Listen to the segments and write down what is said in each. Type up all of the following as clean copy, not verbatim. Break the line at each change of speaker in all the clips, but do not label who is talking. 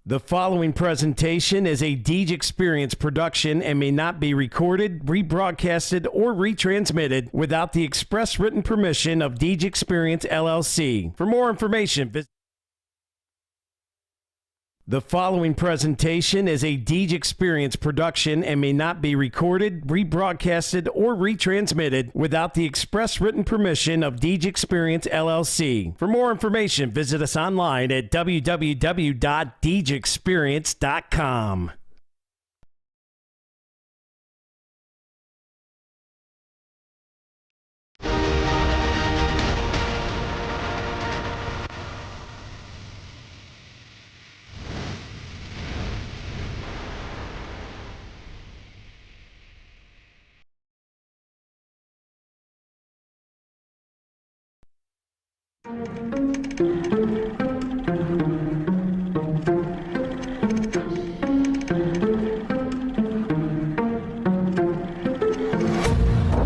The following presentation is a Deej Experience production and may not be recorded, rebroadcasted, or retransmitted without the express written permission of Deej Experience, LLC. For more information, visit. The following presentation is a Deej Experience production and may not be recorded, rebroadcasted, or retransmitted without the express written permission of Deej Experience, LLC. For more information, visit us online at www.deejexperience.com.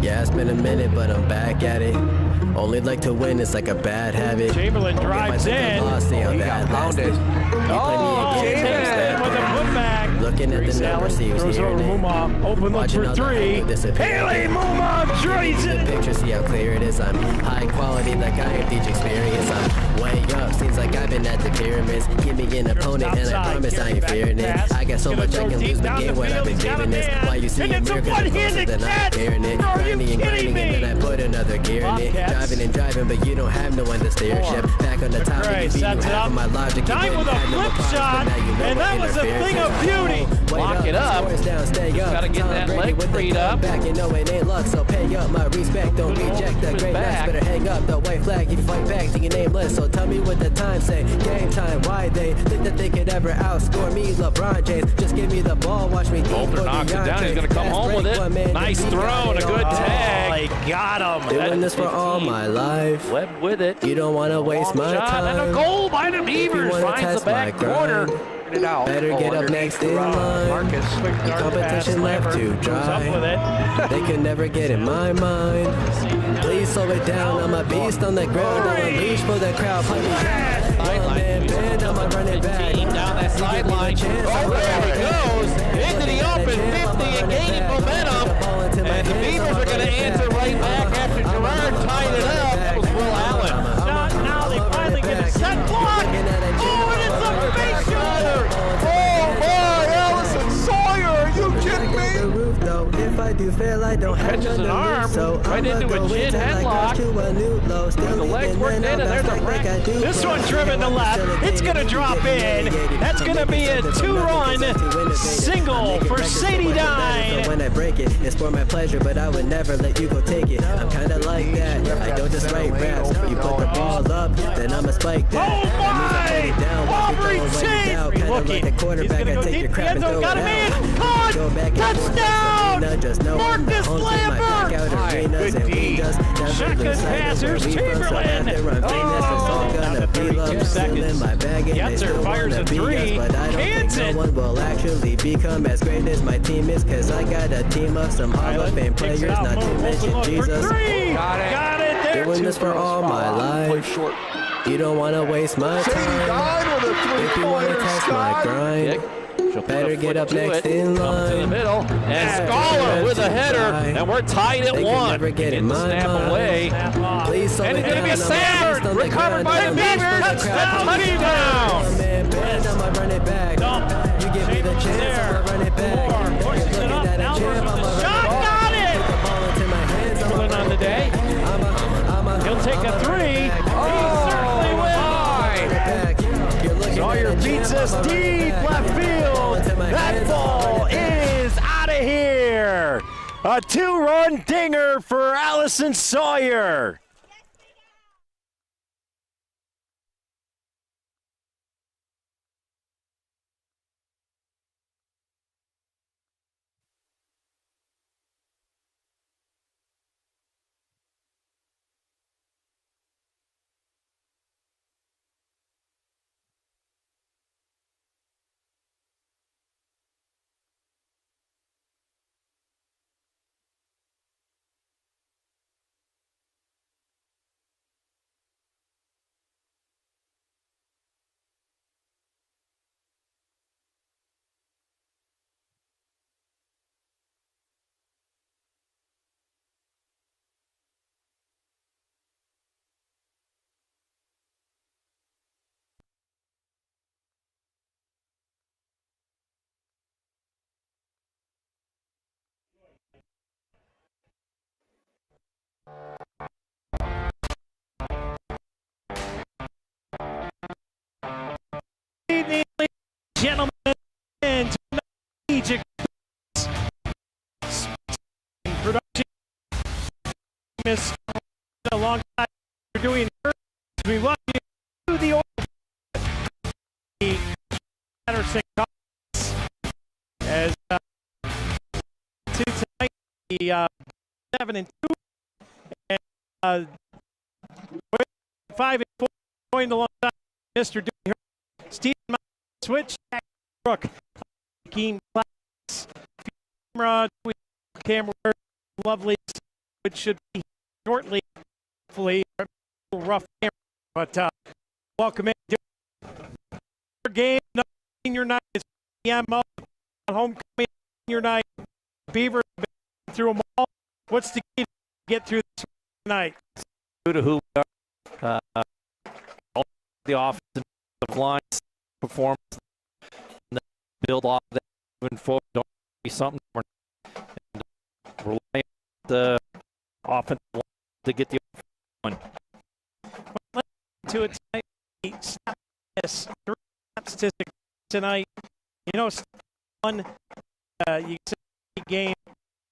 Yeah, it's been a minute, but I'm back at it. Only like to win, it's like a bad habit.
Chamberlain drives in.
He got pounded.
Chamberlain with a putback.
Looking at the numbers, he was
throws over
hearing it.
Muma. Open look for three. Haley Muma drains it.
Picture, see how clear it is. I'm high quality, like I am Deej Experience. I'm way up, seems like I've been at the pyramids. Give me an opponent, and I promise I ain't fearing it. I got so much I can lose the game when I've been giving this. Why you see a miracle closer than I'm fearing it. Grinding and grinding, and then I put another gear in it. Driving and driving, but you don't have no one to steer ship. Back on the top, you see you have my logic.
Time with a flip shot, and that was a thing of beauty.
Lock it up. Gotta get that leg freed up.
Back, you know it ain't luck, so pay up my respect. Don't reject the great match. Better hang up the white flag. You fight back to your nameless. So tell me what the time say. Game time. Why they think that they could ever outscore me? LeBron James. Just give me the ball. Watch me.
Bolter knocks it down. He's gonna come home with it. Nice throw and a good tag.
They got him.
Doing this for all my life.
Webb with it.
You don't want to waste my time.
And a goal by the Beavers. Finds the back corner.
It out.
Better get up next in line.
Marcus.
Competition left to dry. They can never get in my mind. Please slow it down. I'm a beast on the ground. I'm a leash for the crowd. Put me back. Band, I'm a running back.
Down that sideline. Oh, there he goes. Into the open 50 and gaining momentum. And the Beavers are going to answer right back after Gerard tied it up. That was Will Allen.
Now they finally get a set block. Oh, and it's a face shoulder.
Oh my, Allison Sawyer, are you kidding me?
If I do fail, I don't have
Catches an arm right into a chin headlock.
The
legs worked in, and there's a wreck.
This one driven to left. It's going to drop in. That's going to be a two-run single for Sadie Dine.
When I break it, it's for my pleasure, but I would never let you go take it. I'm kind of like that. I don't just write raps. You put the ball up, then I'ma spike that.
Oh my! Aubrey Chase!
Look, like a quarterback, I take your crap and throw it
got a man!
out.
Caught!
Go back
Touchdown! Marcus Lambert!
Good D.
Shotgun passers, Chamberlain!
2
seconds. Gets her, fires a three.
No one will actually become as great as my team is, cause I got a team of some Hall of Fame players, not to mention Jesus.
Got it there.
Doing this for all my life. You don't want to waste my time. If you want to test my grind, better get up next in line.
To the middle, and Scholar with a header, and we're tied at one.
Get in my
snap away.
Please,
and it's going to be a sack. Recovered by the Beavers. Touchdown.
I'ma run it back. You give me the chance, I'ma run it back.
Pushes it up. Now shot, got it. Chamberlain on the day. He'll take a three. He certainly will. Sawyer beats us deep left field. That ball is out of here. A two-run dinger for Allison Sawyer. Miss alongside you're doing. We welcome you to the Patterson Conference as to tonight the 7-2 and 5-4 going alongside Mr. Dewey, Steve Switch, Brooke, Keen Class, camera, lovely, which should be shortly, hopefully, a little rough camera, but welcome in. Game, senior night is p.m. Homecoming senior night. Beavers through them all. What's the key to get through this night?
Due to who we are, the offensive line performance, and build off that moving forward. Don't be something we're relying on the offensive line to get the one.
Let's get to it tonight. Yes, 3 statistics tonight. You know, one, you can say game,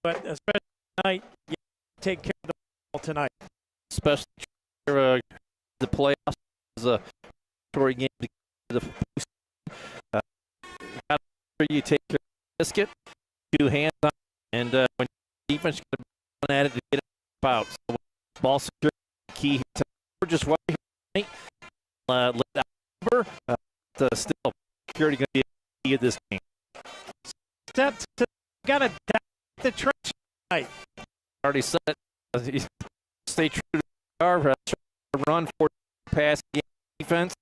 but especially tonight, you take care of the ball tonight.
Especially the playoffs is a story game to get to the post. You take care of the biscuit, 2 hands on, and when defense going to be at it to get it out. So ball security key here tonight. We're just right here tonight. Let that over. Still, security going to be the key of this game.
Steps got to the trench tonight.
Already said it. Stay true to our run for pass game defense,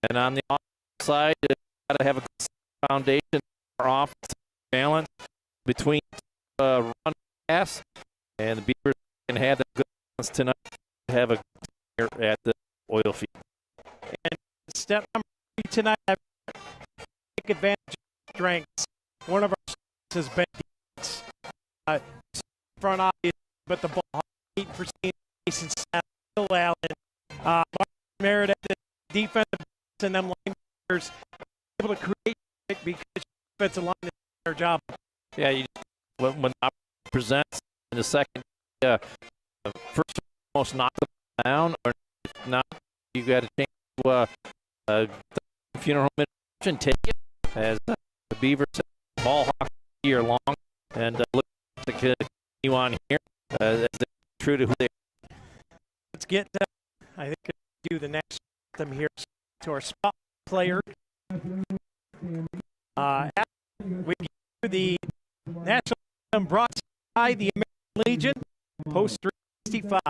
and on the offensive side, you got to have a good foundation for offensive balance between run and pass, and the Beavers can have that good balance tonight. Have a here at the oil field.
And step number 3 tonight, take advantage of strengths. One of our strengths has been defense. Front obvious, but the ball 8% Jason Bill Allen, Mark Merritt at the defensive and them linebackers able to create it because defensive line is their job.
Yeah, when the presents in the second, first almost knock them down, or not, you got a chance to funeral home interception, take it as the Beavers ball hawk year long, and look to continue on here as they're true to who they are.
Let's get, I think, do the next them here to our spot player. We do the national anthem brought by the American Legion, post 365.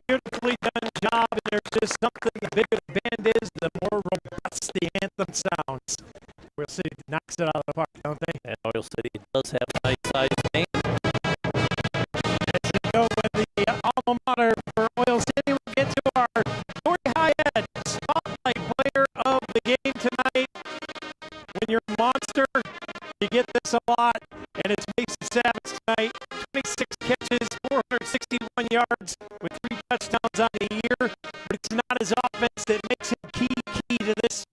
Beautifully done job, and there's just something, the bigger the band is, the more robust the anthem sounds. Oil City knocks it out of the park, don't they?
And Oil City does have a nice size game.
As you know, with the alma mater for Oil City, we get to our Corry High-Ed Spotlight Player of the Game tonight. When you're a monster, you get this a lot, and it's Mason Savage tonight. 26 catches, 461 yards with 3 touchdowns on the year, but it's not his offense that makes him key to this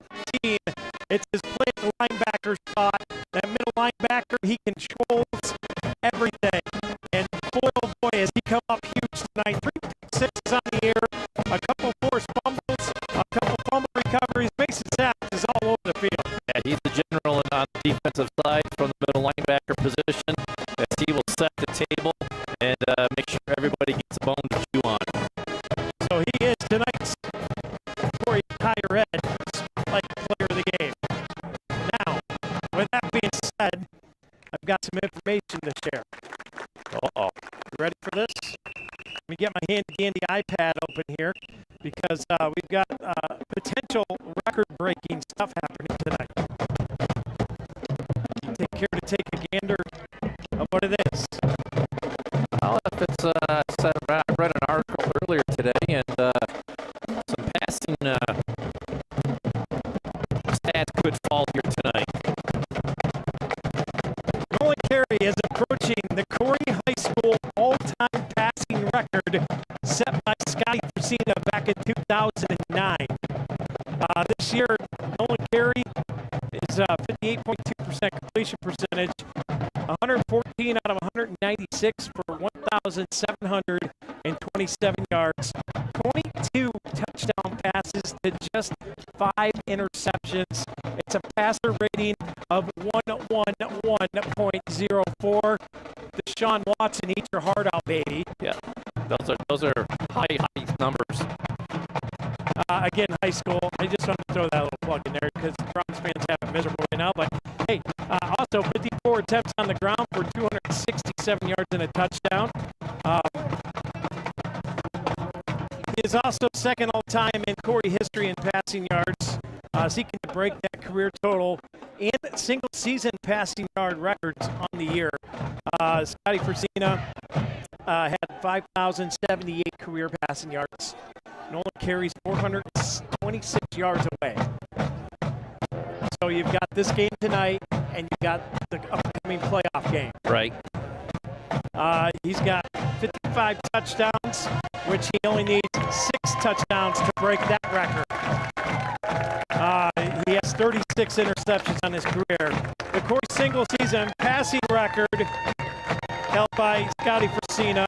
team. It's his play at the linebacker spot. That middle linebacker, he controls everything. And boy, oh boy, has he come up huge tonight. 3 6s on the year, a couple forced fumbles, a couple fumble recoveries, basic sacks is all over the field.
Yeah, he's the general on the defensive side from the middle linebacker position, as he will set the table and make sure everybody gets a bone to chew on.
So he is tonight's Corry Higher Ed Spotlight Player of the Game. Now, with that being said, I've got some information to share.
Uh-oh.
You ready for this? Let me get my handy-dandy iPad open here because we've got potential record-breaking stuff happening tonight. You take care to take a gander of what it is.
Well, if it's I read an article earlier today, and some passing stats could fall here tonight.
Nolan Carey is approaching the Corry High School all-time passing record set by Scotty Frisina back in 2009. This year, Nolan Carey is 58.2% completion percentage, 114 out of 196 for 1,727 yards, 22 touchdown passes to just 5 interceptions. It's a passer rating of 111.04. Deshaun Watson, eat your heart out, baby.
Yeah, those are high numbers.
Again, high school. I just want to throw that little plug in there because Browns fans have it miserable right now. But hey, also 54 attempts on the ground for 267 yards and a touchdown. He is also second all-time in Corry history in passing yards, seeking to break that career total and single-season passing yard records on the year. Scotty Frisina had 5,078 career passing yards. Nolan Carey's 426 yards away. So you've got this game tonight, and you've got the upcoming playoff game.
Right.
He's got 55 touchdowns, which he only needs 6 touchdowns to break that record. He has 36 interceptions on his career. The Corry single-season passing record held by Scotty Frisina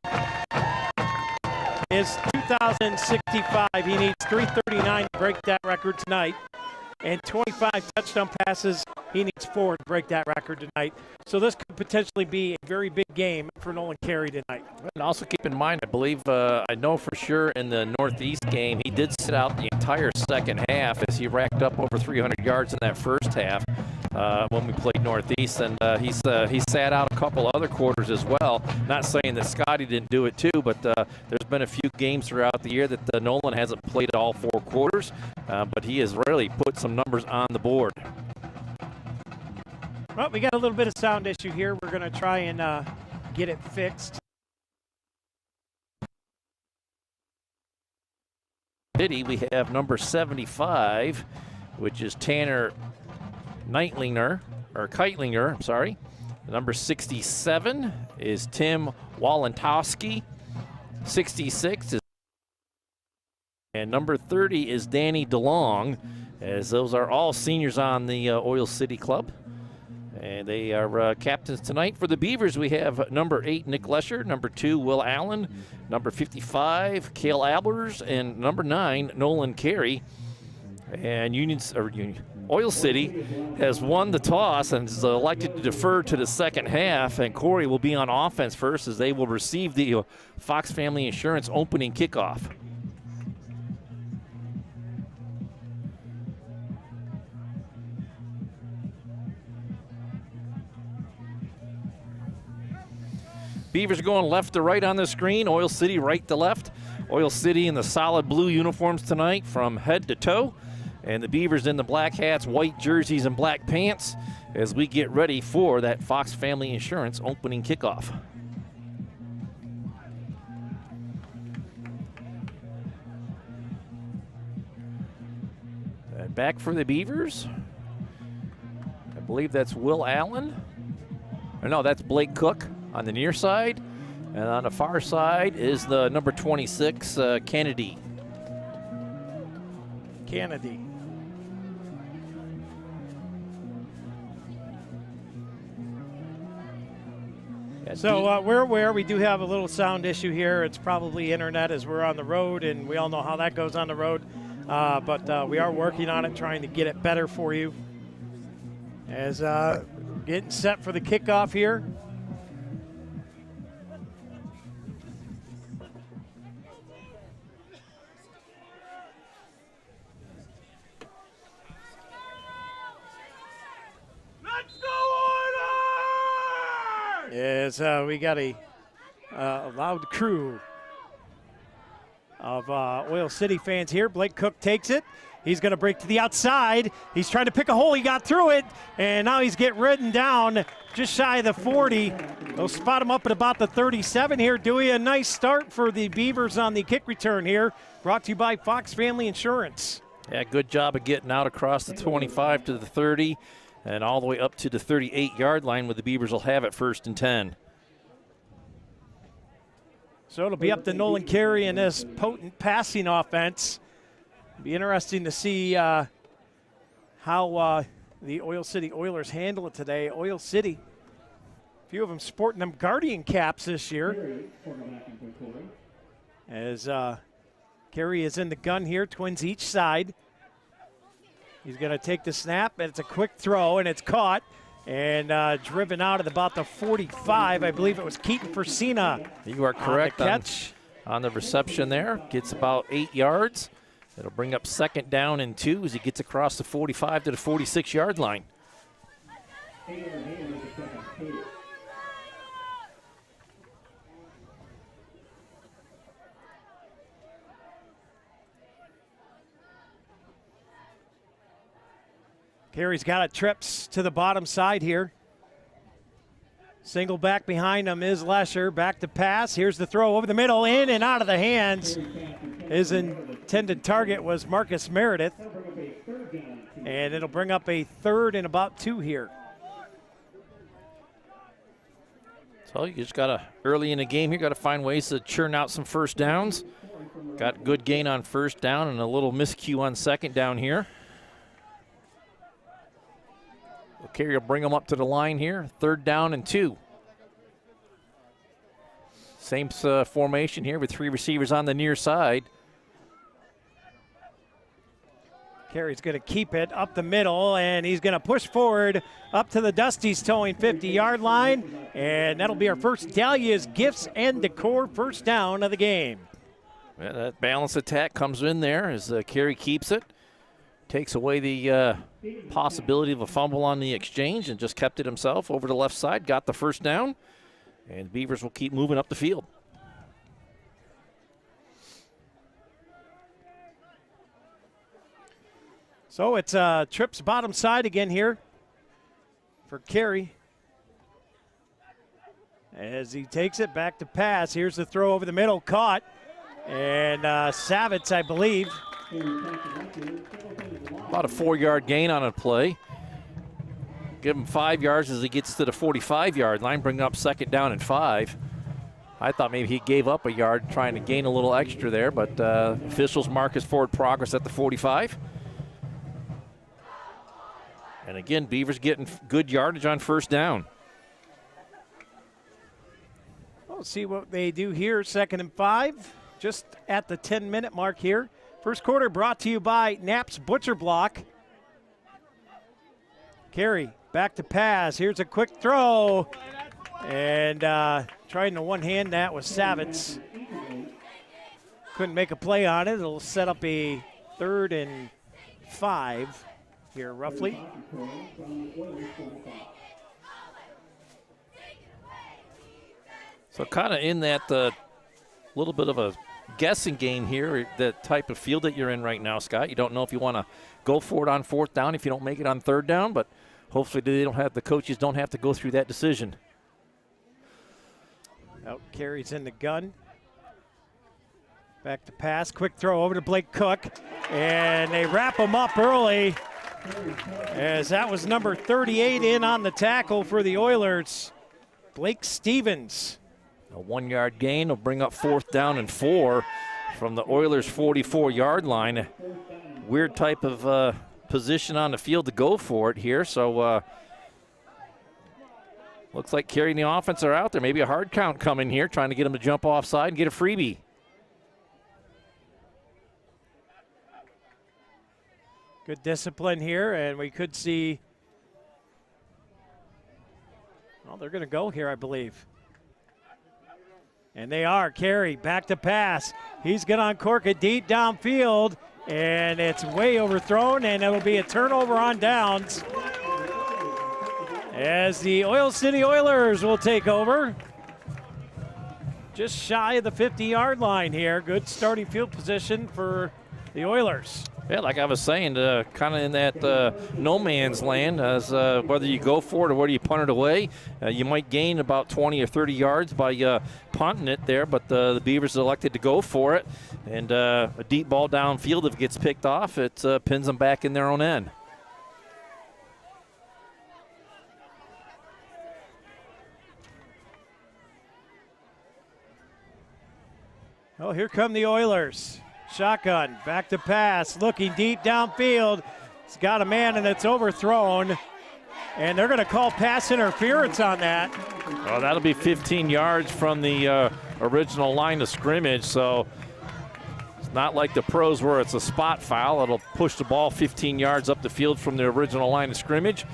is 2,065. He needs 339 to break that record tonight. And 25 touchdown passes, he needs 4 to break that record tonight. So this could potentially be a very big game for Nolan Carey tonight.
And also keep in mind, I believe, I know for sure in the Northeast game, he did sit out the entire second half as he racked up over 300 yards in that first half when we played Northeast. And he sat out a couple other quarters as well. Not saying that Scotty didn't do it too, but there's been a few games throughout the year that Nolan hasn't played all 4 quarters, but he has really put some numbers on the board.
Well, we got a little bit of sound issue here. We're going to try and get it fixed.
We have number 75, which is Tanner Keitlinger, I'm sorry. Number 67 is Tim Walentowski. 66 is, and number 30 is Danny DeLong, as those are all seniors on the Oil City Club. And they are captains tonight. For the Beavers, we have number 8, Nick Lesher, number 2, Will Allen, number 55, Cale Ablers, and number 9, Nolan Carey. And Oil City has won the toss and is elected to defer to the second half, and Corry will be on offense first as they will receive the Fox Family Insurance opening kickoff. Beavers are going left to right on the screen. Oil City right to left. Oil City in the solid blue uniforms tonight from head to toe. And the Beavers in the black hats, white jerseys, and black pants as we get ready for that Fox Family Insurance opening kickoff. And back for the Beavers. I believe that's Will Allen. Or no, that's Blake Cook on the near side. And on the far side is the number 26, Kennedy.
Kennedy. So we're aware we do have a little sound issue here. It's probably internet as we're on the road, and we all know how that goes on the road. But we are working on it, trying to get it better for you. As getting set for the kickoff here. As we got a loud crew of Oil City fans here. Blake Cook takes it. He's going to break to the outside. He's trying to pick a hole. He got through it, and now he's getting ridden down just shy of the 40. They'll spot him up at about the 37 here. Dewey, a nice start for the Beavers on the kick return here. Brought to you by Fox Family Insurance.
Yeah, good job of getting out across the 25 to the 30. And all the way up to the 38-yard line where the Beavers will have it 1st and 10.
So it'll be up to Nolan Corry in this potent passing offense. Be interesting to see how the Oil City Oilers handle it today. Oil City, a few of them sporting them Guardian caps this year. As Corry is in the gun here, twins each side. He's going to take the snap, and it's a quick throw, and it's caught and driven out at about the 45. I believe it was Keaton Forsina.
You are correct on the reception there. Gets about 8 yards. It'll bring up 2nd down and 2 as he gets across the 45 to the 46-yard line.
Corry's got it, trips to the bottom side here. Single back behind him is Lesher. Back to pass. Here's the throw over the middle, in and out of the hands. His intended target was Marcus Meredith. And it'll bring up a 3rd and about 2 here.
So you just got to, early in the game here, got to find ways to churn out some first downs. Got good gain on 1st down and a little miscue on 2nd down here. Corry will bring them up to the line here. 3rd down and 2. Same formation here with 3 receivers on the near side.
Corry's going to keep it up the middle, and he's going to push forward up to the Dusty's towing 50-yard line, and that'll be our first Dahlia's Gifts and Decor first down of the game.
Yeah, that balanced attack comes in there as Corry keeps it. Takes away the possibility of a fumble on the exchange and just kept it himself over the left side. Got the 1st down, and Beavers will keep moving up the field.
So it's trips bottom side again here for Corry. As he takes it back to pass. Here's the throw over the middle, caught. And Savitz, I believe.
About a 4-yard gain on a play. Give him 5 yards as he gets to the 45-yard line, bring up 2nd down and 5. I thought maybe he gave up a yard trying to gain a little extra there, but officials mark his forward progress at the 45. And again, Beavers getting good yardage on 1st down.
We'll see what they do here. 2nd and 5, just at the 10-minute mark here. First quarter brought to you by Knapp's Butcher Block. Corry back to pass. Here's a quick throw. And trying to one-hand that was Savitz. Couldn't make a play on it. It'll set up a 3rd and 5 here roughly.
So kind of in that little bit of a guessing game here, the type of field that you're in right now, Scott. You don't know if you want to go for it on 4th down if you don't make it on 3rd down, but hopefully the coaches don't have to go through that decision.
Out Corry's in the gun. Back to pass, quick throw over to Blake Cook, and they wrap him up early as that was number 38 in on the tackle for the Oilers, Blake Stevens.
A 1 yard gain will bring up 4th down and 4 from the Oilers' 44-yard line. Weird type of position on the field to go for it here. So looks like carrying the offense are out there. Maybe a hard count coming here, trying to get them to jump offside and get a freebie.
Good discipline here, and we could see, well, they're going to go here, I believe. And they are. Corry back to pass. He's going to uncork it deep downfield, and it's way overthrown, and it'll be a turnover on downs as the Oil City Oilers will take over. Just shy of the 50-yard line here. Good starting field position for the Oilers.
Yeah, like I was saying, kind of in that no man's land, as whether you go for it or whether you punt it away. You might gain about 20 or 30 yards by punting it there, but the Beavers elected to go for it. And a deep ball downfield, if it gets picked off, it pins them back in their own end.
Oh, here come the Oilers. Shotgun, back to pass, looking deep downfield. It's got a man and it's overthrown. And they're going to call pass interference on that.
Well, that'll be 15 yards from the original line of scrimmage. So it's not like the pros where it's a spot foul. It'll push the ball 15 yards up the field from the original line of scrimmage,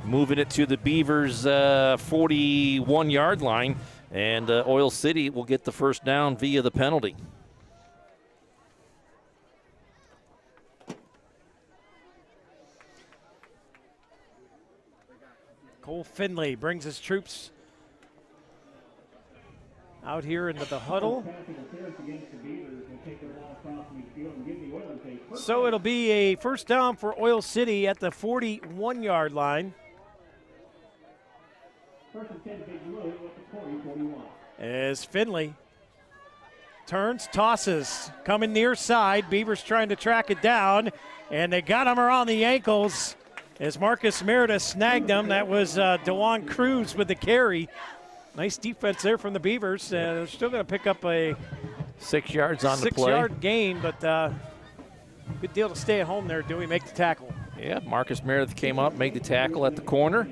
moving it to the Beavers' 41-yard line. And Oil City will get the first down via the penalty.
Cole Finley brings his troops out here into the huddle. So it'll be a first down for Oil City at the 41-yard line. As Finley turns, tosses, coming near side. Beavers trying to track it down, and they got him around the ankles as Marcus Meredith snagged him. That was DeJuan Cruz with the carry. Nice defense there from the Beavers. They're still going to pick up a
6 yards on the play.
6-yard gain, but good deal to stay at home there. Dewey make the tackle.
Yeah, Marcus Meredith came up, made the tackle at the corner.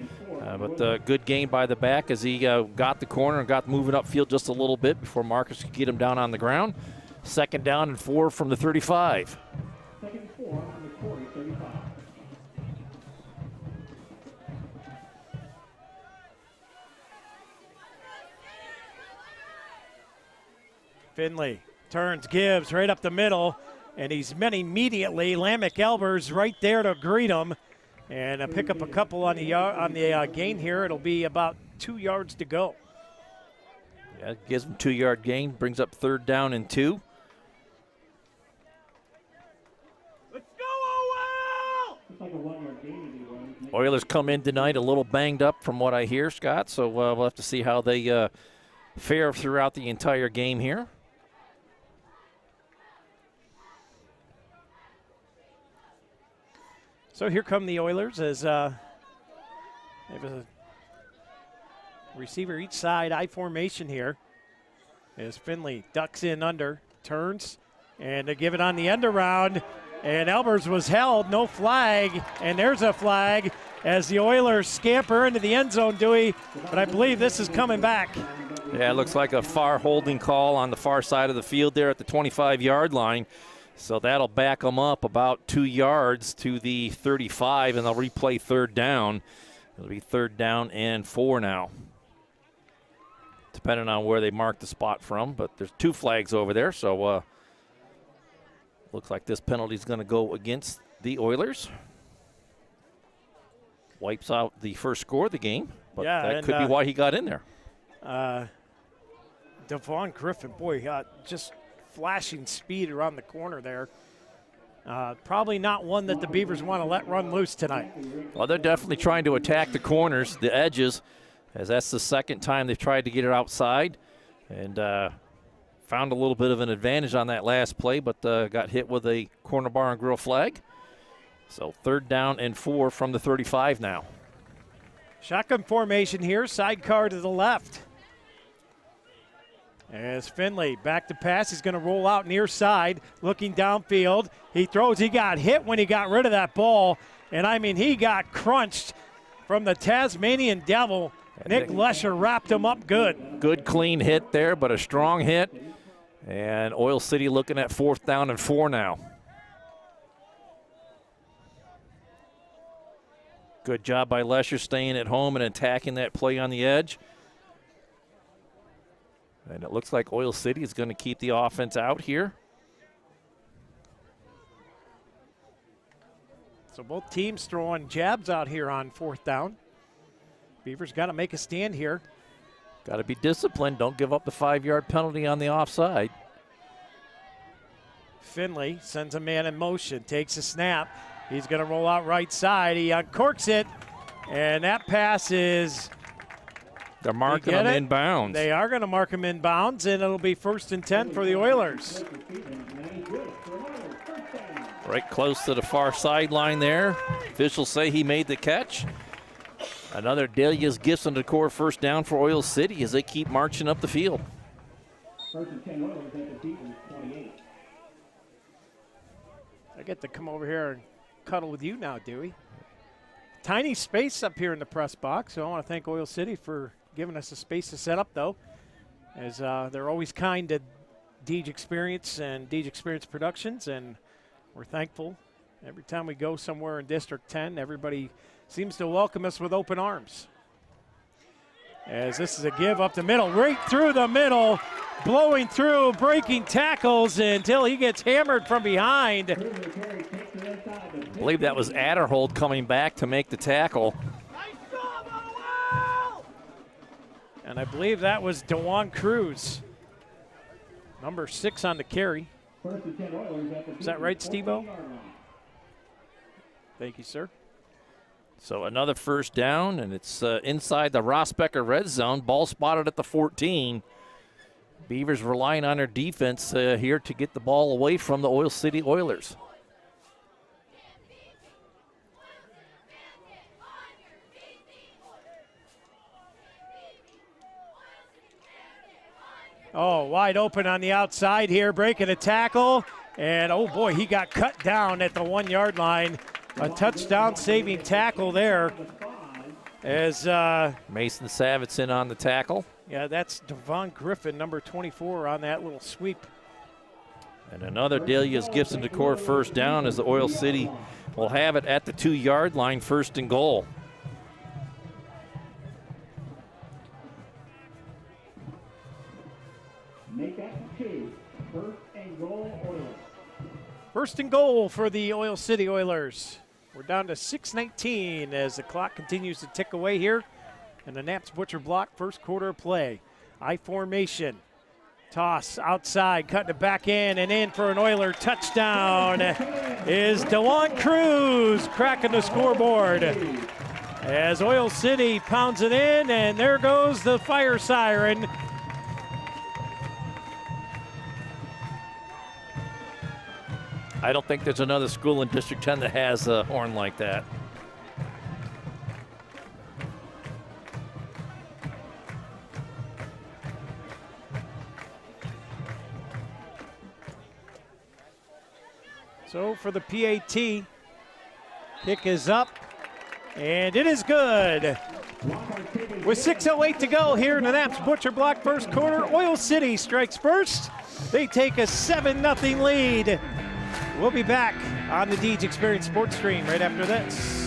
But good gain by the back as he got the corner and got moving upfield just a little bit before Marcus could get him down on the ground. 2nd down and 4 from the 35.
Finley turns, gives right up the middle, and he's met immediately. Lamech Elbers right there to greet him. And pick up a couple on the gain here. It'll be about 2 yards to go.
Yeah, it gives him 2-yard gain, brings up 3rd down and 2.
Let's go, OL!
Oilers come in tonight a little banged up from what I hear, Scott, so we'll have to see how they fare throughout the entire game here.
So here come the Oilers as they have a receiver each side, I formation here. As Finley ducks in under, turns, and they give it on the end around. And Elbers was held, no flag, and there's a flag as the Oilers scamper into the end zone, Dewey. But I believe this is coming back.
Yeah, it looks like a far holding call on the far side of the field there at the 25-yard line. So that'll back them up about 2 yards to the 35, and they'll replay 3rd down. It'll be 3rd down and 4 now, depending on where they mark the spot from. But there's 2 flags over there, so looks like this penalty is going to go against the Oilers. Wipes out the first score of the game, but
yeah,
that could be why he got in there.
Devon Griffin, boy, just flashing speed around the corner there. Probably not one that the Beavers want to let run loose tonight.
Well, they're definitely trying to attack the corners, the edges, as that's the 2nd time they've tried to get it outside. And found a little bit of an advantage on that last play, but got hit with a corner bar and grill flag. So 3rd down and 4 from the 35 now.
Shotgun formation here, sidecar to the left. As Finley back to pass, he's going to roll out near side, looking downfield. He throws, he got hit when he got rid of that ball. And I mean, he got crunched from the Tasmanian Devil. Nick Lesher wrapped him up good.
Good clean hit there, but a strong hit. And Oil City looking at 4th down and 4 now. Good job by Lesher staying at home and attacking that play on the edge. And it looks like Oil City is going to keep the offense out here.
So both teams throwing jabs out here on 4th down. Beavers got to make a stand here.
Got to be disciplined. Don't give up the 5-yard penalty on the offside.
Finley sends a man in motion, takes a snap. He's going to roll out right side. He uncorks it, and that pass is...
They're marking him in bounds.
They are going to mark him in bounds, and it'll be 1st and 10 for the Oilers.
Right close to the far sideline there. Officials say he made the catch. Another Delia's Gifts and Decor 1st down for Oil City as they keep marching up the field.
1st and 10 Oilers at the Beavers 28.
I get to come over here and cuddle with you now, Dewey. Tiny space up here in the press box, so I want to thank Oil City for giving us a space to set up, though, as they're always kind to Deej Experience and Deej Experience Productions, and we're thankful. Every time we go somewhere in District 10, everybody seems to welcome us with open arms. As this is a give up the middle, right through the middle, blowing through, breaking tackles until he gets hammered from behind.
I believe that was Adderhold coming back to make the tackle.
And I believe that was DeJuan Cruz, number 6 on the carry. Is that right, Steve-O? Thank you, sir.
So another 1st down, and it's inside the Rossbecker red zone. Ball spotted at the 14. Beavers relying on their defense here to get the ball away from the Oil City Oilers.
Oh, wide open on the outside here, breaking a tackle. And, oh, boy, he got cut down at the 1-yard line. A touchdown-saving tackle there. As
Mason Savitson on the tackle.
Yeah, that's Devon Griffin, number 24, on that little sweep.
And another Delia's Gifts and Decor 1st down as the Oil City will have it at the 2-yard line, 1st and goal.
Make that 2. 1st and goal, Oilers.
1st and goal for the Oil City Oilers. We're down to 6:19 as the clock continues to tick away here. And the Knapp's Butcher Block 1st quarter of play. I formation. Toss outside, cutting it back in for an Oiler touchdown is DeJuan Cruz cracking the scoreboard. As Oil City pounds it in, and there goes the fire siren.
I don't think there's another school in District 10 that has a horn like that.
So for the PAT, kick is up, and it is good. With 6:08 to go here in the Knapp's Butcher Block 1st quarter, Oil City strikes first. They take a 7-0 lead. We'll be back on the Deej Experience Sports Stream right after this.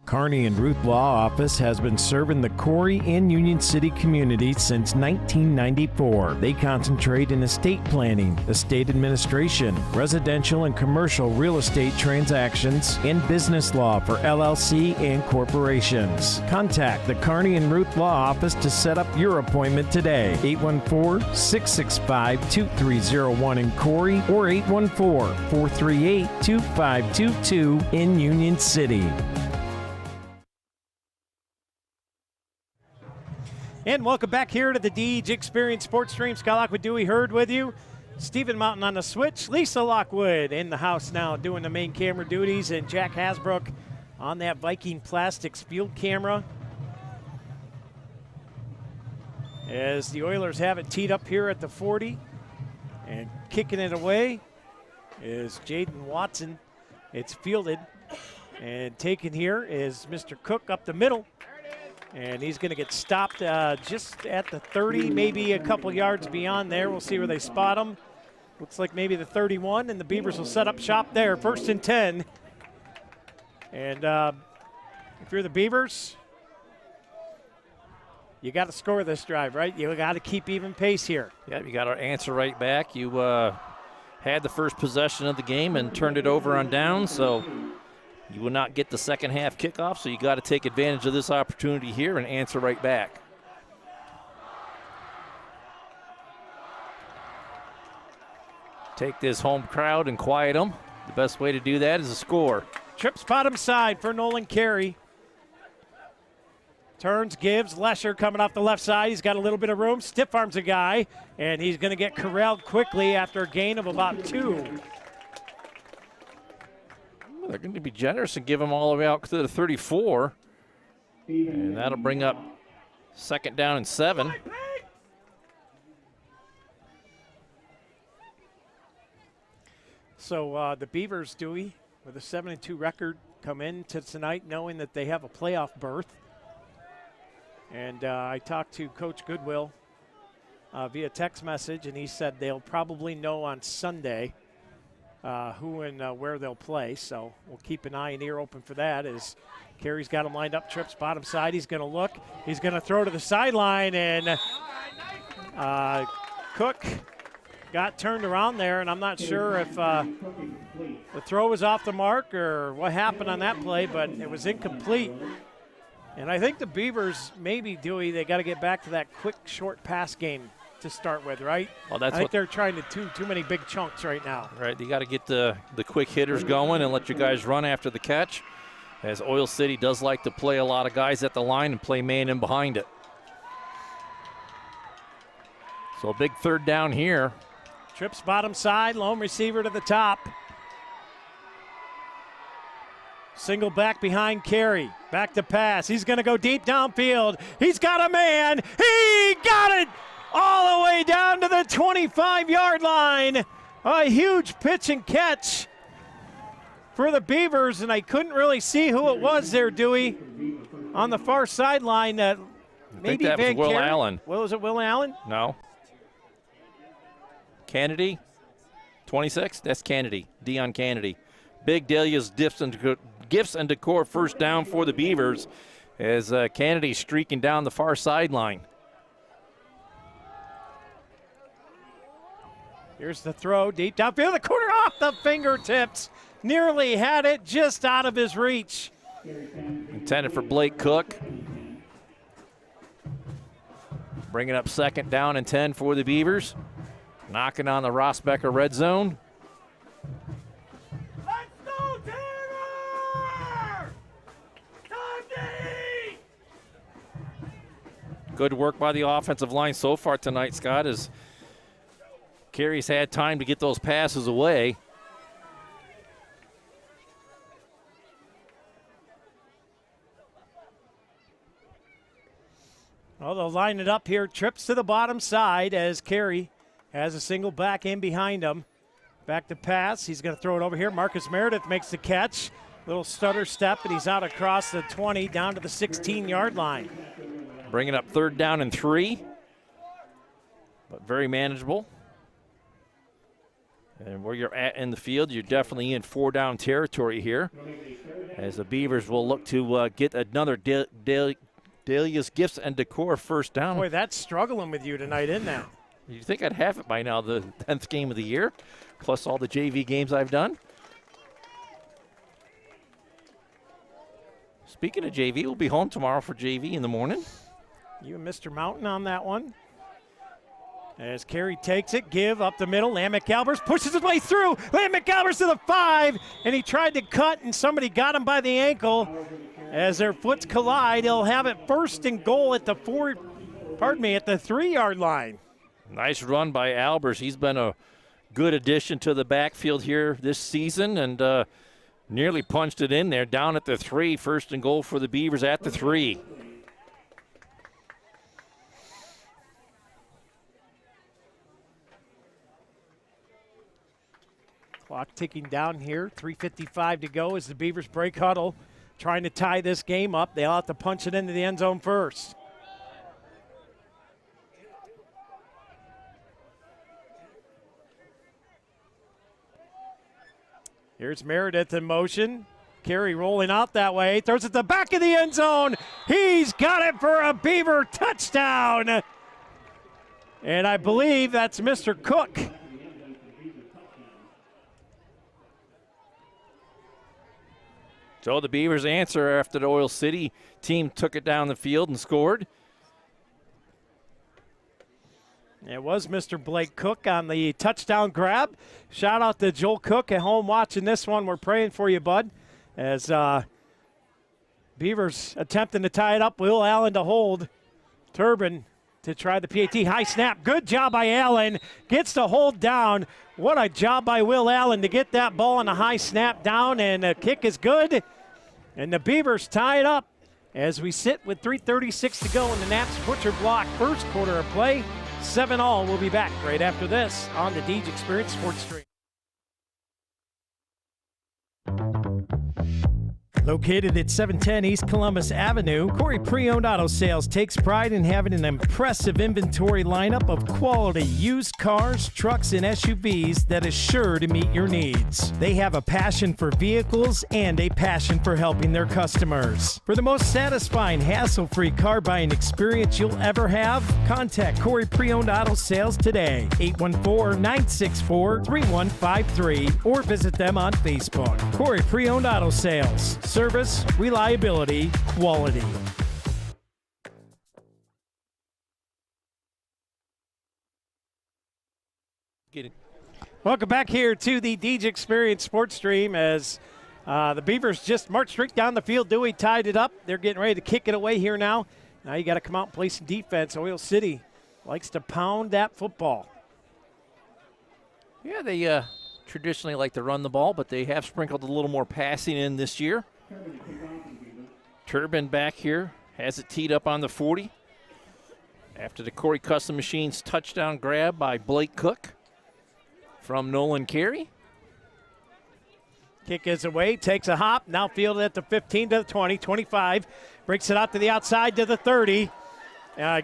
Kearney and Ruth Law Office has been serving the Corry and Union City community since 1994. They concentrate in estate planning, estate administration, residential and commercial real estate transactions, and business law for LLC and corporations. Contact the Kearney and Ruth Law Office to set up your appointment today. 814-665-2301 in Corry or 814-438-2522 in Union City. And welcome back here to the Deej Experience Sports Stream. Scott Lockwood, Dewey Hurd with you. Stephen Mountain on the switch. Lisa Lockwood in the house now doing the main camera duties. And Jack Hasbrook on that Viking Plastics field camera. As the Oilers have it teed up here at the 40. And kicking it away is Jaden Watson. It's fielded. And taken here is Mr. Cook up the middle. And he's going to get stopped just at the 30, maybe a couple yards beyond there. We'll see where they spot him. Looks like maybe the 31, and the Beavers will set up shop there. 1st and 10. And if you're the Beavers, you got to score this drive, right? You got to keep even pace here.
Yeah, you got to answer right back. You had the first possession of the game and turned it over on down, so you will not get the second half kickoff, so you got to take advantage of this opportunity here and answer right back. Take this home crowd and quiet them. The best way to do that is a score.
Trips bottom side for Nolan Carey. Turns, gives. Lesher coming off the left side. He's got a little bit of room. Stiff arms a guy, and he's going to get corralled quickly after a gain of about 2.
They're going to be generous and give him all the way out to the 34. And that'll bring up 2nd down and 7.
So the Beavers, Dewey, with a 7-2 record, come into tonight knowing that they have a playoff berth. And I talked to Coach Goodwill via text message, and he said they'll probably know on Sunday who and where they'll play. So we'll keep an eye and ear open for that as Carey's got him lined up, trips bottom side. He's going to look. He's going to throw to the sideline, and Cook got turned around there, and I'm not sure if the throw was off the mark or what happened on that play, but it was incomplete. And I think the Beavers, maybe, Dewey, they got to get back to that quick, short pass game to start with, right?
Well, that's
I think they're trying to too many big chunks right now.
Right, you got to get the quick hitters going and let your guys run after the catch, as Oil City does like to play a lot of guys at the line and play man in behind it. So a big 3rd down here.
Trips bottom side, lone receiver to the top. Single back behind Carey. Back to pass. He's going to go deep downfield. He's got a man. He got it all the way down to the 25-yard line. A huge pitch and catch for the Beavers, and I couldn't really see who it was there, Dewey, on the far sideline. Maybe
that was Will Allen.
What was it, Will Allen?
No. Kennedy, 26. That's Kennedy, Dion Kennedy. Big Dahlia's gifts and decor 1st down for the Beavers as Kennedy streaking down the far sideline.
Here's the throw, deep downfield, the corner off the fingertips. Nearly had it, just out of his reach.
Intended for Blake Cook. Bringing up 2nd down and 10 for the Beavers. Knocking on the Rossbecker red zone.
Let's go, Tanner! Time to eat!
Good work by the offensive line so far tonight, Scott, as Carey's had time to get those passes away.
Well, they'll line it up here. Trips to the bottom side as Carey has a single back in behind him. Back to pass. He's going to throw it over here. Marcus Meredith makes the catch. Little stutter step, and he's out across the 20 down to the 16-yard line.
Bringing up 3rd down and 3, but very manageable. And where you're at in the field, you're definitely in 4-down territory here, as the Beavers will look to get another Dahlia's Gifts and Decor 1st down.
Boy, that's struggling with you tonight, isn't that?
You'd think I'd have it by now, the 10th game of the year, plus all the JV games I've done. Speaking of JV, we'll be home tomorrow for JV in the morning.
You and Mr. Mountain on that one. As Carey takes it, give up the middle. Lamb McAlbers pushes his way through. Lamb McAlbers to the 5, and he tried to cut, and somebody got him by the ankle. As their foots collide, he'll have it 1st and goal at the 3-yard line.
Nice run by Albers. He's been a good addition to the backfield here this season, and Nearly punched it in there, down at the 3. First and goal for the Beavers at the 3.
Clock ticking down here, 3:55 to go as the Beavers break huddle, trying to tie this game up. They'll have to punch it into the end zone first. Here's Meredith in motion. Corry rolling out that way, throws it to the back of the end zone. He's got it for a Beaver touchdown. And I believe that's Mr. Cook.
So the Beavers answer after the Oil City team took it down the field and scored.
It was Mr. Blake Cook on the touchdown grab. Shout out to Joel Cook at home watching this one. We're praying for you, bud. As Beavers attempting to tie it up. Will Allen to hold. Turbin to try the PAT. High snap. Good job by Allen. Gets the hold down. What a job by Will Allen to get that ball on a high snap down, and the kick is good. And the Beavers tie it up as we sit with 3:36 to go in the Naps Butcher Block first quarter of play. 7-all. We'll be back right after this on the Deej Experience Sports Stream. Located at 710 East Columbus Avenue, Corry Pre-Owned Auto Sales takes pride in having an impressive inventory lineup of quality used cars, trucks, and SUVs that is sure to meet your needs. They have a passion for vehicles and a passion for helping their customers. For the most satisfying, hassle-free car buying experience you'll ever have, contact Corry Pre-Owned Auto Sales today, 814-964-3153, or visit them on Facebook. Corry Pre-Owned Auto Sales. Service, reliability, quality. Welcome back here to the Deej Experience Sports Stream as the Beavers just marched straight down the field. Dewey tied it up. They're getting ready to kick it away here now. Now you got to come out and play some defense. Oil City likes to pound that football.
Yeah, they traditionally like to run the ball, but they have sprinkled a little more passing in this year. Turbin back here has it teed up on the 40 after the Corry Custom Machines touchdown grab by Blake Cook from Nolan Carey.
Kick is away, takes a hop, now fielded at the 15 to the 20, 25, breaks it out to the outside to the 30.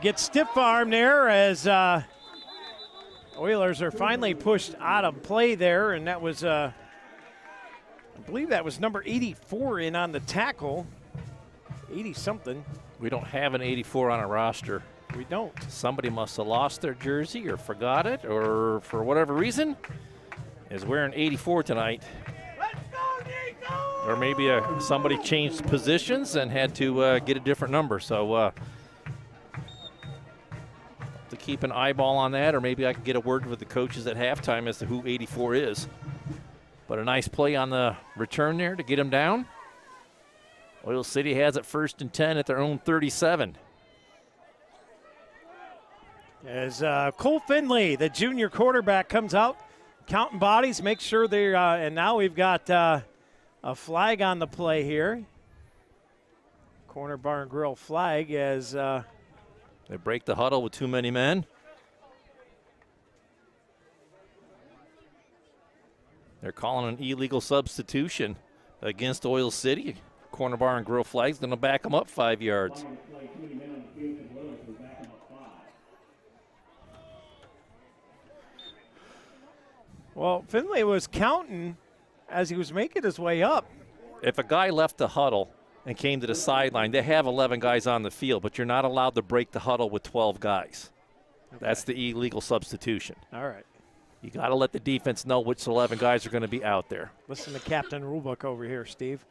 Gets stiff arm there as Oilers are finally pushed out of play there, and that was I believe that was number 84 in on the tackle. 80-something.
We don't have an 84 on our roster.
We don't.
Somebody must have lost their jersey or forgot it, or for whatever reason is wearing 84 tonight.
Let's go, Nico!
Or maybe somebody changed positions and had to get a different number. So to keep an eyeball on that, or maybe I can get a word with the coaches at halftime as to who 84 is. But a nice play on the return there to get him down. Oil City has it 1st and 10 at their own 37.
As Cole Finley, the junior quarterback, comes out, counting bodies, make sure they're, and now we've got a flag on the play here. Corner Bar and Grill flag as
they break the huddle with too many men. They're calling an illegal substitution against Oil City. Corner Bar and Grill flag's going to back them up 5 yards.
Well, Finley was counting as he was making his way up.
If a guy left the huddle and came to the sideline, they have 11 guys on the field, but you're not allowed to break the huddle with 12 guys. Okay. That's the illegal substitution.
All right.
You got to let the defense know which 11 guys are going to be out there.
Listen to Captain Rulebook over here, Steve.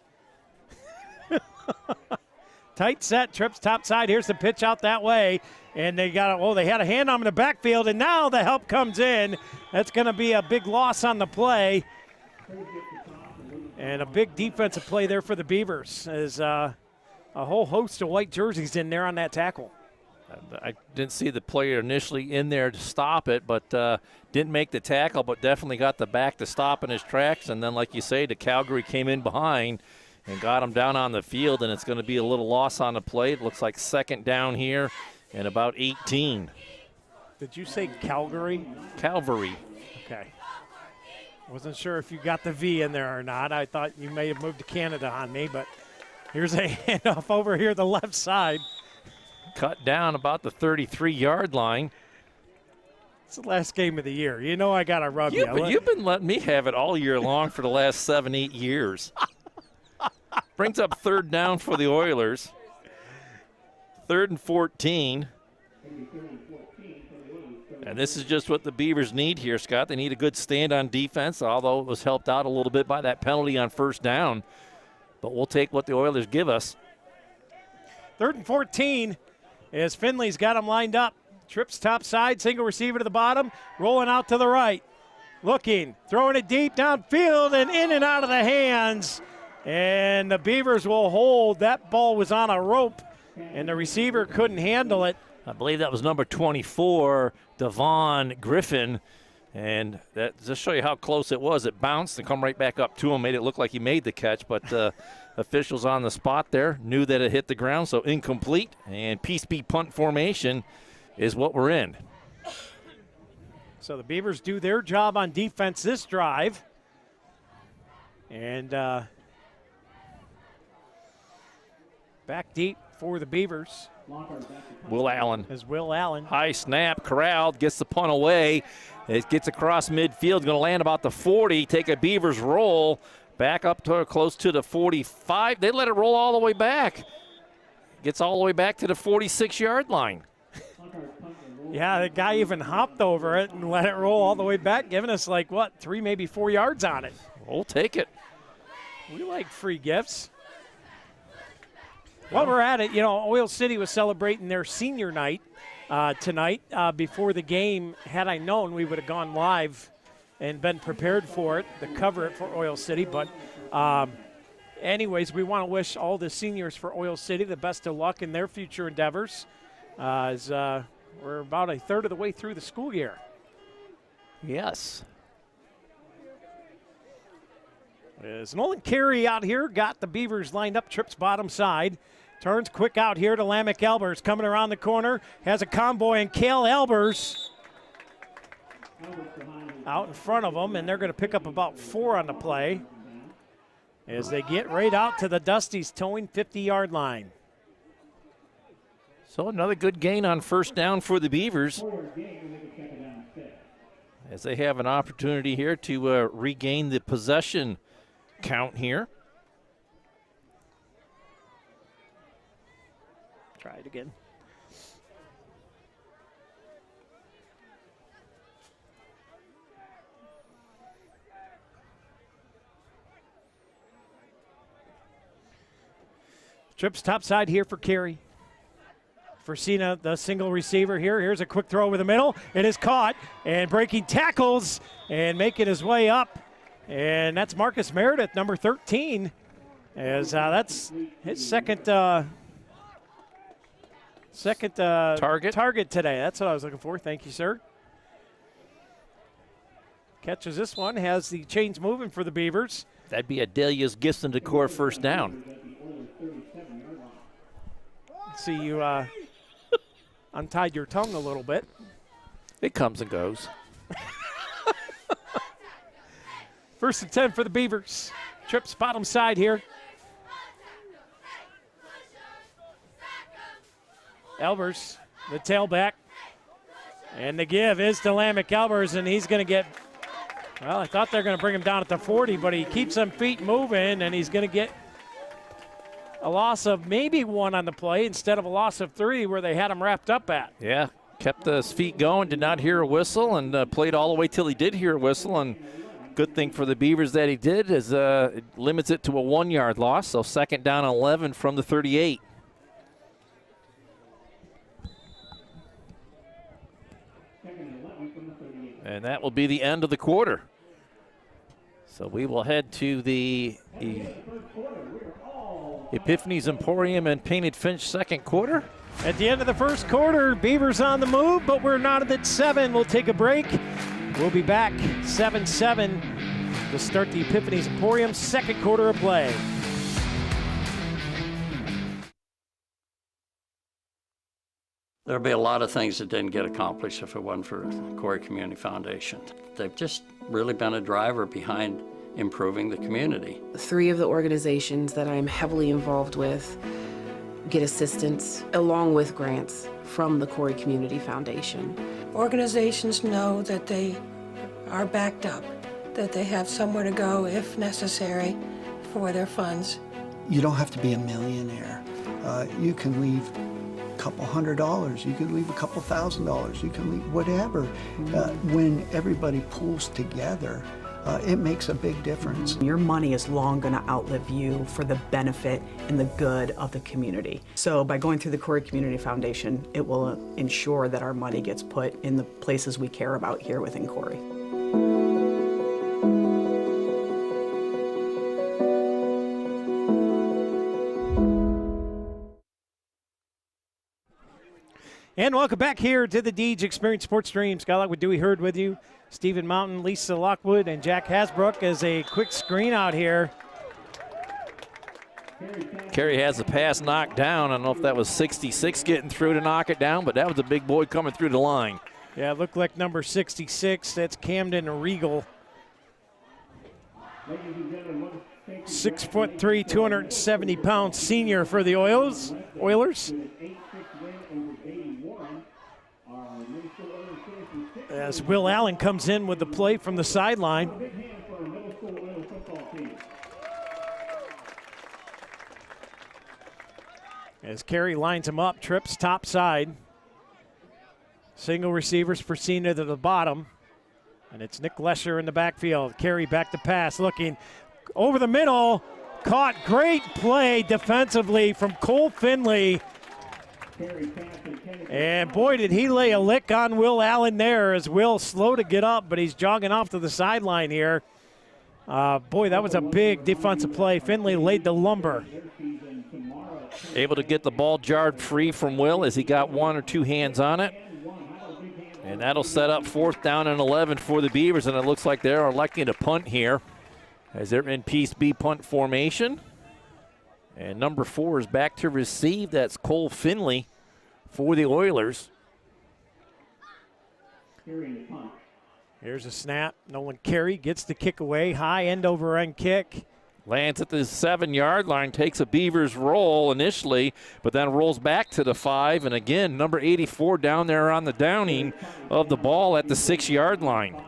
Tight set, trips top side. Here's the pitch out that way. And they got they had a hand on him in the backfield, and now the help comes in. That's going to be a big loss on the play. And a big defensive play there for the Beavers as a whole host of white jerseys in there on that tackle.
I didn't see the player initially in there to stop it, but didn't make the tackle, but definitely got the back to stop in his tracks. And then, like you say, the Calgary came in behind and got him down on the field, and it's going to be a little loss on the play. It looks like second down here and about 18.
Did you say Calgary?
Calvary.
Okay. Wasn't sure if you got the V in there or not. I thought you may have moved to Canada on me, but here's a handoff over here the left side.
Cut down about the 33-yard line.
It's the last game of the year. You know I got to rub you.
But you've been letting me have it all year long for the last 7-8 years. Brings up third down for the Oilers. 3rd and 14. And this is just what the Beavers need here, Scott. They need a good stand on defense, although it was helped out a little bit by that penalty on first down. But we'll take what the Oilers give us.
3rd and 14 as Finley's got him lined up. Trips top side, single receiver to the bottom, rolling out to the right. Looking, throwing it deep downfield and in and out of the hands. And the Beavers will hold. That ball was on a rope, and the receiver couldn't handle it.
I believe that was number 24, Devon Griffin. And that just show you how close it was. It bounced and come right back up to him, made it look like he made the catch, but officials on the spot there knew that it hit the ground, so incomplete. And Peace Be punt formation is what we're in.
So the Beavers do their job on defense this drive. And back deep for the Beavers.
Will Allen.
As Will Allen.
High snap, corralled, gets the punt away. It gets across midfield, going to land about the 40, take a Beavers roll, back up to close to the 45. They let it roll all the way back. Gets all the way back to the 46-yard line.
Yeah, the guy even hopped over it and let it roll all the way back, giving us like, what, 3, maybe 4 yards on it.
We'll take it.
We like free gifts. While we're at it, you know, Oil City was celebrating their senior night tonight. Before the game, had I known, we would have gone live and been prepared for it, to cover it for Oil City. But anyways, we want to wish all the seniors for Oil City the best of luck in their future endeavors, as we're about a third of the way through the school year.
Yes.
As Nolan Carey out here, got the Beavers lined up, trips bottom side. Turns quick out here to Lamech Elbers, coming around the corner, has a convoy, and Cale Elbers out in front of them, and they're going to pick up about 4 on the play as they get right out to the Dusties towing 50-yard line.
So another good gain on first down for the Beavers, as they have an opportunity here to regain the possession count here.
Try it again. Trips topside here for Carey. Forsina, the single receiver here. Here's a quick throw over the middle. It is caught and breaking tackles and making his way up. And that's Marcus Meredith, number 13. As that's his second target today. That's what I was looking for. Thank you, sir. Catches this one, has the chains moving for the Beavers.
That'd be a Delia's Gifts and Decor first down.
See, you untied your tongue a little bit.
It comes and goes.
1st and 10 for the Beavers. Trips bottom side here. Elbers, the tailback. And the give is to Lamech Elbers, and he's going to get, well, I thought they were going to bring him down at the 40, but he keeps them feet moving, and he's going to get a loss of maybe 1 on the play instead of a loss of 3 where they had him wrapped up at.
Yeah, kept his feet going, did not hear a whistle, and played all the way till he did hear a whistle. And good thing for the Beavers that he did is it limits it to a 1-yard loss. So 2nd down 11 from the 38. And that will be the end of the quarter. So we will head to the Epiphany's Emporium and Painted Finch second quarter.
At the end of the first quarter, Beavers on the move, but we're not at 7. We'll take a break. We'll be back 7-7 to start the Epiphany's Emporium second quarter of play.
There'll be a lot of things that didn't get accomplished if it wasn't for Corry Community Foundation. They've just really been a driver behind improving the community.
3 of the organizations that I'm heavily involved with get assistance along with grants from the Corry Community Foundation.
Organizations know that they are backed up, that they have somewhere to go if necessary for their funds.
You don't have to be a millionaire. You can leave a couple $100, you can leave a couple $1,000, you can leave whatever. When everybody pulls together, it makes a big difference.
Your money is long going to outlive you for the benefit and the good of the community. So by going through the Corry Community Foundation, it will ensure that our money gets put in the places we care about here within Corry.
And welcome back here to the Deej Experience Sports Stream. Scott Lockwood, Dewey Hurd with you. Stephen Mountain, Lisa Lockwood, and Jack Hasbrook as a quick screen out here.
Corry has the pass knocked down. I don't know if that was 66 getting through to knock it down, but that was a big boy coming through the line.
Yeah, it looked like number 66. That's Camden Regal. 6'3", 270-pound senior for the Oilers. As Will Allen comes in with the play from the sideline. As Corry lines him up, trips top side. Single receivers for Cena to the bottom. And it's Nick Lesher in the backfield. Corry back to pass, looking over the middle. Caught, great play defensively from Cole Finley. And boy, did he lay a lick on Will Allen there, as Will slow to get up, but he's jogging off to the sideline here. Boy, that was a big defensive play. Finley laid the lumber.
Able to get the ball jarred free from Will as he got 1 or 2 hands on it. And that'll set up 4th down and 11 for the Beavers, and it looks like they're electing to punt here as they're in Piece B punt formation. And number 4 is back to receive. That's Cole Finley for the Oilers.
Here's a snap. Nolan Corry gets the kick away. High end over end kick.
Lands at the 7-yard line, takes a Beavers roll initially, but then rolls back to the 5. And again, number 84 down there on the downing of the ball at the 6-yard line.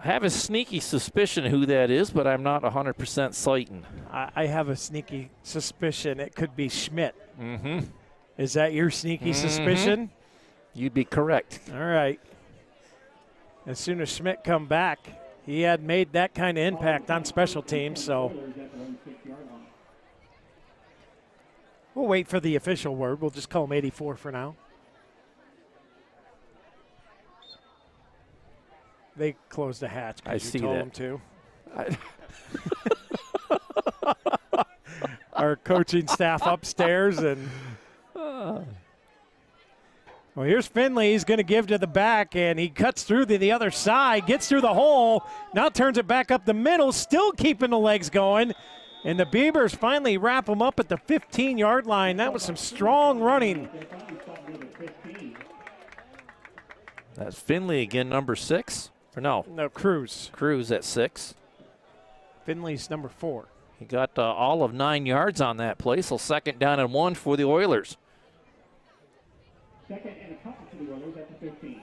I have a sneaky suspicion who that is, but I'm not 100% certain.
I have a sneaky suspicion it could be Schmidt.
Mm-hmm.
Is that your sneaky suspicion?
You'd be correct.
All right. As soon as Schmidt come back, he had made that kind of impact on special teams, so we'll wait for the official word. We'll just call him 84 for now. They closed the hatch because you told them to. Our coaching staff upstairs, and well, here's Finley. He's going to give to the back, and he cuts through to the other side, gets through the hole, now turns it back up the middle, still keeping the legs going, and the Beavers finally wrap him up at the 15-yard line. That was some strong running.
That's Finley again, number 6. Or no,
Cruz.
Cruz at 6.
Finley's number 4.
He got all of 9 yards on that play, so 2nd down and 1 for the Oilers.
2nd and a couple to the Oilers at the 15.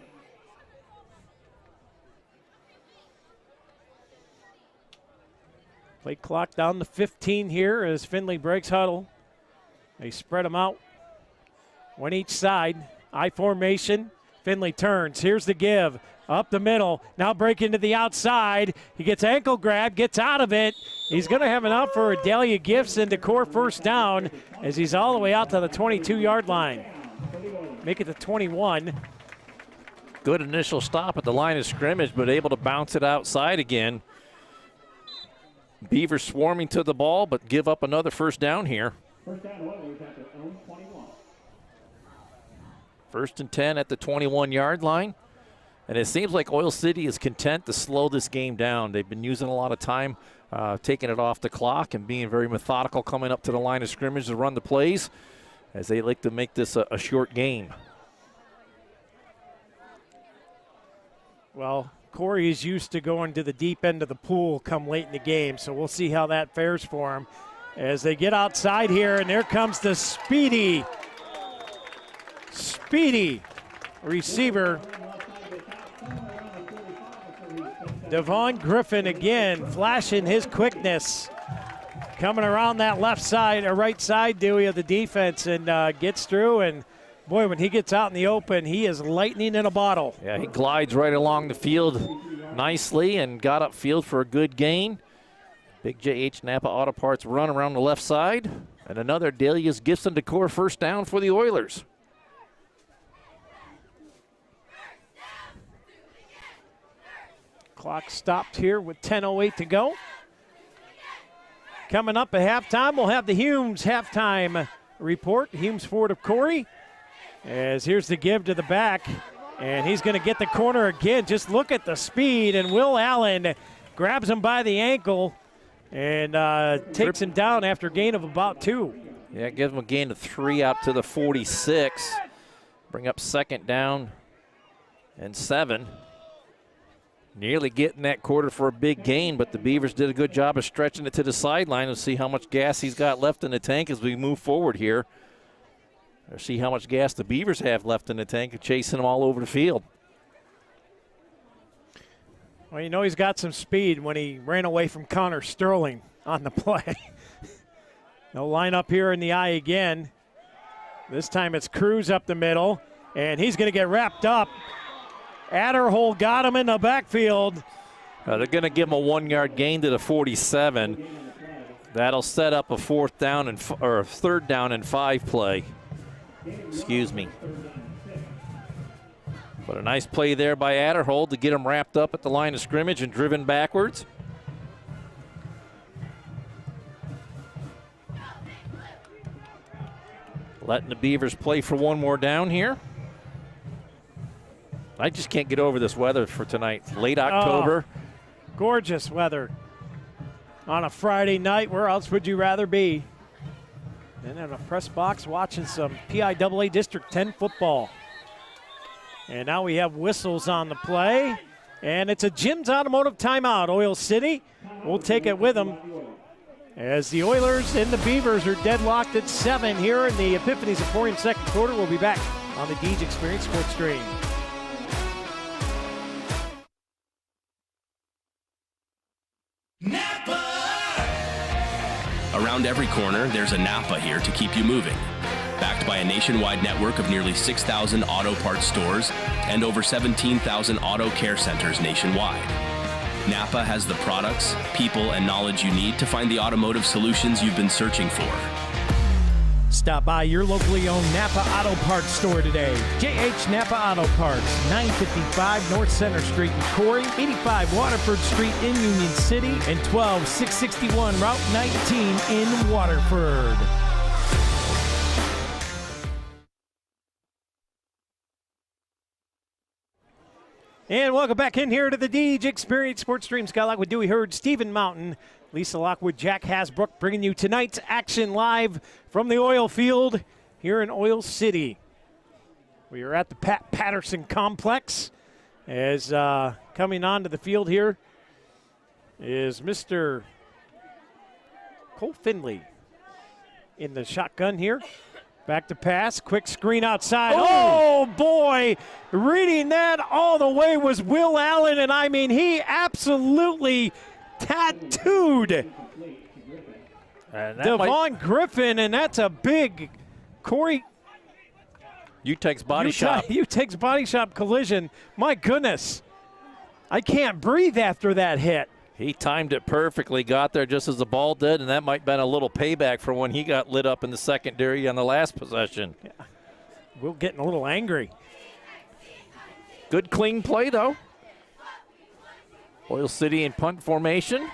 Play clock down to 15 here as Finley breaks huddle. They spread them out. One each side. I formation. Finley turns. Here's the give. Up the middle. Now breaking to the outside. He gets ankle grab, gets out of it. He's going to have enough for Adelia Gibson to core 1st down as he's all the way out to the 22-yard line. Make it to 21.
Good initial stop at the line of scrimmage, but able to bounce it outside again. Beavers swarming to the ball, but give up another 1st down here.
1st down Oilers at their own 21.
1st and 10 at the 21-yard line. And it seems like Oil City is content to slow this game down. They've been using a lot of time, taking it off the clock and being very methodical coming up to the line of scrimmage to run the plays, as they like to make this a short game.
Well, Corry is used to going to the deep end of the pool come late in the game, so we'll see how that fares for him as they get outside here, and there comes the speedy receiver. Devon Griffin again flashing his quickness. Coming around that left side, or right side, Dewey, of the defense, and gets through. And boy, when he gets out in the open, he is lightning in a bottle.
Yeah, he glides right along the field nicely and got upfield for a good gain. Big J.H. Napa Auto Parts run around the left side. And another Delia's Gibson Decor first down for the Oilers.
Clock stopped here with 10:08 to go. Coming up at halftime, we'll have the Humes halftime report. Humes Ford of Corry. As here's the give to the back, and he's going to get the corner again. Just look at the speed, and Will Allen grabs him by the ankle and takes him down after a gain of about 2.
Yeah, gives him a gain of 3 out to the 46. Bring up 2nd down and 7. Nearly getting that quarter for a big gain, but the Beavers did a good job of stretching it to the sideline and see how much gas he's got left in the tank as we move forward here. Or see how much gas the Beavers have left in the tank of chasing them all over the field.
Well, you know he's got some speed when he ran away from Connor Sterling on the play. They'll line up here in the eye again. This time it's Cruz up the middle, and he's going to get wrapped up. Adderhole got him in the backfield.
They're going to give him a 1-yard gain to the 47. That'll set up a 4th down and or 3rd down and 5 play. Excuse me. But a nice play there by Adderhole to get him wrapped up at the line of scrimmage and driven backwards. Letting the Beavers play for one more down here. I just can't get over this weather for tonight. Late October.
Oh, gorgeous weather on a Friday night. Where else would you rather be than in a press box watching some PIAA District 10 football? And now we have whistles on the play. And it's a Jim's Automotive timeout. Oil City will take it with them as the Oilers and the Beavers are deadlocked at 7 here in the Epiphanies Emporium second quarter. We'll be back on the Deej Experience Sports Stream.
Around every corner, there's a Napa here to keep you moving. Backed by a nationwide network of nearly 6,000 auto parts stores and over 17,000 auto care centers nationwide. Napa has the products, people, and knowledge you need to find the automotive solutions you've been searching for.
Stop by your locally owned Napa Auto Parts store today. J.H. Napa Auto Parts, 955 North Center Street in Corry, 85 Waterford Street in Union City, and 12661 Route 19 in Waterford. And welcome back in here to the Deej Experience Sports Stream. Scott Lockwood, Dewey Hurd, Stephen Mountain, Lisa Lockwood, Jack Hasbrook, bringing you tonight's action live from the oil field here in Oil City. We are at the Pat Patterson Complex as coming onto the field here is Mr. Cole Finley in the shotgun here. Back to pass, quick screen outside. Oh, boy, reading that all the way was Will Allen, and I mean, he absolutely tattooed Devon Griffin, and that's a big Corry.
Utex Body Shop.
Utex Body Shop collision. My goodness, I can't breathe after that hit.
He timed it perfectly, got there just as the ball did, and that might have been a little payback for when he got lit up in the secondary on the last possession.
Yeah. Will getting a little angry.
Good clean play, though. Oil City in punt formation.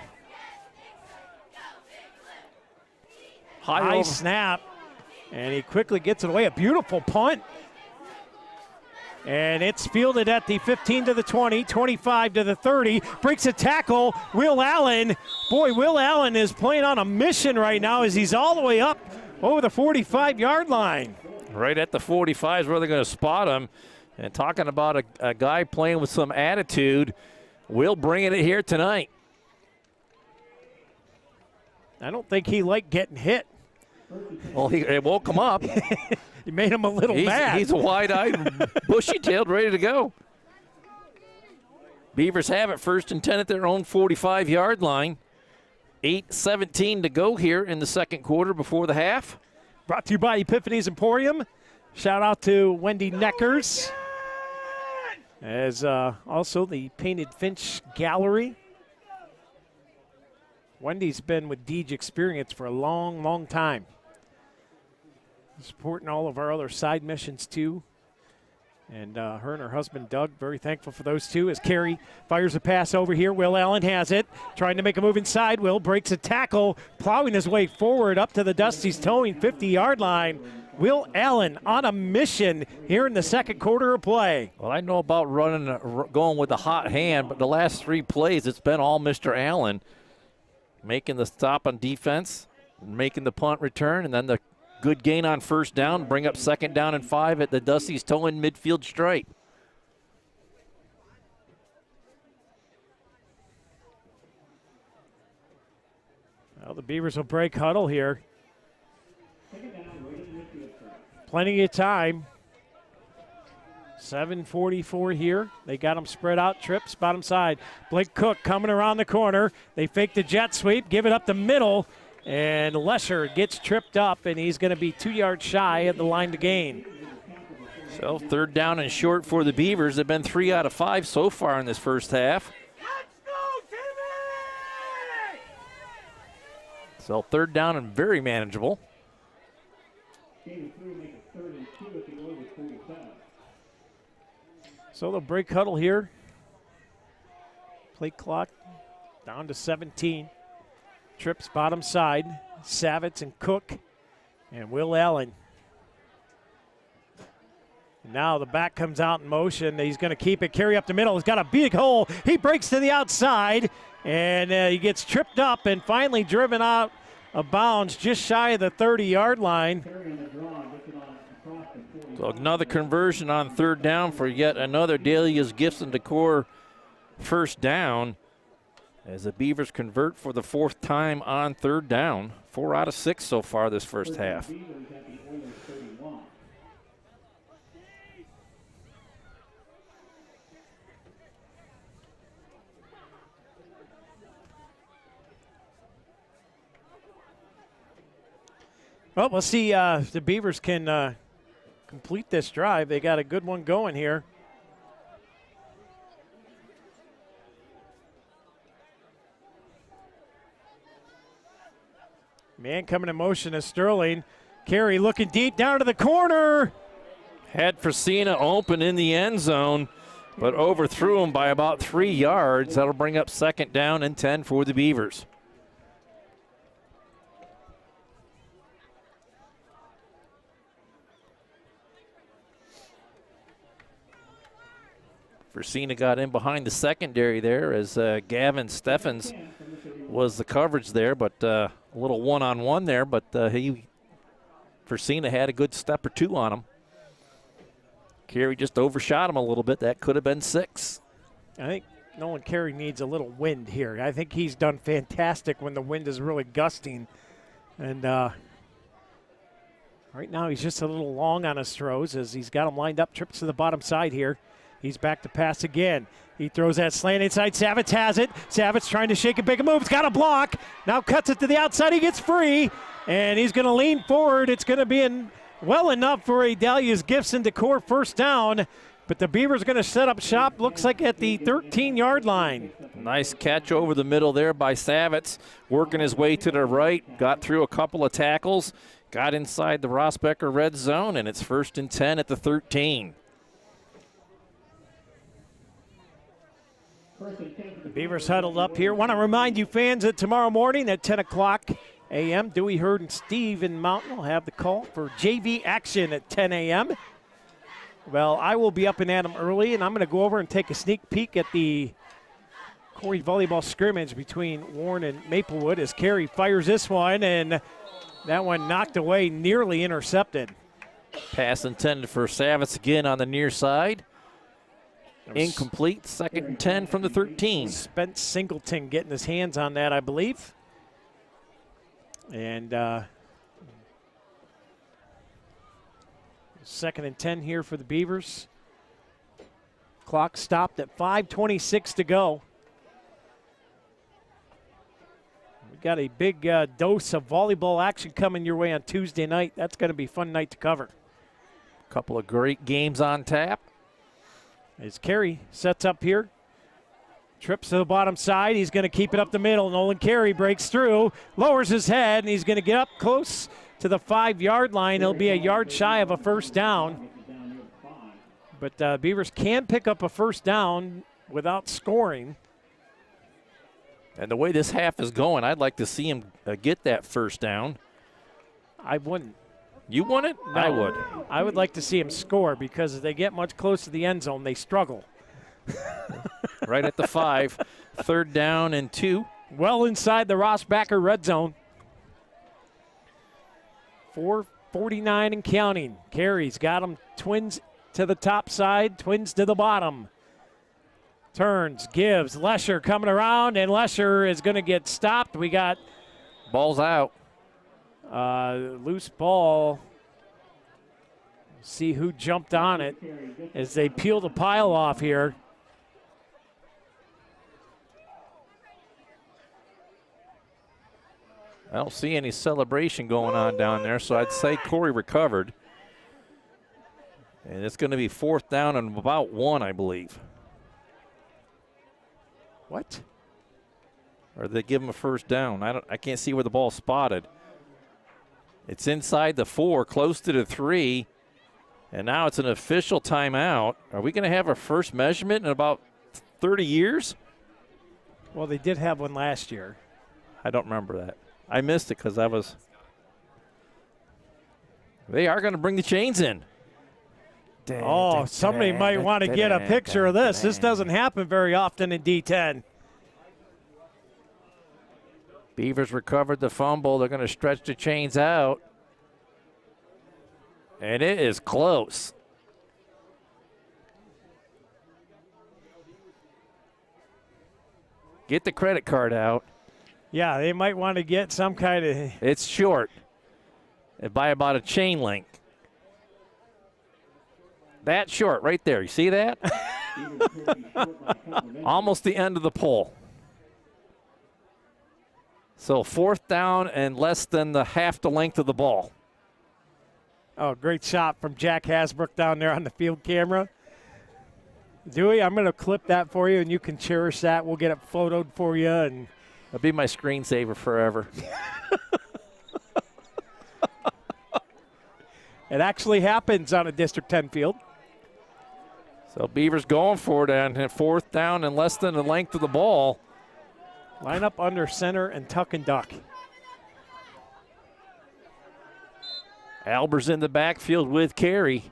High snap, and he quickly gets it away. A beautiful punt And it's fielded at the 15 to the 20, 25 to the 30. Breaks a tackle. Will Allen. Boy, Will Allen is playing on a mission right now as he's all the way up over the 45-yard line.
Right at the 45 is where they're going to spot him. And talking about a guy playing with some attitude, Will bringing it here tonight.
I don't think he liked getting hit.
Well, it woke him up.
He made him a little mad.
He's a wide-eyed, bushy-tailed, ready to go. Beavers have it 1st and 10 at their own 45-yard line. 8:17 to go here in the second quarter before the half.
Brought to you by Epiphany's Emporium. Shout out to Wendy Neckers. As also the Painted Finch Gallery. Wendy's been with Deej Experience for a long, long time. Supporting all of our other side missions, too. And her and her husband, Doug, very thankful for those two. As Corry fires a pass over here, Will Allen has it. Trying to make a move inside. Will breaks a tackle, plowing his way forward up to the Dusty's towing 50-yard line. Will Allen on a mission here in the second quarter of play.
Well, I know about going with a hot hand, but the last 3 plays, it's been all Mr. Allen. Making the stop on defense, making the punt return, and then the good gain on first down, bring up 2nd down and 5 at the Dusty's towing midfield stripe.
Well, the Beavers will break huddle here. Plenty of time. 7:44 here. They got them spread out. Trips, bottom side. Blake Cook coming around the corner. They fake the jet sweep, give it up the middle. And Lesher gets tripped up, and he's going to be 2 yards shy at the line to gain.
So 3rd down and short for the Beavers. They've been 3 out of 5 so far in this first half. So 3rd down and very manageable.
So they'll break huddle here. Play clock down to 17. Trips bottom side. Savitz and Cook and Will Allen. Now the back comes out in motion. He's going to keep it. Carry up the middle. He's got a big hole. He breaks to the outside, and he gets tripped up and finally driven out of bounds just shy of the 30-yard line.
So another conversion on 3rd down for yet another Dahlia's Gifts and Decor first down. As the Beavers convert for the 4th time on 3rd down. 4 out of 6 so far this first half.
Well, we'll see if the Beavers can complete this drive. They got a good one going here. Man coming in motion is Sterling. Corry looking deep down to the corner.
Had Fresina open in the end zone, but overthrew him by about 3 yards. That'll bring up 2nd down and 10 for the Beavers. Fresina got in behind the secondary there as Gavin Steffens was the coverage there, but a little one-on-one there, but Fresina had a good step or 2 on him. Corry just overshot him a little bit. That could have been 6.
I think Nolan Corry needs a little wind here. I think he's done fantastic when the wind is really gusting. And right now he's just a little long on his throws as he's got him lined up. Trips to the bottom side here. He's back to pass again. He throws that slant inside. Savitz has it. Savitz trying to shake a big move. He's got a block. Now cuts it to the outside. He gets free. And he's going to lean forward. It's going to be well enough for a Dahlia's Gifts and Decor first down. But the Beavers going to set up shop, looks like at the 13-yard line.
Nice catch over the middle there by Savitz. Working his way to the right. Got through a couple of tackles. Got inside the Rossbecker red zone. And it's 1st and 10 at the 13.
The Beavers huddled up here. Want to remind you fans that tomorrow morning at 10 o'clock a.m., Dewey, Hurd, and Steve in Mountain will have the call for JV action at 10 a.m. Well, I will be up and at 'em early, and I'm going to go over and take a sneak peek at the Corry volleyball scrimmage between Warren and Maplewood as Carey fires this one, and that one knocked away, nearly intercepted.
Pass intended for Savitz again on the near side. Incomplete, 2nd and 10 from the 13.
Spence Singleton getting his hands on that, I believe. And 2nd and 10 here for the Beavers. Clock stopped at 5:26 to go. We got a big dose of volleyball action coming your way on Tuesday night. That's going to be a fun night to cover.
Couple of great games on tap.
As Carey sets up here. Trips to the bottom side. He's going to keep it up the middle. Nolan Carey breaks through, lowers his head, and he's going to get up close to the 5-yard line. He'll be a yard shy of a first down. But Beavers can pick up a first down without scoring.
And the way this half is going, I'd like to see him get that first down.
I wouldn't.
You want it?
No,
I would.
I would like to see him score because if they get much closer to the end zone, they struggle.
Right at the 5. 3rd down and 2.
Well inside the Ross Backer red zone. 4:49 and counting. Carey's got them twins to the top side, twins to the bottom. Turns, gives, Lesher coming around, and Lesher is going to get stopped. We got
ball's out.
Loose ball. See who jumped on it as they peel the pile off here.
I don't see any celebration going on down there, so I'd say Corry recovered. And it's going to be 4th down and about 1, I believe.
What?
Or they give him a first down. I can't see where the ball's spotted. It's inside the 4, close to the 3, and now it's an official timeout. Are we going to have our first measurement in about 30 years?
Well, they did have one last year.
I don't remember that. I missed it because I was. They are going to bring the chains in.
Oh, somebody might want to get a picture of this. This doesn't happen very often in D-10.
Beavers recovered the fumble. They're going to stretch the chains out. And it is close. Get the credit card out.
Yeah, they might want to get some kind of.
It's short. By about a chain link. That short right there. You see that? Almost the end of the pole. So 4th down and less than half the length of the ball.
Oh, great shot from Jack Hasbrook down there on the field camera. Dewey, I'm going to clip that for you, and you can cherish that. We'll get it photoed for you. And
it'll be my screensaver forever.
It actually happens on a District 10 field.
So Beavers going for it on 4th down and less than the length of the ball.
Line up under center and tuck and duck.
Albers in the backfield with Carey.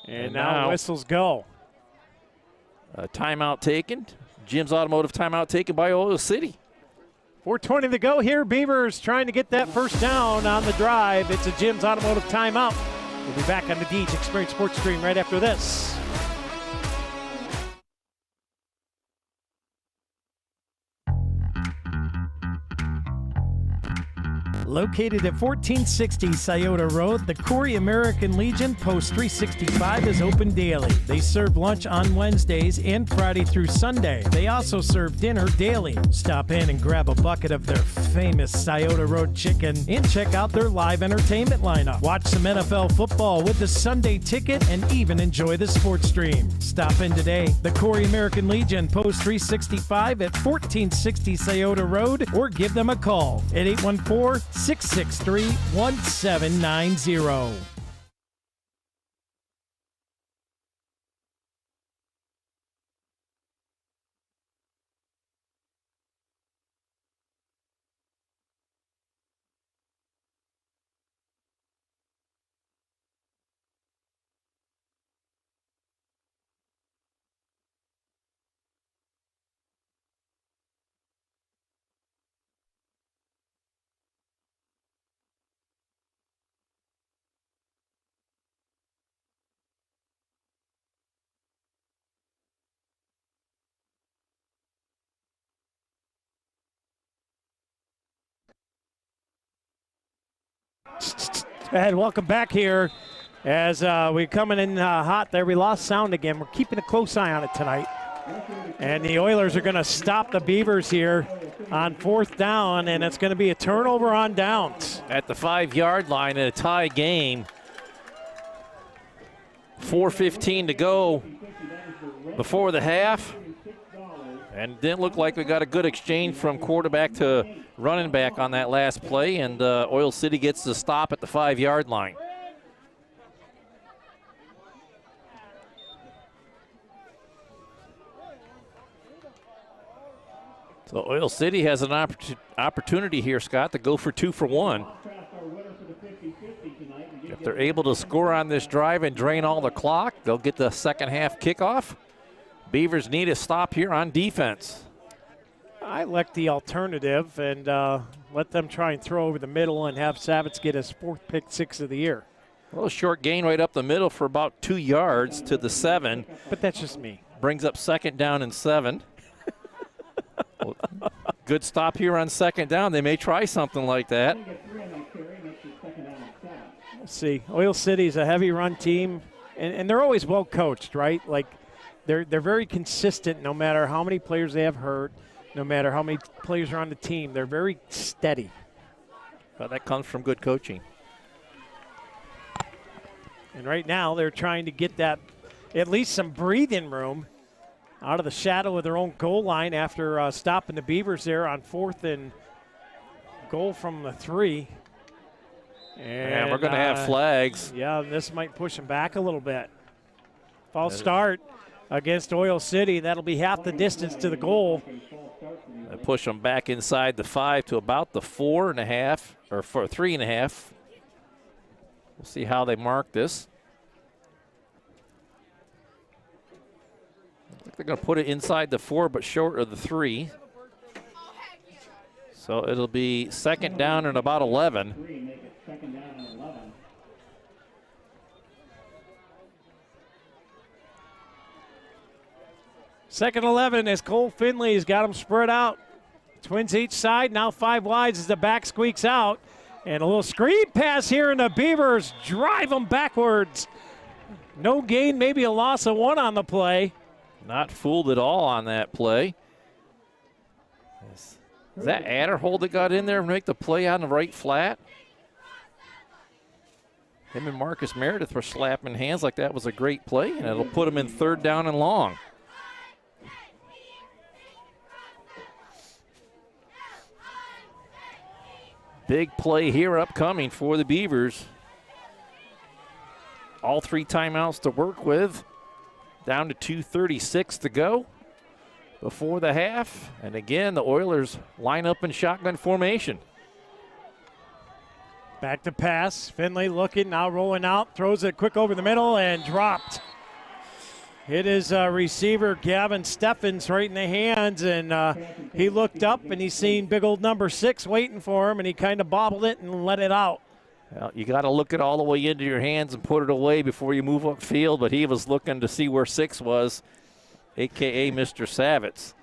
And now whistles go.
Timeout taken. Jim's Automotive timeout taken by Oil City.
4:20 to go here. Beavers trying to get that first down on the drive. It's a Jim's Automotive timeout. We'll be back on the Deej Experience Sports Stream right after this. Located at 1460 Scioto Road, the Corry American Legion Post 365 is open daily. They serve lunch on Wednesdays and Friday through Sunday. They also serve dinner daily. Stop in and grab a bucket of their famous Scioto Road chicken and check out their live entertainment lineup. Watch some NFL football with the Sunday ticket and even enjoy the sports stream. Stop in today. The Corry American Legion Post 365 at 1460 Scioto Road, or give them a call at 814-663-1790. And welcome back here as we're coming in hot there. We lost sound again. We're keeping a close eye on it tonight. And the Oilers are going to stop the Beavers here on 4th down, and it's going to be a turnover on downs.
At the 5-yard line in a tie game. 4:15 to go before the half. And it didn't look like we got a good exchange from quarterback to running back on that last play, and Oil City gets the stop at the 5-yard line. So Oil City has an opportunity here, Scott, to go for 2 for 1. If they're able to score on this drive and drain all the clock, they'll get the second half kickoff. Beavers need a stop here on defense.
I like the alternative and let them try and throw over the middle and have Savitz get his 4th pick 6 of the year.
Well, a short gain right up the middle for about 2 yards to the 7.
But that's just me.
Brings up 2nd down and 7. Well, good stop here on 2nd down. They may try something like that.
We'll see. Oil City's a heavy run team, and they're always well coached, right? Like they're very consistent no matter how many players they have hurt, no matter how many players are on the team. They're very steady.
Well, that comes from good coaching.
And right now they're trying to get that at least some breathing room out of the shadow of their own goal line after stopping the Beavers there on 4th and goal from the 3.
And we're going to have flags.
Yeah, this might push them back a little bit. False start against Oil City. That'll be half the distance to the goal.
They push them back inside the 5 to about the 4.5 or 3.5. We'll see how they mark this. I think they're going to put it inside the 4 but short of the 3. So it'll be 2nd down and about 11.
Second 11 as Cole Finley's got them spread out. Twins each side, now 5 wides as the back squeaks out. And a little screen pass here, and the Beavers drive them backwards. No gain, maybe a loss of 1 on the play.
Not fooled at all on that play. Is that Adderhold that got in there and make the play on the right flat? Him and Marcus Meredith were slapping hands like that was a great play, and it'll put him in 3rd down and long. Big play here upcoming for the Beavers. All 3 timeouts to work with. Down to 2:36 to go before the half. And again, the Oilers line up in shotgun formation.
Back to pass. Finley looking, now rolling out. Throws it quick over the middle and dropped. Hit his receiver, Gavin Steffens, right in the hands, and he looked up and he seen big old number 6 waiting for him, and he kind of bobbled it and let it out.
Well, you got to look it all the way into your hands and put it away before you move upfield, but he was looking to see where 6 was, a.k.a. Mr. Savitz.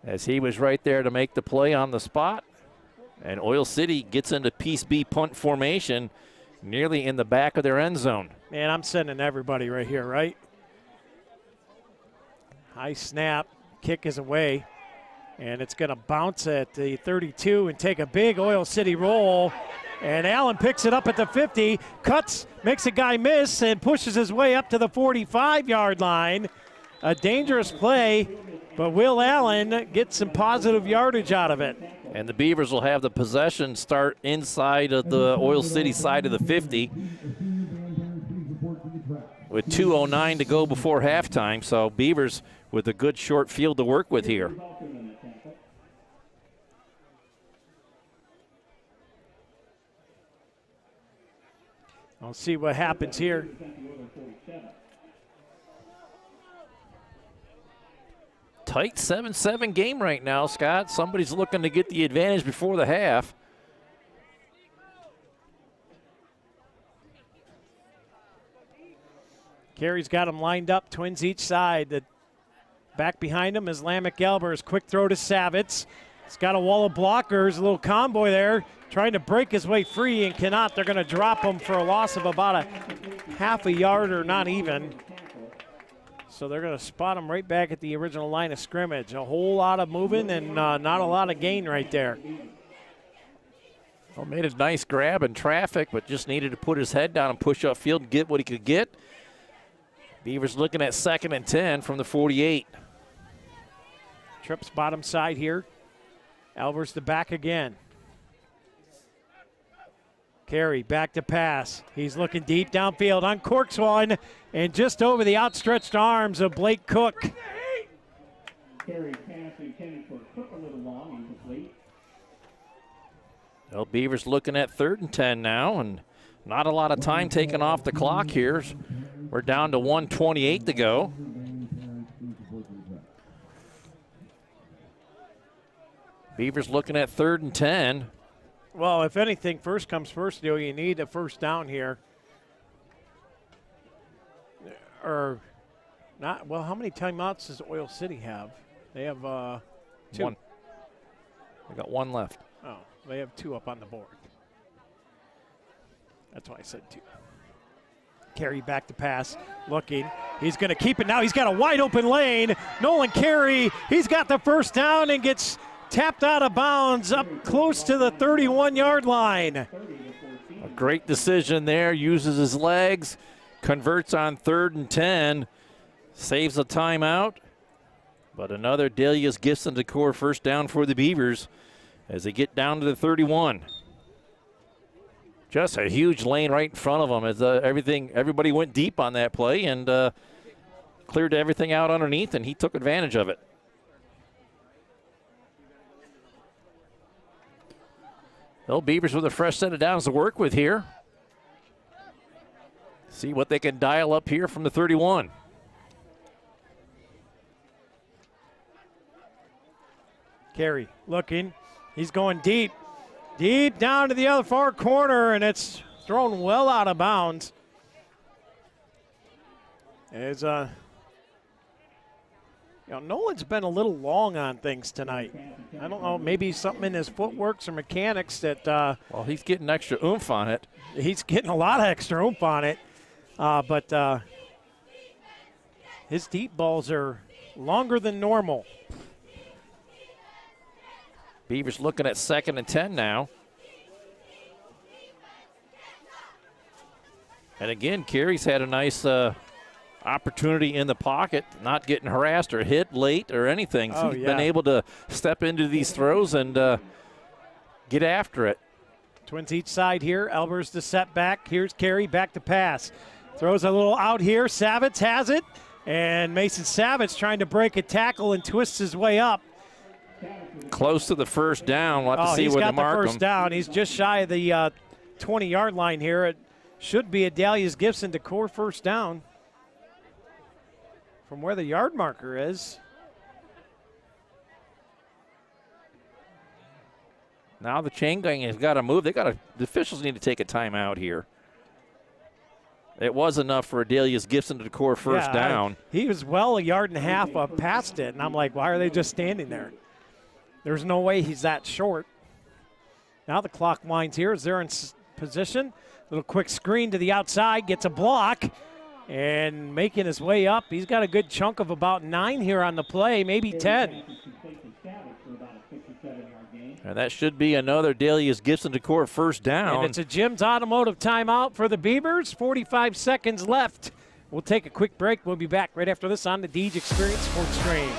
As he was right there to make the play on the spot. And Oil City gets into Piece B punt formation nearly in the back of their end zone.
Man, I'm sending everybody right here, right? High snap, kick is away. And it's going to bounce at the 32 and take a big Oil City roll. And Allen picks it up at the 50, cuts, makes a guy miss, and pushes his way up to the 45-yard line. A dangerous play, but Will Allen gets some positive yardage out of it.
And the Beavers will have the possession start inside of the Oil City side of the 50 with 2:09 to go before halftime. So Beavers with a good short field to work with here.
I'll see what happens here.
Tight 7-7 game right now, Scott. Somebody's looking to get the advantage before the half.
Carey's got them lined up, Twins each side. The back behind him is Lamech Albers. Quick throw to Savitz. He's got a wall of blockers, a little convoy there, trying to break his way free and cannot. They're going to drop him for a loss of about a half a yard or not even. So they're going to spot him right back at the original line of scrimmage. A whole lot of moving and not a lot of gain right there.
Well, made a nice grab in traffic, but just needed to put his head down and push upfield and get what he could get. Beavers looking at 2nd and 10 from the 48.
Trips bottom side here. Albers the back again. Corry back to pass. He's looking deep downfield, uncorks one, and just over the outstretched arms of Blake Cook.
Corry pass intended for Cook a little long, incomplete.
Well, Beavers looking at 3rd and 10 now, and not a lot of time taken off the clock here. We're down to 1:28 to go. Beavers looking at 3rd and 10.
Well, if anything, first comes first, you need a first down here. Or not, well, how many timeouts does Oil City have? They have 2.
1. They got 1 left.
Oh, they have 2 up on the board. That's why I said 2. Corry back to pass, looking. He's going to keep it now. He's got a wide open lane. Nolan Corry, he's got the first down and gets tapped out of bounds up close to the 31-yard line.
A great decision there. Uses his legs, converts on 3rd and 10, saves a timeout. But another Delia's Gifts and Decor first down for the Beavers as they get down to the 31. Just a huge lane right in front of them as everybody went deep on that play and cleared everything out underneath, and he took advantage of it. Well, Beavers with a fresh set of downs to work with here. See what they can dial up here from the 31.
Corry looking. He's going deep. Deep down to the other far corner, and it's thrown well out of bounds. As Nolan's been a little long on things tonight. I don't know, maybe something in his footworks or mechanics that.
Well, he's getting extra oomph on it.
He's getting a lot of extra oomph on it, but his deep balls are longer than normal.
Beavers looking at 2nd and 10 now. And again, Corry's had a nice opportunity in the pocket, not getting harassed or hit late or anything. So he's been able to step into these throws and get after it.
Twins each side here. Albers the setback. Here's Corry back to pass. Throws a little out here. Savitz has it. And Mason Savitz trying to break a tackle and twists his way up.
Close to the first down. We'll have to see where they mark him.
He's got the first down. He's just shy of the 20-yard line here. It should be a Dahlia's Gifts and Decor first down from where the yard marker is.
Now the chain gang has got to move. The officials need to take a timeout here. It was enough for Dahlia's Gifts and Decor first down.
He was well a yard and a half up past it, and I'm like, why are they just standing there? There's no way he's that short. Now the clock winds here as they're in position. Little quick screen to the outside, gets a block, and making his way up. He's got a good chunk of about 9 here on the play, maybe 10.
And that should be another Dahlia's Gifts and Decor first down.
And it's a Jim's Automotive timeout for the Beavers. 45 seconds left. We'll take a quick break. We'll be back right after this on the Deej Experience Sports Stream.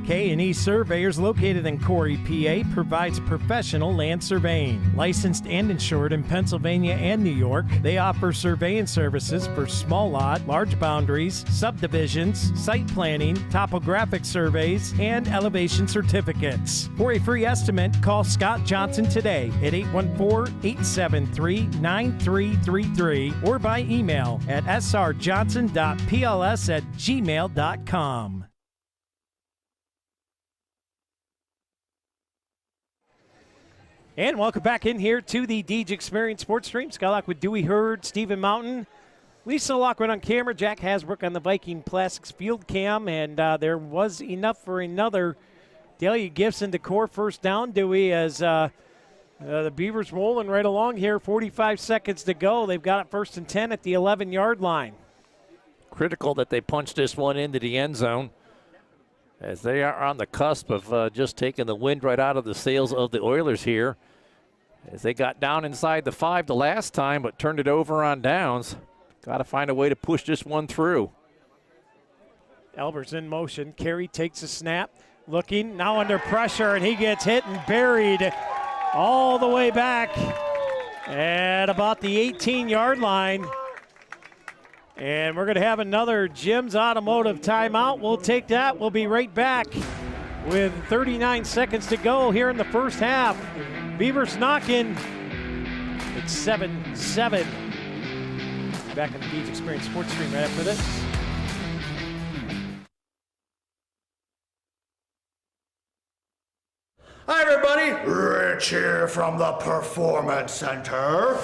K&E Surveyors, located in Corry, PA, provides professional land surveying. Licensed and insured in Pennsylvania and New York, they offer surveying services for small lot, large boundaries, subdivisions, site planning, topographic surveys, and elevation certificates. For a free estimate, call Scott Johnson today at 814-873-9333 or by email at srjohnson.pls@gmail.com. And welcome back in here to the Deej Experience Sports Stream. Skylock with Dewey Hurd, Stephen Mountain. Lisa Lockwood on camera, Jack Hasbrook on the Viking Plastics field cam, and there was enough for another Delia Gibson decor first down, Dewey, as the Beavers rolling right along here. 45 seconds to go. They've got it 1st and 10 at the 11-yard line.
Critical that they punch this one into the end zone, as they are on the cusp of just taking the wind right out of the sails of the Oilers here, as they got down inside the 5 the last time but turned it over on downs. Got to find a way to push this one through.
Elber's in motion. Corry takes a snap, looking, now under pressure, and he gets hit and buried all the way back at about the 18-yard line. And we're going to have another Jim's Automotive timeout. We'll take that. We'll be right back with 39 seconds to go here in the first half. Beavers knocking. It's 7-7. Back on the Beach Experience Sports Stream right after this.
Hi, everybody. Rich here from the Performance Center.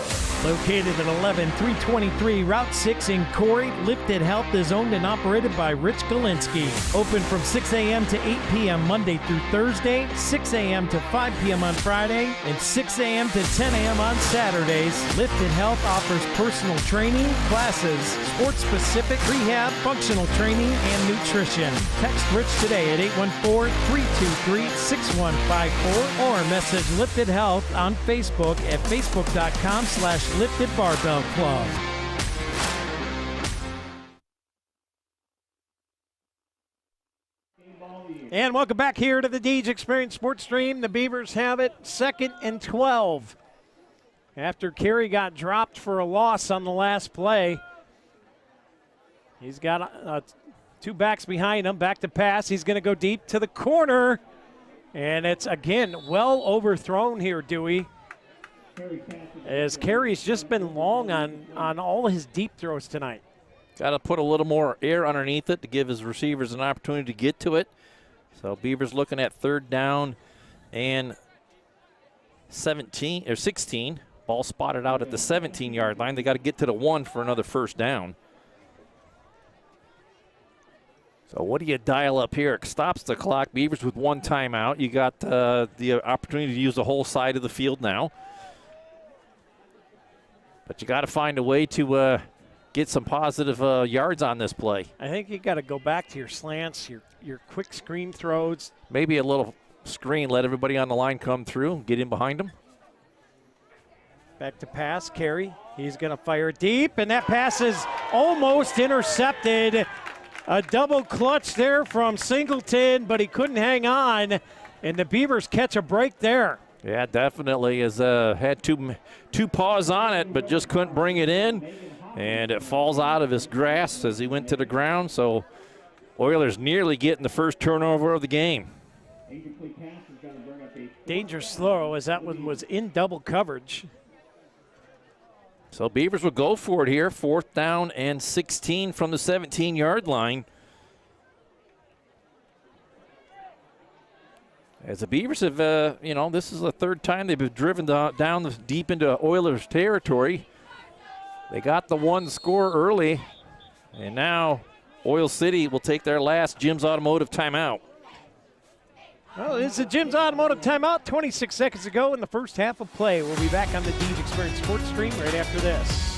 Located at 11323 Route 6 in Corry, Lifted Health is owned and operated by Rich Galinsky. Open from 6 a.m. to 8 p.m. Monday through Thursday, 6 a.m. to 5 p.m. on Friday, and 6 a.m. to 10 a.m. on Saturdays. Lifted Health offers personal training, classes, sports-specific rehab, functional training, and nutrition. Text Rich today at 814-323-6154 or message Lifted Health on Facebook at facebook.com/Lifted Barbell Club. And welcome back here to the Deej Experience Sports Stream. The Beavers have it 2nd and 12. After Corry got dropped for a loss on the last play. He's got 2 backs behind him, back to pass. He's going to go deep to the corner. And it's, again, well overthrown here, Dewey. As Corry's just been long on all his deep throws tonight.
Got to put a little more air underneath it to give his receivers an opportunity to get to it. So Beavers looking at 3rd down and 16. Ball spotted out at the 17-yard line. They got to get to the 1 for another first down. So what do you dial up here? It stops the clock. Beavers with 1 timeout. You got the opportunity to use the whole side of the field now. But you got to find a way to get some positive yards on this play.
I think you got to go back to your slants, your quick screen throws.
Maybe a little screen, let everybody on the line come through, get in behind them.
Back to pass, Corry. He's going to fire deep, and that pass is almost intercepted. A double clutch there from Singleton, but he couldn't hang on, and the Beavers catch a break there.
Yeah, definitely. Had two paws on it, but just couldn't bring it in, and it falls out of his grasp as he went to the ground. So Oilers nearly getting the first turnover of the game.
Dangerous throw as that one was in double coverage.
So Beavers will go for it here, 4th down and 16 from the 17-yard line. As the Beavers have, this is the 3rd time they've been driven down deep into Oilers territory. They got the 1 score early, and now Oil City will take their last Jim's Automotive timeout.
Well, it's a Jim's Automotive timeout. 26 seconds to go in the first half of play. We'll be back on the Deej Experience Sports Stream right after this.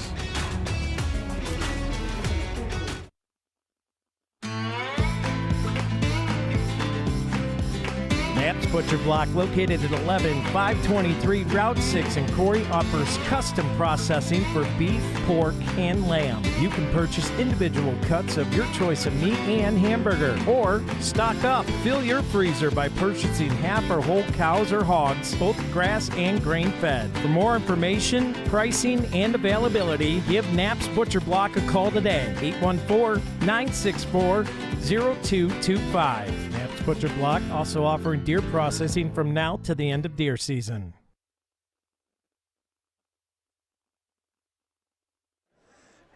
Knapp's Butcher Block, located at 11523 Route 6 in Corry, offers custom processing for beef, pork, and lamb. You can purchase individual cuts of your choice of meat and hamburger, or stock up. Fill your freezer by purchasing half or whole cows or hogs, both grass and grain-fed. For more information, pricing, and availability, give Knapp's Butcher Block a call today, 814-964-0225. Knapp's Butcher Block also offering deer processing from now to the end of deer season.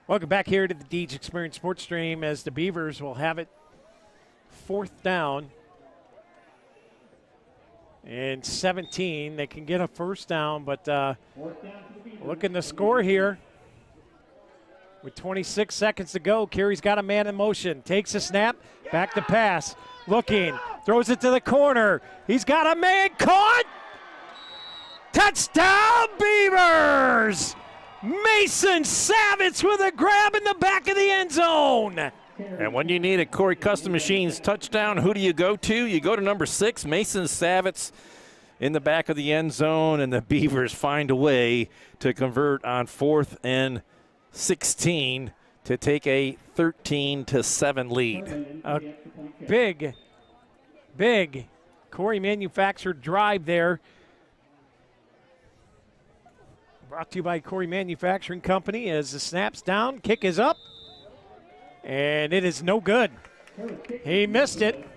Welcome back here to the Deej Experience Sports Stream as the Beavers will have it 4th down and 17. They can get a first down, but look in the score here. With 26 seconds to go, Corry's got a man in motion. Takes a snap, back to pass. Looking, throws it to the corner. He's got a man caught. Touchdown, Beavers! Mason Savitz with a grab in the back of the end zone.
And when you need a Corry Custom Machines touchdown, who do you go to? You go to number 6, Mason Savitz, in the back of the end zone, and the Beavers find a way to convert on 4th and 16 to take a 13-7 lead.
A big Corry manufactured drive there. Brought to you by Corry Manufacturing Company as the snap's down, kick is up, and it is no good. He missed it.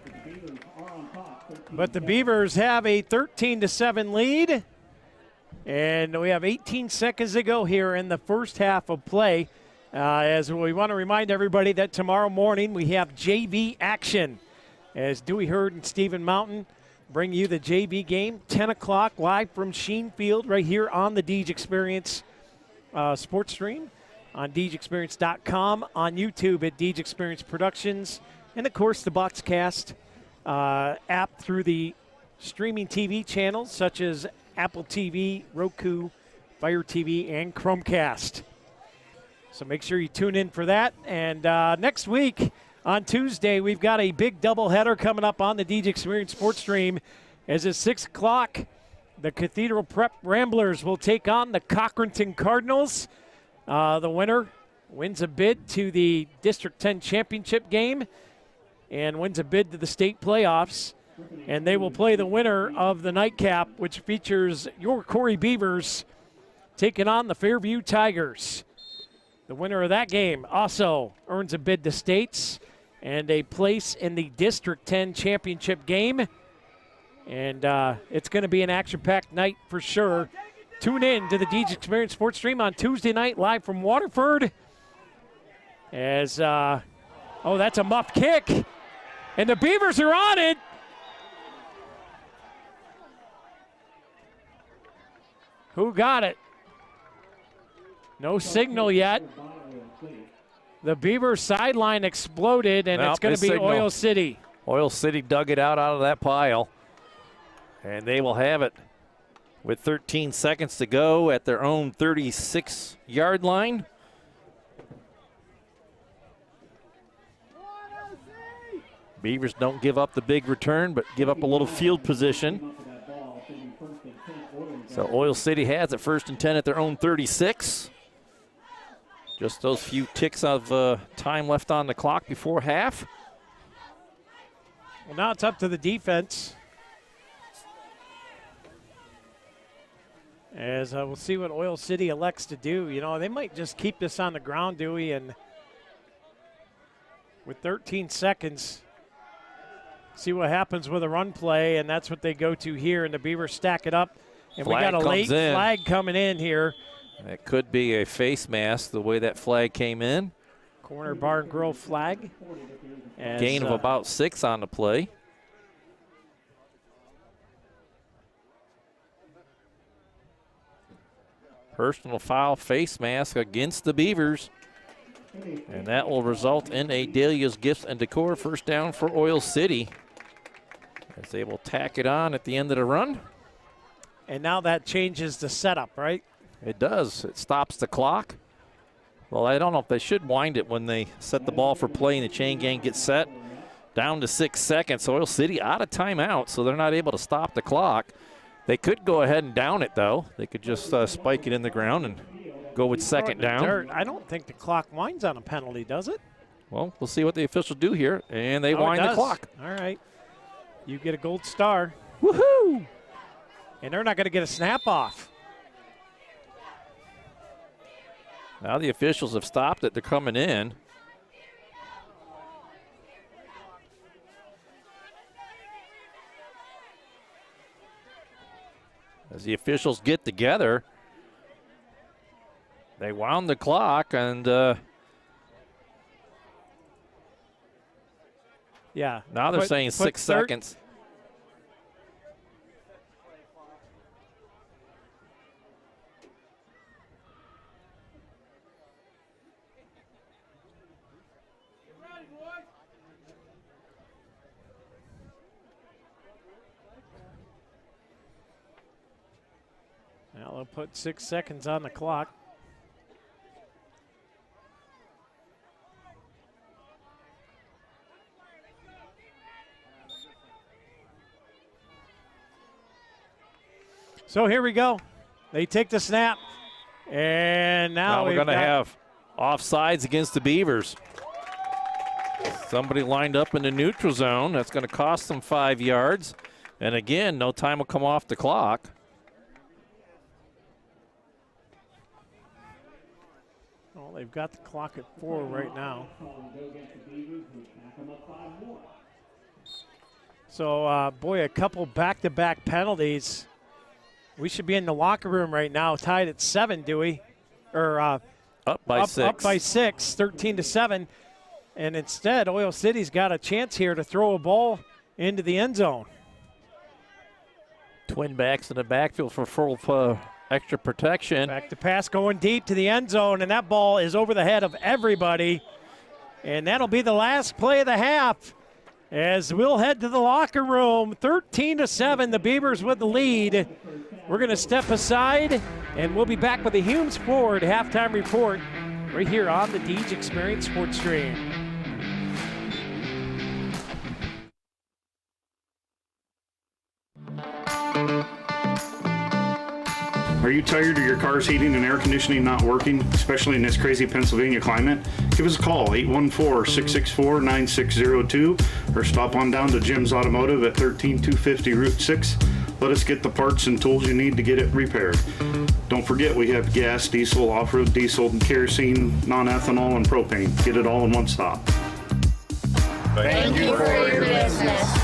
But the Beavers have a 13-7 lead. And we have 18 seconds to go here in the first half of play. As we want to remind everybody that tomorrow morning we have JV action. As Dewey Hurd and Stephen Mountain bring you the JV game, 10 o'clock live from Sheen Field right here on the Deej Experience sports stream, on DeejExperience.com, on YouTube at Deej Experience Productions, and of course the Boxcast app through the streaming TV channels such as Apple TV, Roku, Fire TV, and Chromecast. So make sure you tune in for that. And next week on Tuesday, we've got a big doubleheader coming up on the Deej Experience Sports Stream. As at 6 o'clock, the Cathedral Prep Ramblers will take on the Cochranton Cardinals. The winner wins a bid to the District 10 championship game and wins a bid to the state playoffs. And they will play the winner of the nightcap, which features your Corry Beavers taking on the Fairview Tigers. The winner of that game also earns a bid to states and a place in the District 10 championship game. And it's going to be an action-packed night for sure. Tune in to the Deej Experience Sports Stream on Tuesday night live from Waterford. As, oh, that's a muffed kick. And the Beavers are on it. Who got it? No signal yet. The Beavers sideline exploded, and it's going to be
signal.
Oil City.
Oil City dug it out of that pile. And they will have it with 13 seconds to go at their own 36-yard line. Beavers don't give up the big return, but give up a little field position. So Oil City has it 1st and 10 at their own 36. Just those few ticks of time left on the clock before half.
Well, now it's up to the defense. As we'll see what Oil City elects to do. You know, they might just keep this on the ground, Dewey, and with 13 seconds, see what happens with a run play, and that's what they go to here, and the Beavers stack it up. And we got a late flag coming in here.
It could be a face mask the way that flag came in.
Corner Bar and Grill flag.
Gain of about 6 on the play. Personal foul face mask against the Beavers. And that will result in a Dahlia's Gifts and Decor first down for Oil City, as they will tack it on at the end of the run.
And now that changes the setup, right?
It does. It stops the clock. Well, I don't know if they should wind it when they set the ball for play and the chain gang gets set. Down to 6 seconds. Oil City out of timeout, so they're not able to stop the clock. They could go ahead and down it, though. They could just spike it in the ground and go with second down.
I don't think the clock winds on a penalty, does it?
Well, we'll see what the officials do here, and they wind the clock.
All right. You get a gold star.
Woohoo!
And they're not going to get a snap off.
Now the officials have stopped it. They're coming in. As the officials get together, they wound the clock, and
yeah.
Now they're saying 6 seconds. Now they'll put 6 seconds on the clock. So here we go. They take the snap. And now
we're going to have offsides against the Beavers. Somebody lined up in the neutral zone. That's going to cost them 5 yards. And again, no time will come off the clock.
Well, they've got the clock at 4 right now. So, boy, a couple back-to-back penalties. We should be in the locker room right now, tied at 7, Dewey. Or
up by 6.
Up by 6, 13-7. And instead, Oil City's got a chance here to throw a ball into the end zone.
Twin backs in the backfield for full extra protection.
Back to pass going deep to the end zone, and that ball is over the head of everybody. And that'll be the last play of the half as we'll head to the locker room. 13-7, the Beavers with the lead. We're going to step aside, and we'll be back with the Humes Ford halftime report right here on the Deej Experience Sports Stream.
Are you tired of your car's heating and air conditioning not working, especially in this crazy Pennsylvania climate? Give us a call, 814-664-9602, or stop on down to Jim's Automotive at 13250 Route 6. Let us get the parts and tools you need to get it repaired. Don't forget, we have gas, diesel, off-road diesel, kerosene, non-ethanol, and propane. Get it all in one stop.
Thank you for your business.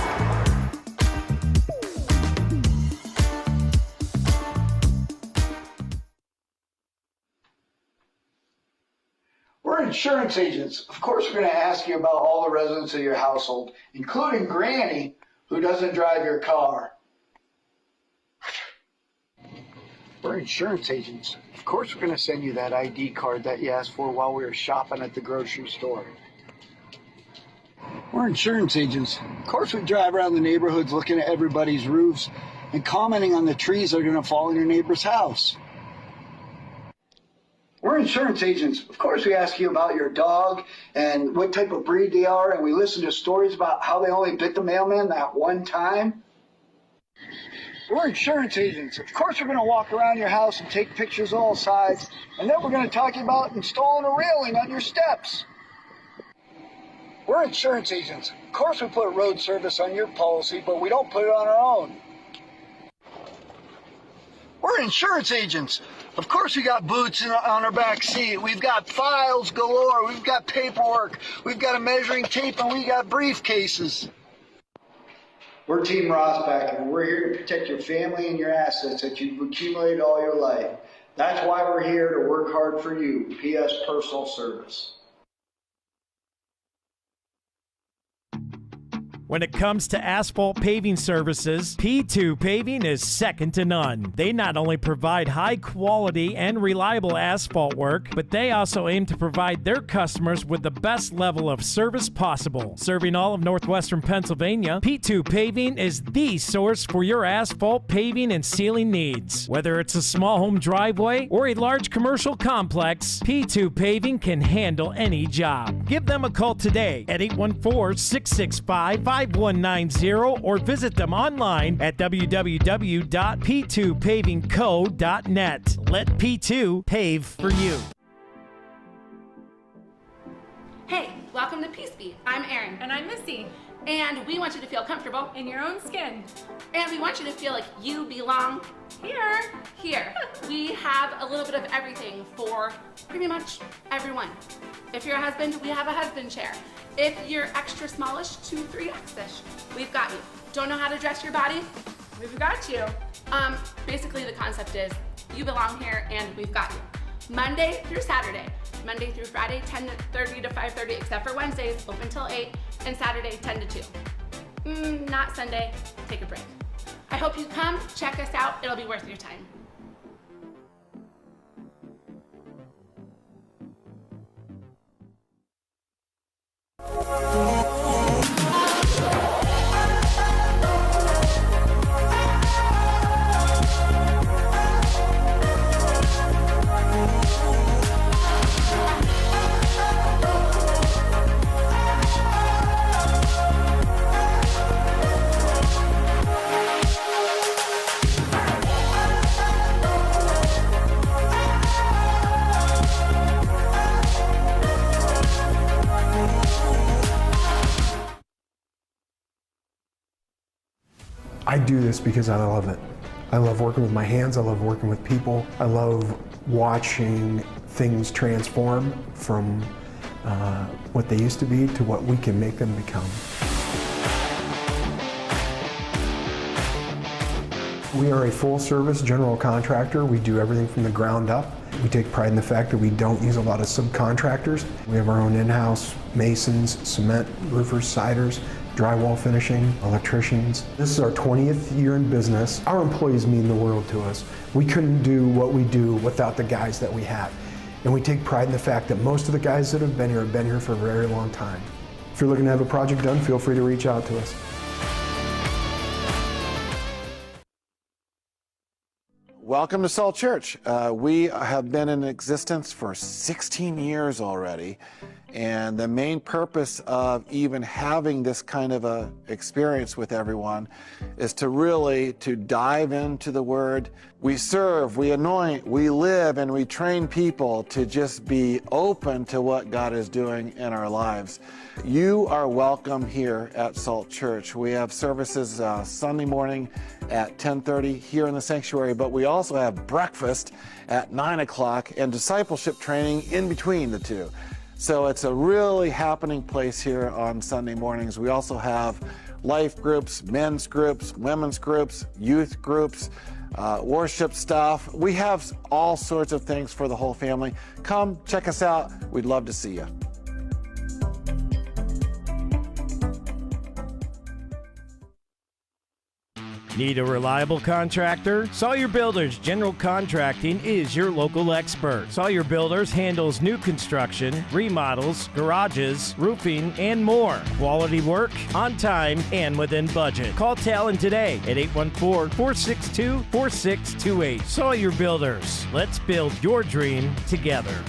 We're insurance agents. Of course, we're going to ask you about all the residents of your household, including Granny, who doesn't drive your car. We're insurance agents. Of course, we're going to send you that ID card that you asked for while we were shopping at the grocery store. We're insurance agents. Of course, we drive around the neighborhoods looking at everybody's roofs and commenting on the trees that are going to fall in your neighbor's house. We're insurance agents. Of course, we ask you about your dog and what type of breed they are, and we listen to stories about how they only bit the mailman that one time. We're insurance agents. Of course, we're going to walk around your house and take pictures of all sides, and then we're going to talk to you about installing a railing on your steps. We're insurance agents. Of course, we put road service on your policy, but we don't put it on our own. We're insurance agents. Of course we got boots on our back seat. We've got files galore. We've got paperwork. We've got a measuring tape, and we got briefcases. We're Team Rosback, and we're here to protect your family and your assets that you've accumulated all your life. That's why we're here to work hard for you. P.S. Personal Service.
When it comes to asphalt paving services, P2 Paving is second to none. They not only provide high quality and reliable asphalt work, but they also aim to provide their customers with the best level of service possible. Serving all of northwestern Pennsylvania, P2 Paving is the source for your asphalt paving and sealing needs. Whether it's a small home driveway or a large commercial complex, P2 Paving can handle any job. Give them a call today at 814-665-5190 or visit them online at www.p2pavingco.net. Let P2 pave for you.
Hey, welcome to Peace Beat. I'm Erin.
And I'm Missy.
And we want you to feel comfortable
in your own skin.
And we want you to feel like you belong here. Here. We have a little bit of everything for pretty much everyone. If you're a husband, we have a husband chair. If you're extra smallish to 3X-ish, we've got you. Don't know how to dress your body? We've got you. Basically the concept is you belong here and we've got you. Monday through Saturday. Monday through Friday, 10:30 to 5:30, except for Wednesdays, open till 8, and Saturday, 10 to 2. Not Sunday, take a break. I hope you come, check us out, it'll be worth your time.
I do this because I love it. I love working with my hands, I love working with people, I love watching things transform from what they used to be to what we can make them become. We are a full-service general contractor. We do everything from the ground up. We take pride in the fact that we don't use a lot of subcontractors. We have our own in-house masons, cement, roofers, siders, drywall finishing, electricians. This is our 20th year in business. Our employees mean the world to us. We couldn't do what we do without the guys that we have. And we take pride in the fact that most of the guys that have been here for a very long time. If you're looking to have a project done, feel free to reach out to us.
Welcome to Salt Church. We have been in existence for 16 years already, and the main purpose of even having this kind of a experience with everyone is to really dive into the Word. We serve, we anoint, we live, and we train people to just be open to what God is doing in our lives. You are welcome here at Salt Church. We have services Sunday morning at 10:30 here in the sanctuary, but we also have breakfast at 9 o'clock and discipleship training in between the two. So it's a really happening place here on Sunday mornings. We also have life groups, men's groups, women's groups, youth groups, worship stuff. We have all sorts of things for the whole family. Come check us out. We'd love to see you.
Need a reliable contractor? Sawyer Builders General Contracting is your local expert. Sawyer Builders handles new construction, remodels, garages, roofing, and more. Quality work, on time, and within budget. Call Talon today at 814-462-4628. Sawyer Builders. Let's build your dream together.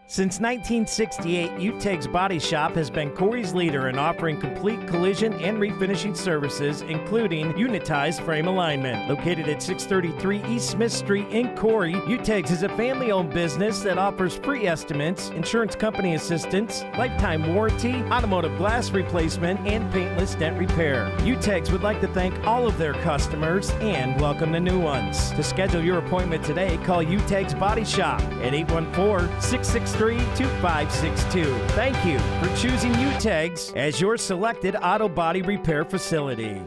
Since 1968, UTEG's Body Shop has been Corry's leader in offering complete collision and refinishing services, including unitized frame alignment. Located at 633 East Smith Street in Corry, UTEG's is a family-owned business that offers free estimates, insurance company assistance, lifetime warranty, automotive glass replacement, and paintless dent repair. UTEG's would like to thank all of their customers and welcome the new ones. To schedule your appointment today, call UTEG's Body Shop at 814-663-2562. Thank you for choosing UTEG's as your selected auto body repair facility.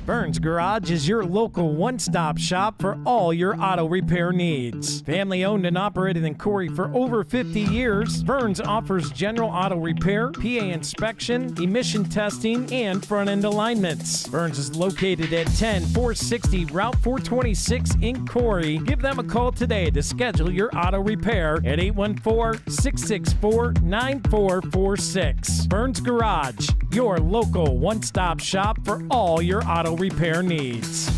Burns Garage is your local one-stop shop for all your auto repair needs. Family owned and operated in Corry for over 50 years, Burns offers general auto repair, Piaa inspection, emission testing, and front-end alignments. Burns is located at 10460 Route 426 in Corry. Give them a call today to schedule your auto repair at 814-664-9446. Burns Garage, your local one-stop shop for all your auto repair needs.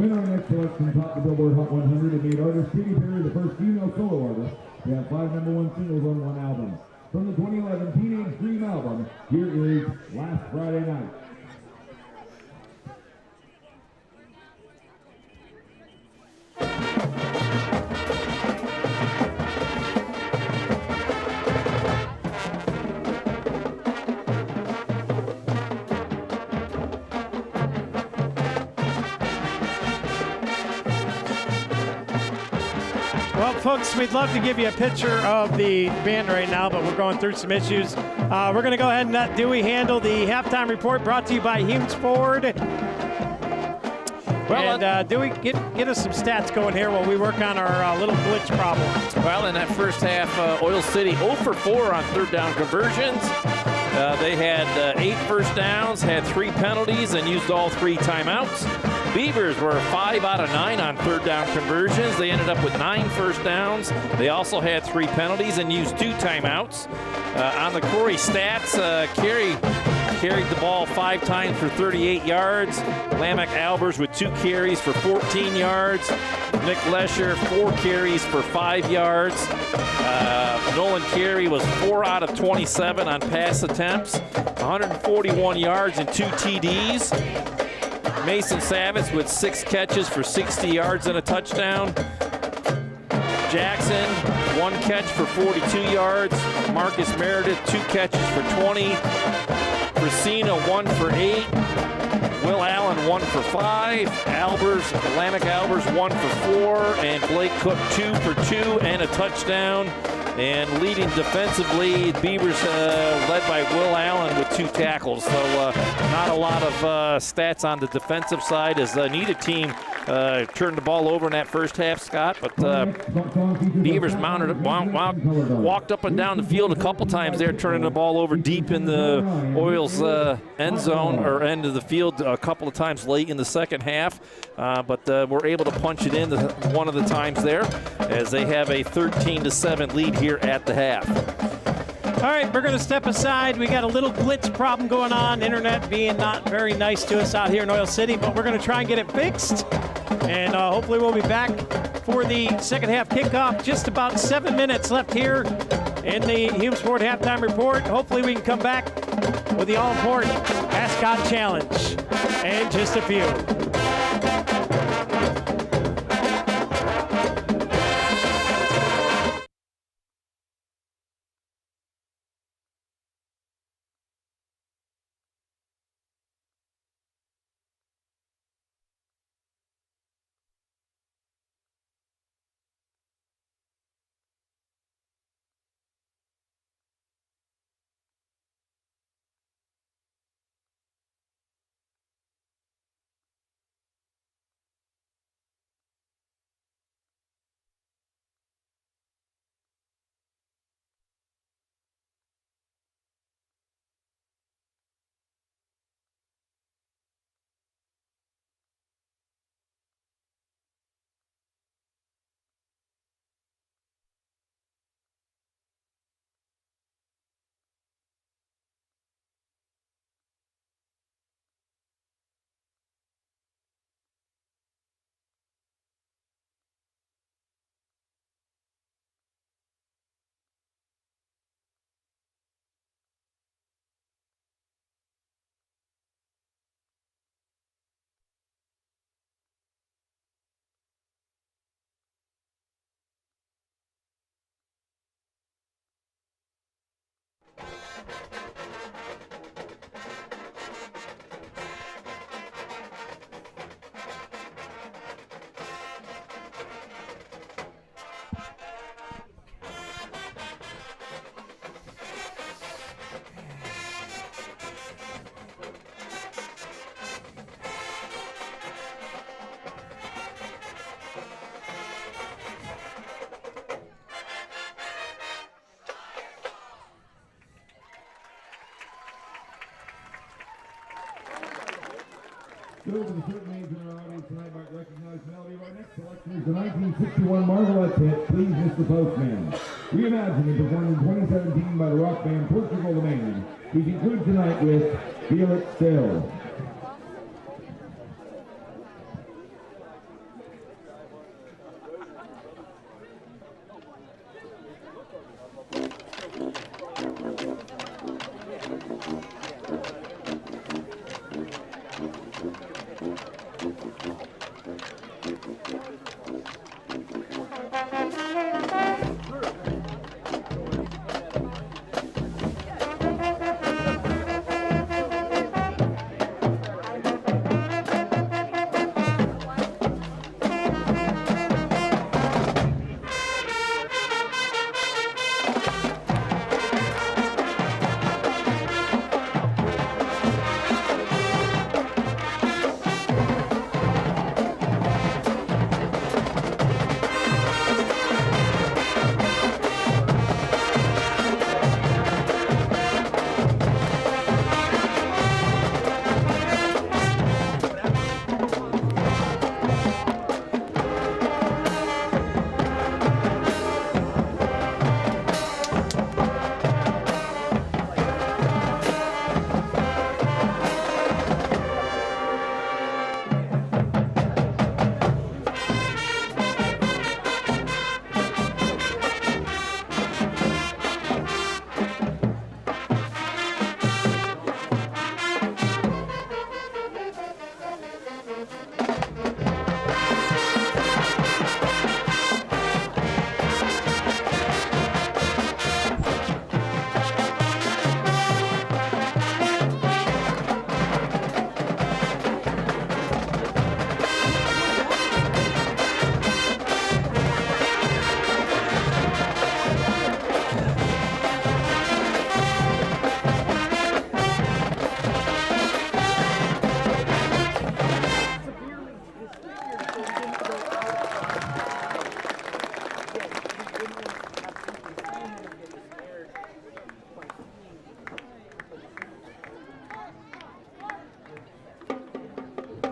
When our next selection topped the Billboard Hot 100 and made artist Corry Beavers the first female solo artist to have 5 #1 singles on one album. From the 2011 Teenage Dream album, here is Last Friday Night.
Well, folks, we'd love to give you a picture of the band right now, but we're going through some issues. We're going to go ahead and let Dewey handle the halftime report brought to you by Humes Ford. Well, and Dewey, get us some stats going here while we work on our little glitch problem.
Well, in that first half, Oil City 0 for 4 on third down conversions. They had 8 first downs, had 3 penalties, and used all 3 timeouts. Beavers were 5 out of 9 on third down conversions. They ended up with 9 first downs. They also had 3 penalties and used 2 timeouts. On the Corry stats, carried the ball 5 times for 38 yards. Lamech Albers with 2 carries for 14 yards. Nick Lesher, 4 carries for 5 yards. Nolan Carey was 4 out of 27 on pass attempts, 141 yards and 2 TDs. Mason Savitz with 6 catches for 60 yards and a touchdown. Jackson, 1 catch for 42 yards. Marcus Meredith, 2 catches for 20. Brasina, 1 for 8. Will Allen, 1 for 5. Lamech Albers, 1 for 4. And Blake Cook, 2 for 2 and a touchdown. And leading defensively, Beavers led by Will Allen with 2 tackles. So not a lot of stats on the defensive side as neither team turned the ball over in that first half, Scott. But Beavers walked up and down the field a couple times there, turning the ball over deep in the Oil's end zone or end of the field a couple of times late in the second half. But we're able to punch it in one of the times there as they have a 13-7 lead here at the half.
All right, we're going to step aside. We got a little glitch problem going on, internet being not very nice to us out here in Oil City, but we're going to try and get it fixed. And hopefully we'll be back for the second half kickoff. Just about 7 minutes left here in the Humes Ford halftime report. Hopefully we can come back with the all-important mascot challenge in just a few.
Those are the certain names in our audience tonight might recognize the melody of our next selection is the 1961 Marvelette hit, Please Mr. Postman. Reimagined and performed in 2017 by the rock band Portugal the Man. We conclude tonight with Feel It Still.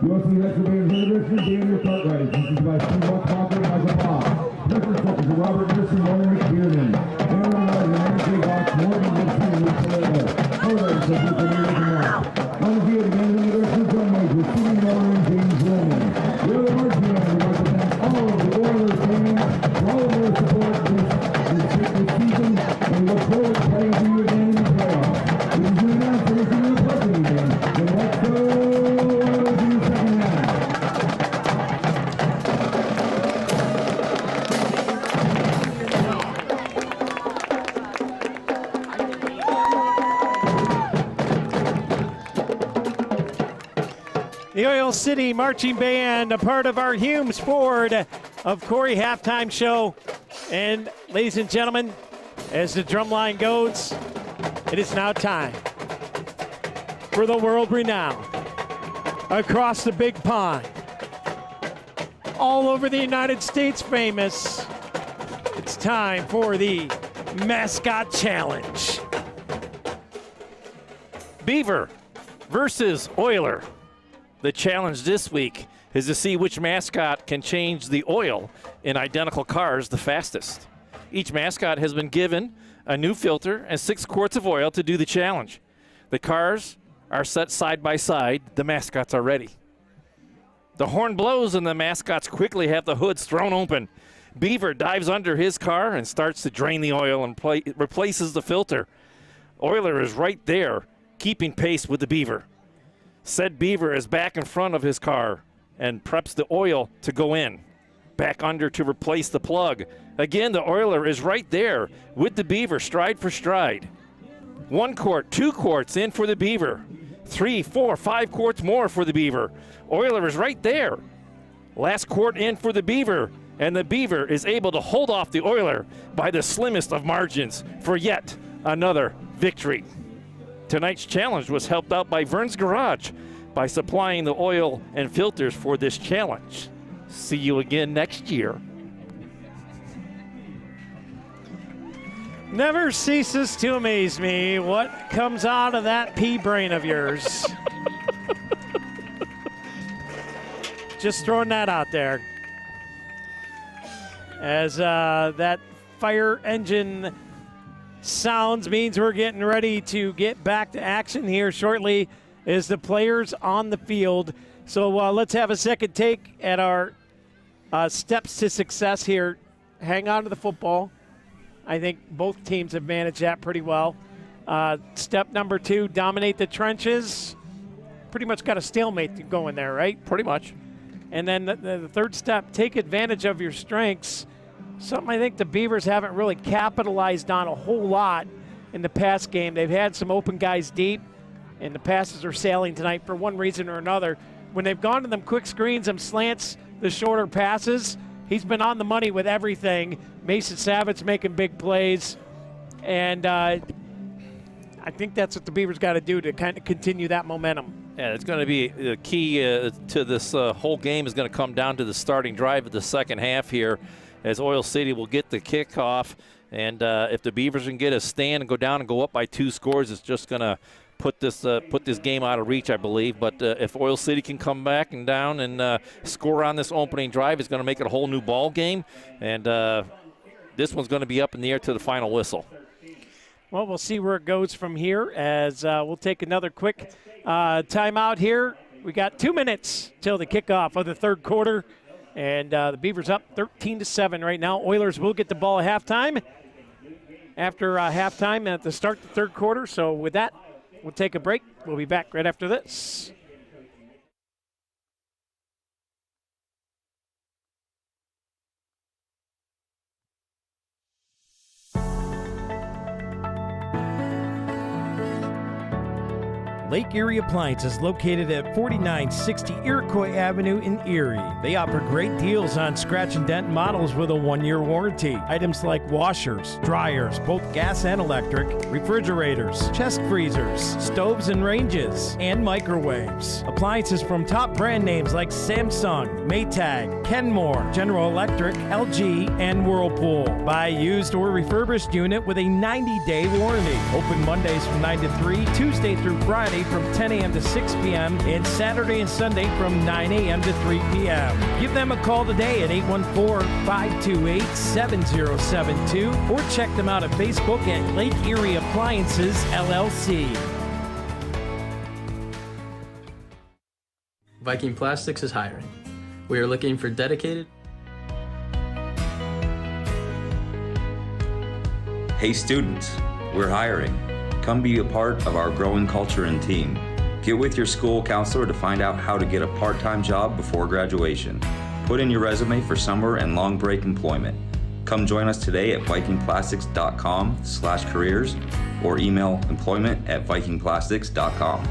UFC Retro Beavers University, Daniel Cartwright. This is by Steve Walker, Michael Bob. Different sections are Robert Nixon, Lauren McKiernan. Aaron Martin, Nancy Box, Morgan Nixon, and Toledo. Holders of the Canadian Mark. On the field, Daniel University, John Major, Stephen Miller, and James Roman. The other marching band would like to thank all of the Oilers fans for all of their support this season, and we look forward to playing for you again in the playoffs. This is your announcer, this is your president again, and let's go!
The Oil City Marching Band, a part of our Humes Ford of Corry halftime show. And ladies and gentlemen, as the drum line goes, it is now time for the world renowned, across the big pond, all over the United States famous, it's time for the Mascot Challenge.
Beaver versus Oiler. The challenge this week is to see which mascot can change the oil in identical cars the fastest. Each mascot has been given a new filter and 6 quarts of oil to do the challenge. The cars are set side by side. The mascots are ready. The horn blows and the mascots quickly have the hoods thrown open. Beaver dives under his car and starts to drain the oil and replaces the filter. Oiler is right there, keeping pace with the Beaver. Said Beaver is back in front of his car and preps the oil to go in. Back under to replace the plug. Again, the Oiler is right there with the Beaver, stride for stride. 1 quart, 2 quarts in for the Beaver. 3, 4, 5 quarts more for the Beaver. Oiler is right there. Last quart in for the Beaver, and the Beaver is able to hold off the Oiler by the slimmest of margins for yet another victory. Tonight's challenge was helped out by Vern's Garage by supplying the oil and filters for this challenge. See you again next year.
Never ceases to amaze me what comes out of that pea brain of yours. Just throwing that out there. As that fire engine sounds means we're getting ready to get back to action here shortly as the players on the field. So let's have a second take at our steps to success here. Hang on to the football. I think both teams have managed that pretty well.
Step number 2, dominate the trenches. Pretty much got a stalemate going there, right?
Pretty much.
And then the third step, take advantage of your strengths. Something I think the Beavers haven't really capitalized on a whole lot in the past game. They've had some open guys deep, and the passes are sailing tonight for one reason or another. When they've gone to them quick screens, them slants, the shorter passes, he's been on the money with everything. Mason Savage making big plays, and I think that's what the Beavers got to do to kind of continue that momentum.
Yeah, it's going to be the key to this whole game is going to come down to the starting drive of the second half here, as Oil City will get the kickoff. And if the Beavers can get a stand and go down and go up by 2 scores, it's just going to put this game out of reach, I believe. But if Oil City can come back and down and score on this opening drive, it's going to make it a whole new ball game. And this one's going to be up in the air to the final whistle.
Well, we'll see where it goes from here as we'll take another quick timeout here. We got 2 minutes till the kickoff of the third quarter, and the Beavers up 13-7 right now. Oilers will get the ball at halftime. After halftime at the start of the third quarter. So with that, we'll take a break. We'll be back right after this.
Lake Erie Appliance is located at 4960 Iroquois Avenue in Erie. They offer great deals on scratch and dent models with a 1-year warranty. Items like washers, dryers, both gas and electric, refrigerators, chest freezers, stoves and ranges, and microwaves. Appliances from top brand names like Samsung, Maytag, Kenmore, General Electric, LG, and Whirlpool. Buy a used or refurbished unit with a 90-day warranty. Open Mondays from 9 to 3, Tuesday through Friday from 10 a.m. to 6 p.m. and Saturday and Sunday from 9 a.m. to 3 p.m. Give them a call today at 814-528-7072 or check them out at Facebook at Lake Erie Appliances, LLC.
Viking Plastics is hiring. We are looking for dedicated.
Hey students, we're hiring. Come be a part of our growing culture and team. Get with your school counselor to find out how to get a part-time job before graduation. Put in your resume for summer and long break employment. Come join us today at vikingplastics.com/careers or email employment@vikingplastics.com.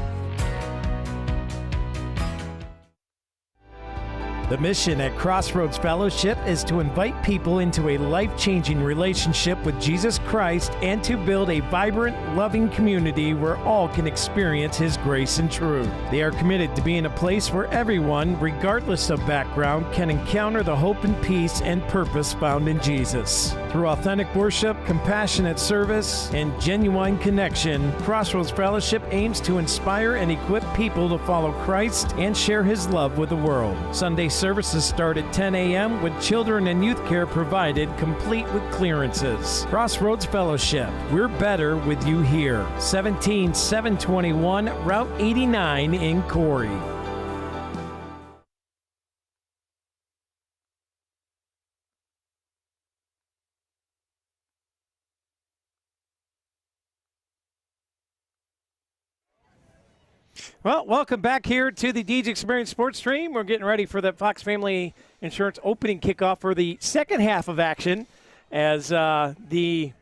The mission at Crossroads Fellowship is to invite people into a life-changing relationship with Jesus Christ and to build a vibrant, loving community where all can experience His grace and truth. They are committed to being a place where everyone, regardless of background, can encounter the hope and peace and purpose found in Jesus. Through authentic worship, compassionate service, and genuine connection, Crossroads Fellowship aims to inspire and equip people to follow Christ and share His love with the world. Sunday services start at 10 a.m. with children and youth care provided, complete with clearances. Crossroads Fellowship, we're better with you here. 17721 Route 89 in Corry.
Well, welcome back here to the Deej Experience Sports Stream. We're getting ready for the Fox Family Insurance opening kickoff for the second half of action as the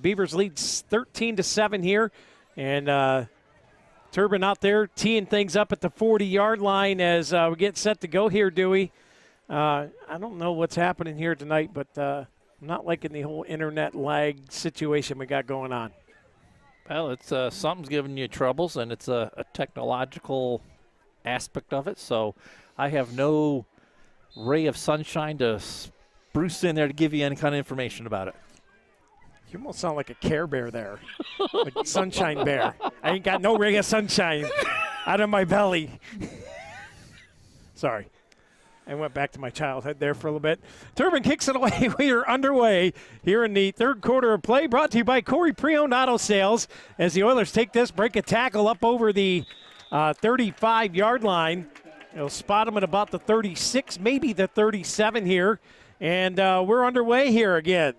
Beavers leads 13-7 here. And Turbin out there teeing things up at the 40-yard line as we get set to go here, Dewey. I don't know what's happening here tonight, but I'm not liking the whole internet lag situation we got going on.
Well, it's something's giving you troubles, and it's a technological aspect of it. So I have no ray of sunshine to spruce in there to give you any kind of information about it.
You almost sound like a Care Bear there, like Sunshine Bear. I ain't got no ray of sunshine out of my belly. Sorry. I went back to my childhood there for a little bit. Turbin kicks it away. We are underway here in the third quarter of play, brought to you by Corry Pre-Owned Auto Sales as the Oilers take this, break a tackle up over the 35-yard line. They'll spot them at about the 36, maybe the 37 here. And we're underway here again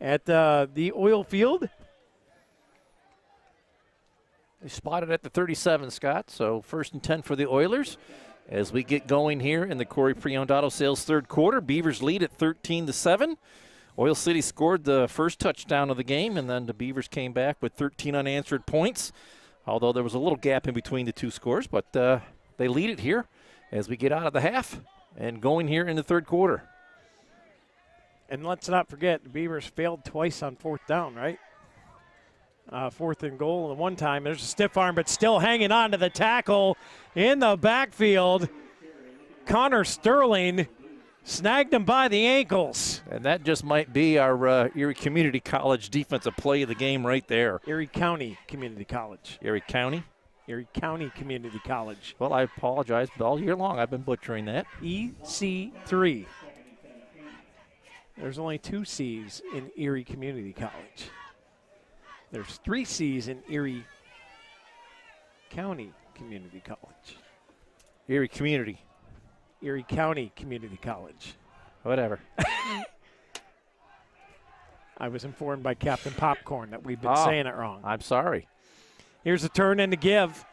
at the oil field. They spotted at the 37, Scott. So 1st and 10 for the Oilers. As we get going here in the Corry Pre-Owned Auto Sales third quarter, Beavers lead at 13-7. Oil City scored the first touchdown of the game, and then the Beavers came back with 13 unanswered points, although there was a little gap in between the two scores, but they lead it here as we get out of the half and going here in the third quarter.
And let's not forget, the Beavers failed twice on 4th down, right? 4th and goal the one time. There's a stiff arm, but still hanging on to the tackle in the backfield. Connor Sterling snagged him by the ankles.
And that just might be our Erie Community College defensive play of the game right there.
Erie County Community College.
Erie County?
Erie County Community College.
Well, I apologize, but all year long I've been butchering that.
EC3. There's only 2 C's in Erie Community College. There's 3 C's in Erie County Community College.
Erie Community.
Erie County Community College.
Whatever.
I was informed by Captain Popcorn that we've been saying it wrong.
I'm sorry.
Here's a turn and a give.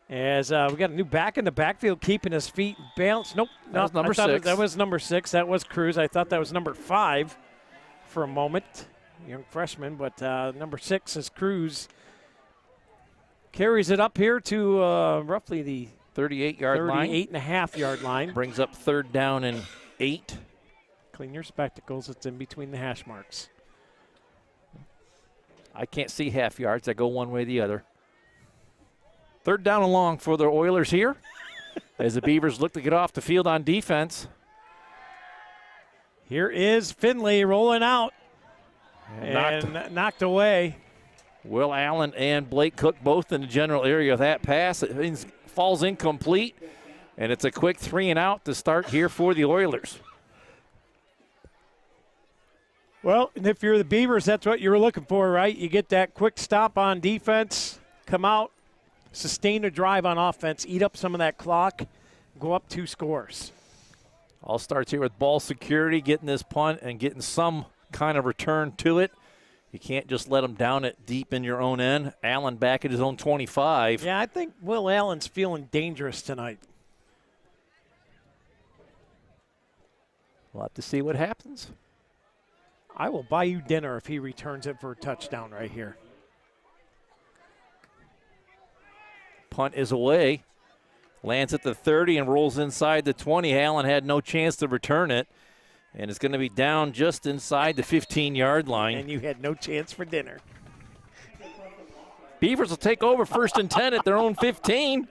As we got a new back in the backfield, keeping his feet balanced. Nope.
That was number 6.
That was number 6. That was Cruz. I thought that was number 5 for a moment. Young freshman, but number 6 is Cruz. Carries it up here to roughly the
38-yard line.
38.5-yard line.
Brings up 3rd down and 8.
Clean your spectacles. It's in between the hash marks.
I can't see half yards. I go one way or the other. 3rd down and long for the Oilers here as the Beavers look to get off the field on defense.
Here is Finley rolling out and knocked away.
Will Allen and Blake Cook both in the general area of that pass. It falls incomplete, and it's a quick 3 and out to start here for the Oilers.
Well, and if you're the Beavers, that's what you were looking for, right? You get that quick stop on defense, come out, sustain a drive on offense, eat up some of that clock, go up 2 scores.
All starts here with ball security, getting this punt and getting some kind of return to it. You can't just let them down it deep in your own end. Allen back at his own 25.
Yeah, I think Will Allen's feeling dangerous tonight.
We'll have to see what happens.
I will buy you dinner if he returns it for a touchdown right here.
Punt is away. Lands at the 30 and rolls inside the 20. Allen had no chance to return it. And it's going to be down just inside the 15-yard line.
And you had no chance for dinner.
Beavers will take over 1st and 10 at their own 15.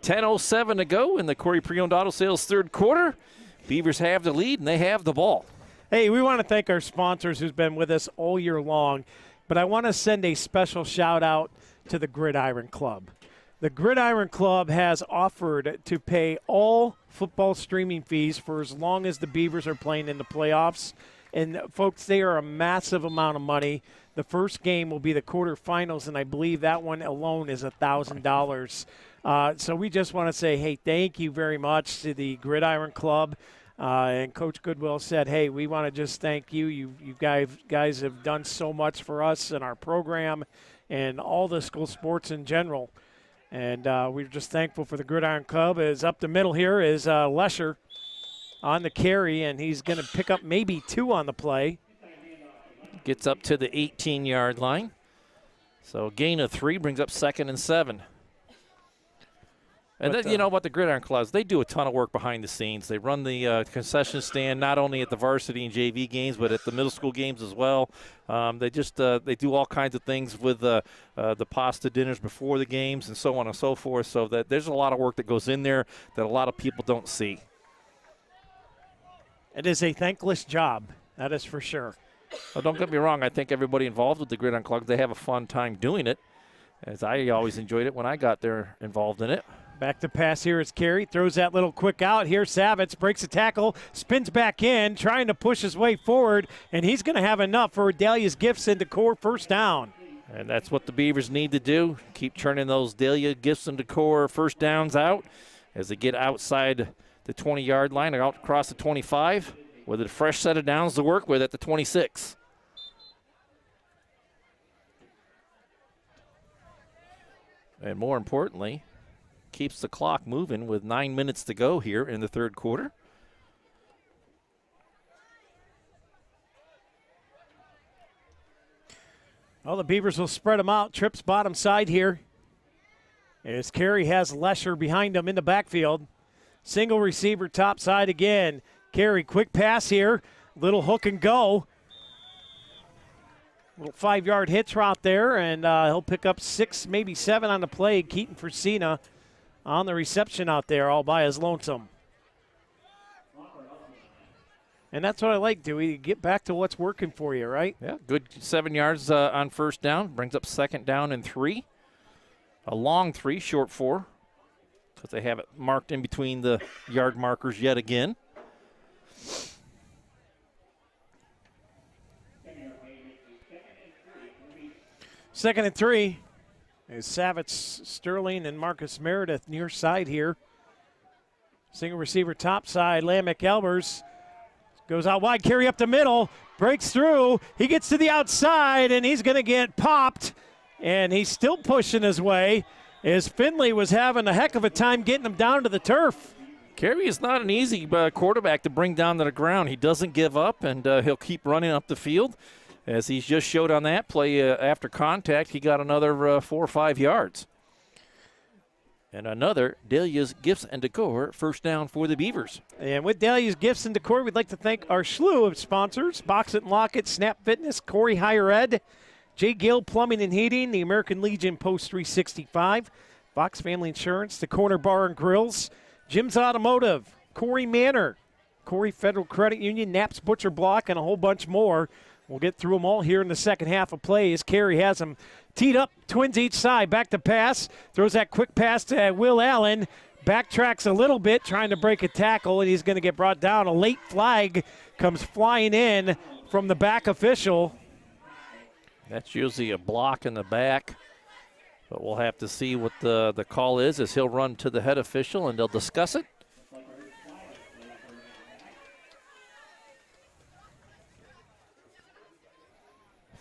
10:07 to go in the Corry Pre-Owned Auto Sales third quarter. Beavers have the lead, and they have the ball.
Hey, we want to thank our sponsors who's been with us all year long. But I want to send a special shout-out to the Gridiron Club. The Gridiron Club has offered to pay all football streaming fees for as long as the Beavers are playing in the playoffs. And, folks, they are a massive amount of money. The first game will be the quarterfinals, and I believe that one alone is $1,000. So we just want to say, hey, thank you very much to the Gridiron Club. And Coach Goodwill said, hey, we want to just thank you. You guys have done so much for us and our program and all the school sports in general. And we're just thankful for the Gridiron Club. As up the middle here is Lesher on the carry, and he's going to pick up maybe 2 on the play.
Gets up to the 18-yard line. So gain of 3 brings up 2nd and 7. And then, you know what, the Gridiron Clubs, they do a ton of work behind the scenes. They run the concession stand not only at the varsity and JV games, but at the middle school games as well. They do all kinds of things with the pasta dinners before the games and so on and so forth. So that there's a lot of work that goes in there that a lot of people don't see.
It is a thankless job, that is for sure.
Well, don't get me wrong. I think everybody involved with the Gridiron Club, they have a fun time doing it, as I always enjoyed it when I got there involved in it.
Back to pass here is Carey. Throws that little quick out. Here Savitz breaks a tackle, spins back in, trying to push his way forward, and he's going to have enough for Dahlia's Gifts into core first down.
And that's what the Beavers need to do. Keep turning those Dahlia Gifts into core first downs out as they get outside the 20-yard line, out across the 25, with a fresh set of downs to work with at the 26.
And more importantly, keeps the clock moving with 9 minutes to go here in the third quarter.
Well, the Beavers will spread them out. Trips bottom side here. As Corry has Lesher behind him in the backfield. Single receiver top side again. Corry, quick pass here. Little hook and go. Little 5-yard hitch route there, and he'll pick up 6, maybe 7 on the play. Keaton Fresina on the reception out there all by his lonesome. And that's what I like, Dewey. Get back to what's working for you, right?
Yeah, good 7 yards on first down. Brings up second down and 3. A long 3, short 4. Because they have it marked in between the yard markers yet again.
Second and 3. Is Savitz, Sterling, and Marcus Meredith near side here. Single receiver top side. Lamech Elbers goes out wide. Corry up the middle. Breaks through. He gets to the outside, and he's going to get popped. And he's still pushing his way as Finley was having a heck of a time getting him down to the turf.
Corry is not an easy quarterback to bring down to the ground. He doesn't give up, and he'll keep running up the field. As he just showed on that play after contact, he got another 4 or 5 yards. And another Dahlia's Gifts and Decor first down for the Beavers.
And with Dahlia's Gifts and Decor, we'd like to thank our slew of sponsors: Box It and Lock It, Snap Fitness, Corry Higher Ed, J. Gill Plumbing and Heating, the American Legion Post 365, Fox Family Insurance, the Corner Bar and Grills, Jim's Automotive, Corry Manor, Corry Federal Credit Union, Knapp's Butcher Block, and a whole bunch more. We'll get through them all here in the second half of play as Corry has them teed up, twins each side. Back to pass, throws that quick pass to Will Allen, backtracks a little bit, trying to break a tackle, and he's going to get brought down. A late flag comes flying in from the back official.
That's usually a block in the back, but we'll have to see what the call is as he'll run to the head official and they'll discuss it.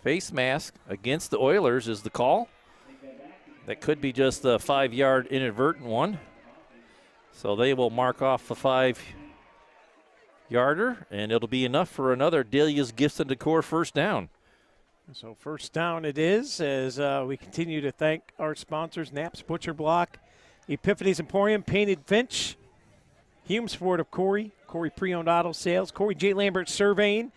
Face mask against the Oilers is the call. That could be just a 5-yard inadvertent one. So they will mark off a 5-yarder, and it'll be enough for another Dahlia's Gifts and Decor first down.
So first down it is as we continue to thank our sponsors: Knapp's Butcher Block, Epiphany's Emporium, Painted Finch, Humes Ford of Corry, Corry Pre-Owned Auto Sales, Corry J. Lambert Surveying,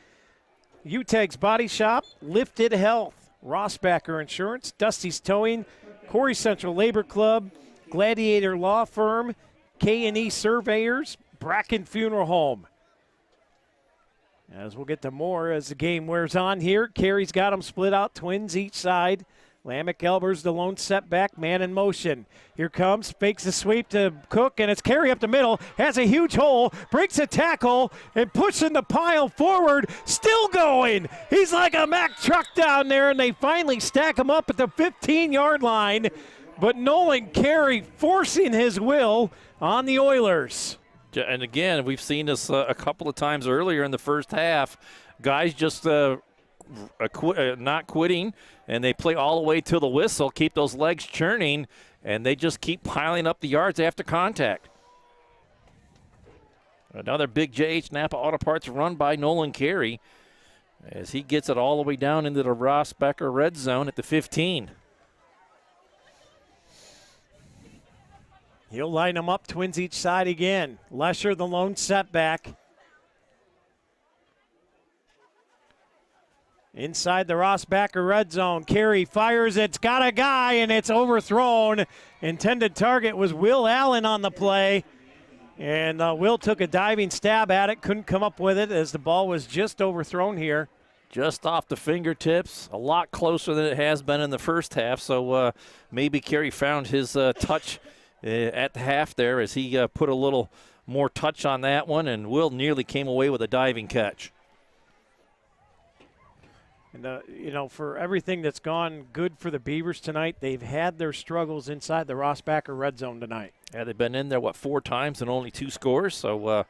UTEG's Body Shop, Lifted Health, Rossbacker Insurance, Dusty's Towing, Corry Central Labor Club, Gladiator Law Firm, K&E Surveyors, Bracken Funeral Home. As we'll get to more as the game wears on here. Corry's got them split out, twins each side. Lamech Elbers, the lone setback, man in motion. Here comes, fakes the sweep to Cook, and it's Corry up the middle, has a huge hole, breaks a tackle, and pushing the pile forward, still going. He's like a Mack truck down there, and they finally stack him up at the 15-yard line. But Nolan Corry forcing his will on the Oilers.
And again, we've seen this a couple of times earlier in the first half. Guys just not quitting, and they play all the way to the whistle, keep those legs churning, and they just keep piling up the yards after contact. Another big J.H. Napa Auto Parts run by Nolan Corry as he gets it all the way down into the Ross Becker red zone at the 15.
He'll line them up, twins each side again. Lesher, the lone setback. Inside the Rossbacker red zone, Corry fires, it's got a guy, and it's overthrown. Intended target was Will Allen on the play, and Will took a diving stab at it, couldn't come up with it as the ball was just overthrown here.
Just off the fingertips, a lot closer than it has been in the first half, so maybe Corry found his touch at the half there as he put a little more touch on that one, and Will nearly came away with a diving catch.
And, for everything that's gone good for the Beavers tonight, they've had their struggles inside the Rossbacker red zone tonight.
Yeah, they've been in there, 4 times and only 2 scores. So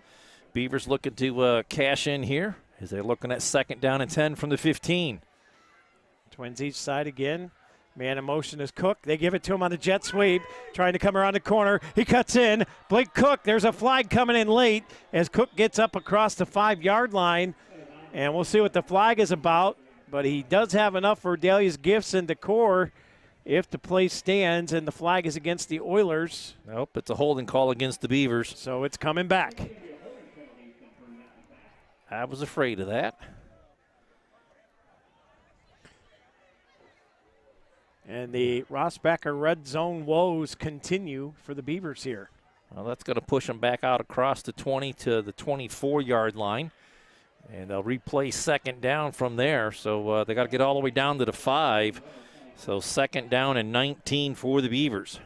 Beavers looking to cash in here as they're looking at second down and 10 from the 15.
Twins each side again. Man in motion is Cook. They give it to him on the jet sweep, trying to come around the corner. He cuts in. Blake Cook, there's a flag coming in late as Cook gets up across the 5-yard line. And we'll see what the flag is about. But he does have enough for Dahlia's Gifts and Decor if the play stands, and the flag is against the Oilers.
Nope, it's a holding call against the Beavers.
So it's coming back.
I was afraid of that.
And the Rossbacher red zone woes continue for the Beavers here.
Well, that's going to push them back out across the 20 to the 24-yard line. And they'll replay second down from there. So they got to get all the way down to the 5. So second down and 19 for the Beavers.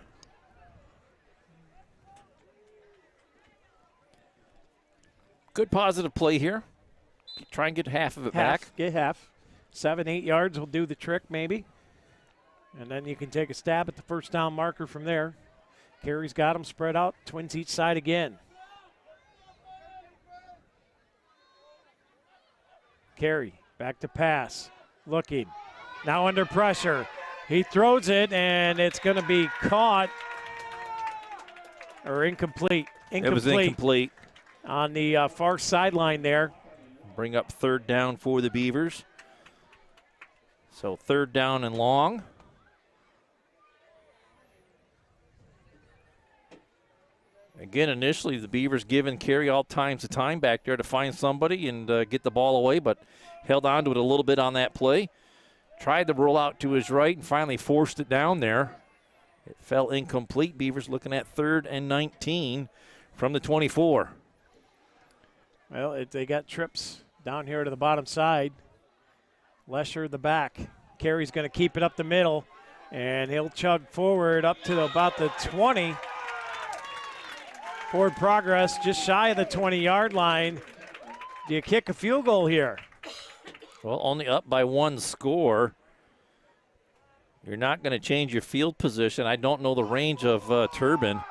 Good positive play here. Try and get half of it back.
Get half. 7, 8 yards will do the trick maybe. And then you can take a stab at the first down marker from there. Carey's got them spread out, Twins each side again. Carey back to pass, looking. Now under pressure. He throws it, and it's going to be caught or incomplete.
It was incomplete.
On the far sideline there.
Bring up third down for the Beavers. So third down and long. Again, initially the Beavers giving Carey all kinds of time back there to find somebody and get the ball away, but held on to it a little bit on that play. Tried to roll out to his right and finally forced it down there. It fell incomplete. Beavers looking at 3rd and 19 from the 24.
Well, they got trips down here to the bottom side. Lesher the back. Carey's going to keep it up the middle, and he'll chug forward up to about the 20. Forward progress just shy of the 20-yard line. Do you kick a field goal here?
Well, only up by 1 score. You're not going to change your field position. I don't know the range of Turbin.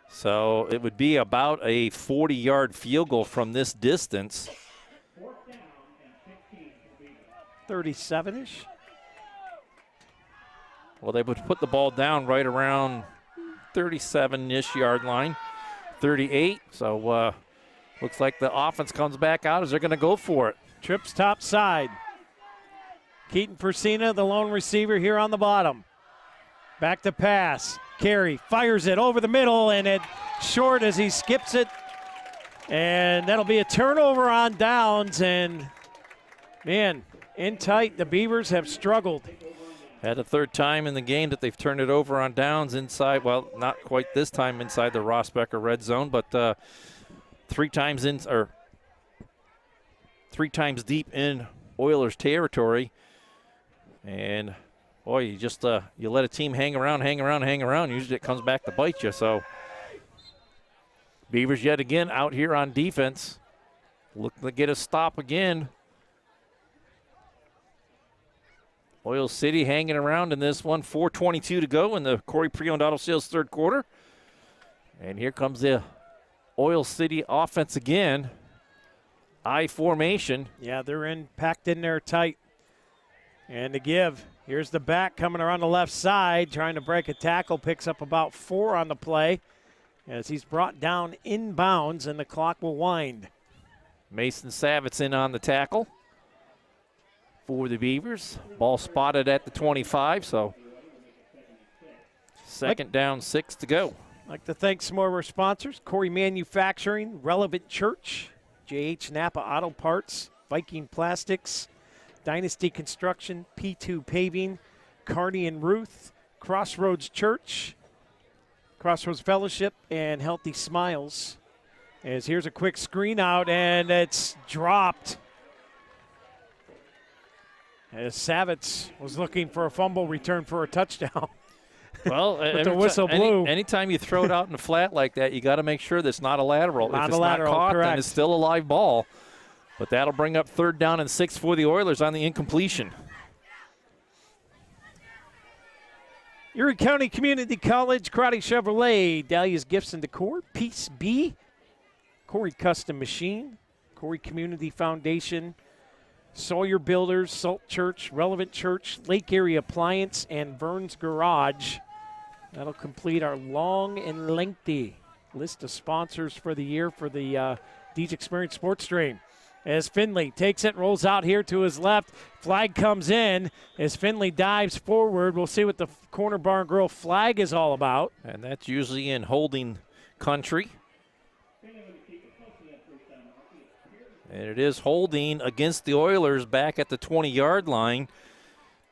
So it would be about a 40-yard field goal from this distance.
37-ish.
Well, they would put the ball down right around 37-ish yard line. 38, so looks like the offense comes back out as they're going to go for it.
Trips top side. Keaton Persina, the lone receiver here on the bottom. Back to pass. Carey fires it over the middle, and it short as he skips it. And that'll be a turnover on downs, and man, in tight, the Beavers have struggled.
Had a third time in the game that they've turned it over on downs inside, well, not quite this time inside the Rossbacher red zone, but 3 times deep in Oilers territory. And boy, you just you let a team hang around. Usually it comes back to bite you. So Beavers yet again out here on defense, looking to get a stop again. Oil City hanging around in this one. 4:22 to go in the Corry Pre-Owned Auto Sales third quarter. And here comes the Oil City offense again. I formation.
Yeah, they're packed in there tight. And to give, here's the back coming around the left side, trying to break a tackle, picks up about 4 on the play as he's brought down inbounds, and the clock will wind.
Mason Savitz in on the tackle for the Beavers. Ball spotted at the 25, so second down, 6 to go.
I'd like to thank some more of our sponsors: Corry Manufacturing, Relevant Church, J.H. Napa Auto Parts, Viking Plastics, Dynasty Construction, P2 Paving, Carney and Ruth, Crossroads Church, Crossroads Fellowship, and Healthy Smiles. As here's a quick screen out, and it's dropped. As Savitz was looking for a fumble return for a touchdown.
Well,
but the whistle blew.
Anytime you throw it out in the flat like that, you got to make sure that's not a lateral.
Not
if it's
a lateral,
not caught,
correct.
then it's still a live ball. But that'll bring up third down and 6 for the Oilers on the incompletion.
Erie County Community College, Karate Chevrolet, Dahlia's Gifts and Decor, Piece B, Corry Custom Machine, Corry Community Foundation, Sawyer Builders, Salt Church, Relevant Church, Lake Erie Appliance, and Vern's Garage. That'll complete our long and lengthy list of sponsors for the year for the Deej Experience Sports Stream. As Finley takes it, rolls out here to his left. Flag comes in as Finley dives forward. We'll see what the Corner Barn Grill flag is all about.
And that's usually in holding country. And it is holding against the Oilers back at the 20-yard line.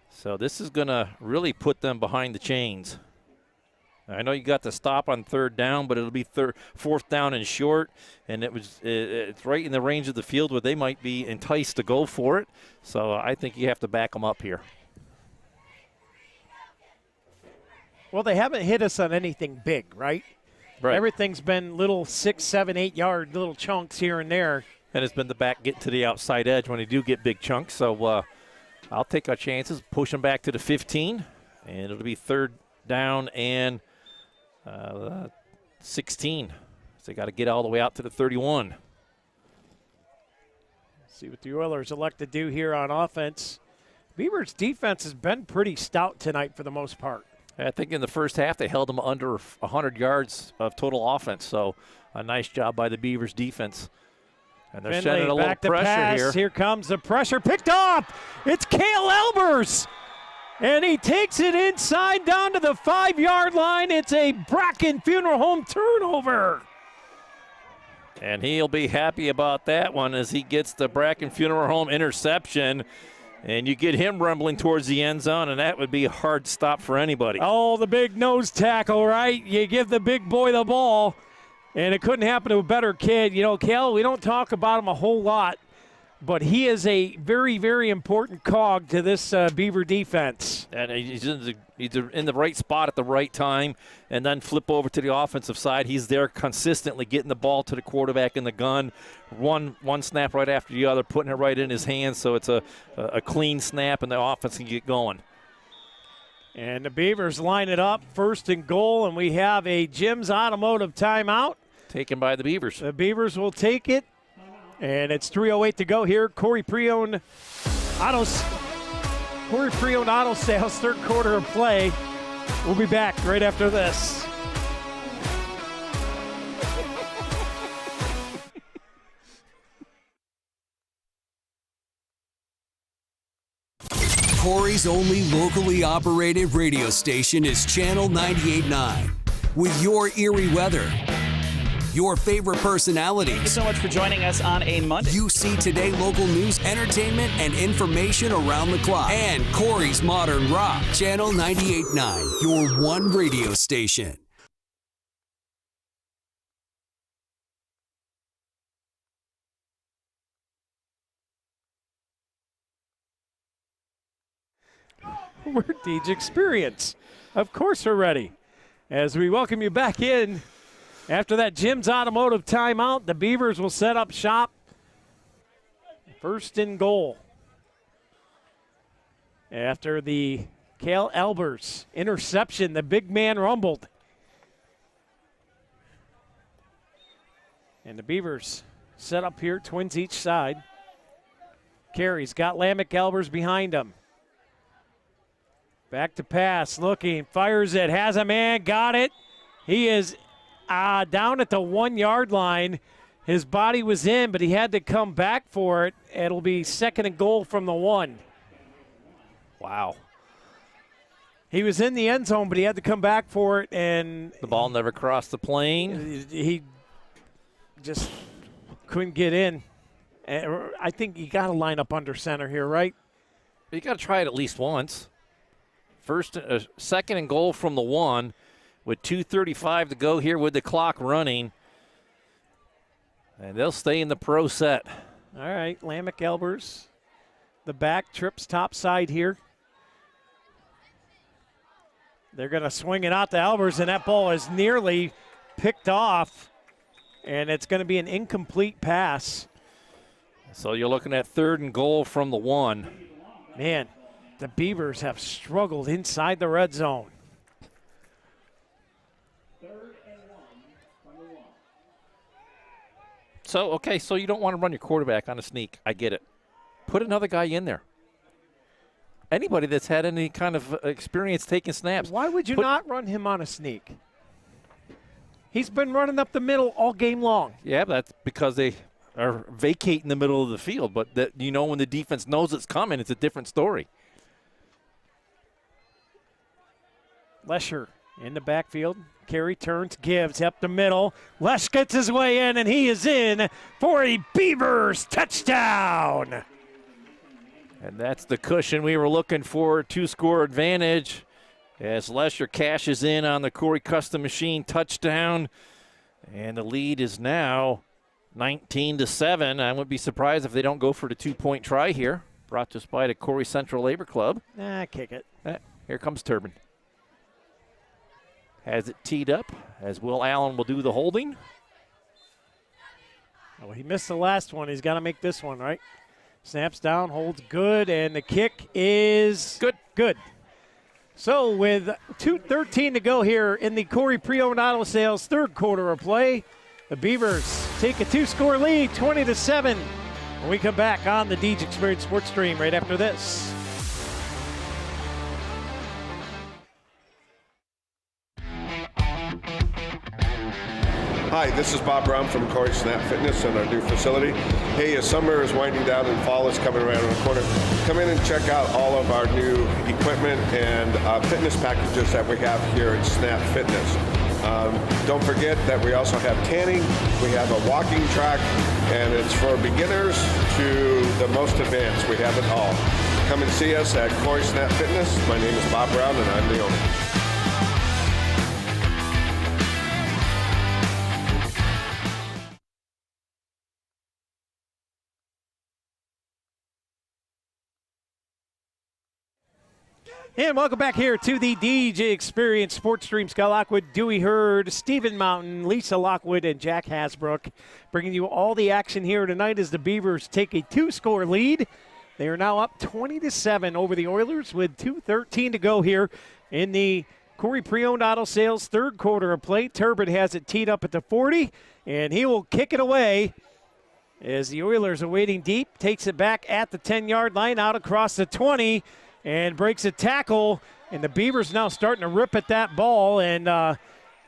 So this is going to really put them behind the chains. I know you got the stop on 3rd down, but it'll be 4th down and short. And it's right in the range of the field where they might be enticed to go for it. So I think you have to back them up here.
Well, they haven't hit us on anything big, right?
Right.
Everything's been little 6, 7, 8 yard little chunks here and there.
And it's been the back getting to the outside edge when they do get big chunks. So I'll take our chances, push them back to the 15, and it'll be 3rd down and 16. So they got to get all the way out to the 31.
See what the Oilers elect to do here on offense. Beavers' defense has been pretty stout tonight for the most part.
I think in the first half they held them under 100 yards of total offense. So a nice job by the Beavers' defense. And they're
Finley,
sending a little
back to
pressure
pass.
here.
Here comes the pressure. Picked off. It's Cale Elbers. And he takes it inside down to the 5-yard line. It's a Bracken Funeral Home turnover.
And he'll be happy about that one as he gets the Bracken Funeral Home interception. And you get him rumbling towards the end zone, and that would be a hard stop for anybody.
Oh, the big nose tackle, right? You give the big boy the ball. And it couldn't happen to a better kid. You know, Cal, we don't talk about him a whole lot, but he is a very, very important cog to this Beaver defense.
And he's in the right spot at the right time, and then flip over to the offensive side. He's there consistently getting the ball to the quarterback in the gun, one snap right after the other, putting it right in his hands so it's a clean snap and the offense can get going.
And the Beavers line it up, 1st and goal, and we have a Jim's Automotive timeout.
Taken by the Beavers.
The Beavers will take it, and it's 3:08 to go here. Corry Pre-Owned Auto Sales, 3rd quarter of play. We'll be back right after this.
Corry's only locally operated radio station is Channel 98.9. With your Erie weather, your favorite personalities.
Thanks so much for joining us on a Monday.
You see today local news, entertainment, and information around the clock. And Corry's Modern Rock. Channel 98.9, your one radio station.
We're Deej Experience. Of course we're ready. As we welcome you back in after that Jim's Automotive timeout, the Beavers will set up shop. 1st and goal. After the Cale Elbers interception, the big man rumbled. And the Beavers set up here, twins each side. Carries, got Lamech Elbers behind him. Back to pass, looking, fires it, has a man, got it. He is down at the 1-yard line. His body was in, but he had to come back for it. It'll be 2nd and goal from the 1.
Wow.
He was in the end zone, but he had to come back for it, and
the ball never crossed the plane.
He just couldn't get in. I think you got to line up under center here, right?
You got to try it at least once. 2nd and goal from the 1 with 2:35 to go here with the clock running. And they'll stay in the pro set.
All right, Lamech Elbers. The back trips top side here. They're going to swing it out to Elbers, and that ball is nearly picked off, and it's going to be an incomplete pass.
So you're looking at 3rd and goal from the 1.
Man, the Beavers have struggled inside the red zone.
3rd and 1 from the 1.
So you don't want to run your quarterback on a sneak. I get it. Put another guy in there. Anybody that's had any kind of experience taking snaps.
Why would you not run him on a sneak? He's been running up the middle all game long.
Yeah, but that's because they are vacating the middle of the field. But when the defense knows it's coming, it's a different story.
Lesher in the backfield. Corry turns, gives up the middle. Lesh gets his way in, and he is in for a Beavers touchdown.
And that's the cushion we were looking for, 2-score advantage as Lesher cashes in on the Corry Custom Machine touchdown. And the lead is now 19-7. I wouldn't be surprised if they don't go for the 2-point try here. Brought to us by the Corry Central Labor Club.
Kick it.
Here comes Turbin. Has it teed up as Will Allen will do the holding.
Oh, he missed the last one. He's got to make this one, right? Snaps down, holds good, and the kick is good. So with 2:13 to go here in the Corry Pre-Owned Auto Sales third quarter of play, the Beavers take a 2-score lead, 20-7. When we come back on the Deej Experience Sports Stream right after this.
Hi, this is Bob Brown from Corry Snap Fitness and our new facility. Hey, as summer is winding down and fall is coming around the corner, come in and check out all of our new equipment and fitness packages that we have here at Snap Fitness. Don't forget that we also have tanning, we have a walking track, and it's for beginners to the most advanced. We have it all. Come and see us at Corry Snap Fitness. My name is Bob Brown and I'm the owner.
And welcome back here to the DJ Experience Sports Stream. Scott Lockwood, Dewey Hurd, Stephen Mountain, Lisa Lockwood, and Jack Hasbrook bringing you all the action here tonight as the Beavers take a 2-score lead. They are now up 20-7 over the Oilers with 2:13 to go here in the Corry Pre-Owned Auto Sales third quarter of play. Turbin has it teed up at the 40, and he will kick it away as the Oilers are waiting deep. Takes it back at the 10-yard line, out across the 20, and breaks a tackle, and the Beavers now starting to rip at that ball, and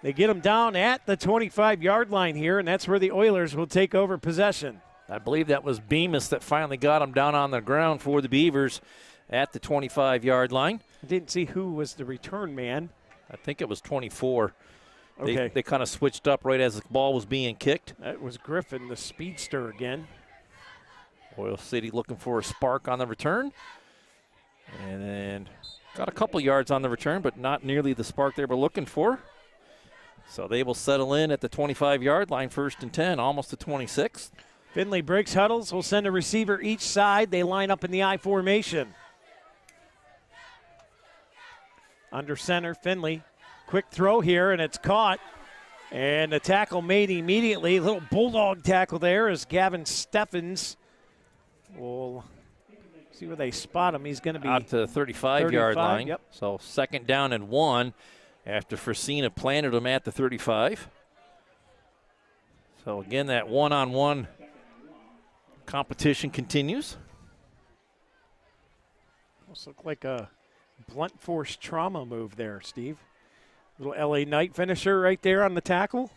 they get him down at the 25-yard line here, and that's where the Oilers will take over possession.
I believe that was Bemis that finally got him down on the ground for the Beavers at the 25-yard line.
I didn't see who was the return man.
I think it was 24.
Okay.
They kind of switched up right as the ball was being kicked.
That was Griffin, the speedster again.
Oil City looking for a spark on the return. And then got a couple yards on the return, but not nearly the spark they were looking for. So they will settle in at the 25-yard line, 1st and 10, almost to 26.
Finley breaks huddles. Will send a receiver each side. They line up in the I formation. Under center, Finley. Quick throw here, and it's caught. And the tackle made immediately. A little bulldog tackle there as Gavin Steffens will see where they spot him. He's going to be
out to the 35-yard line.
Yep.
So 2nd down and 1 after Fresina planted him at the 35. So again, that one-on-one competition continues.
Almost look like a blunt force trauma move there, Steve. Little LA Knight finisher right there on the tackle.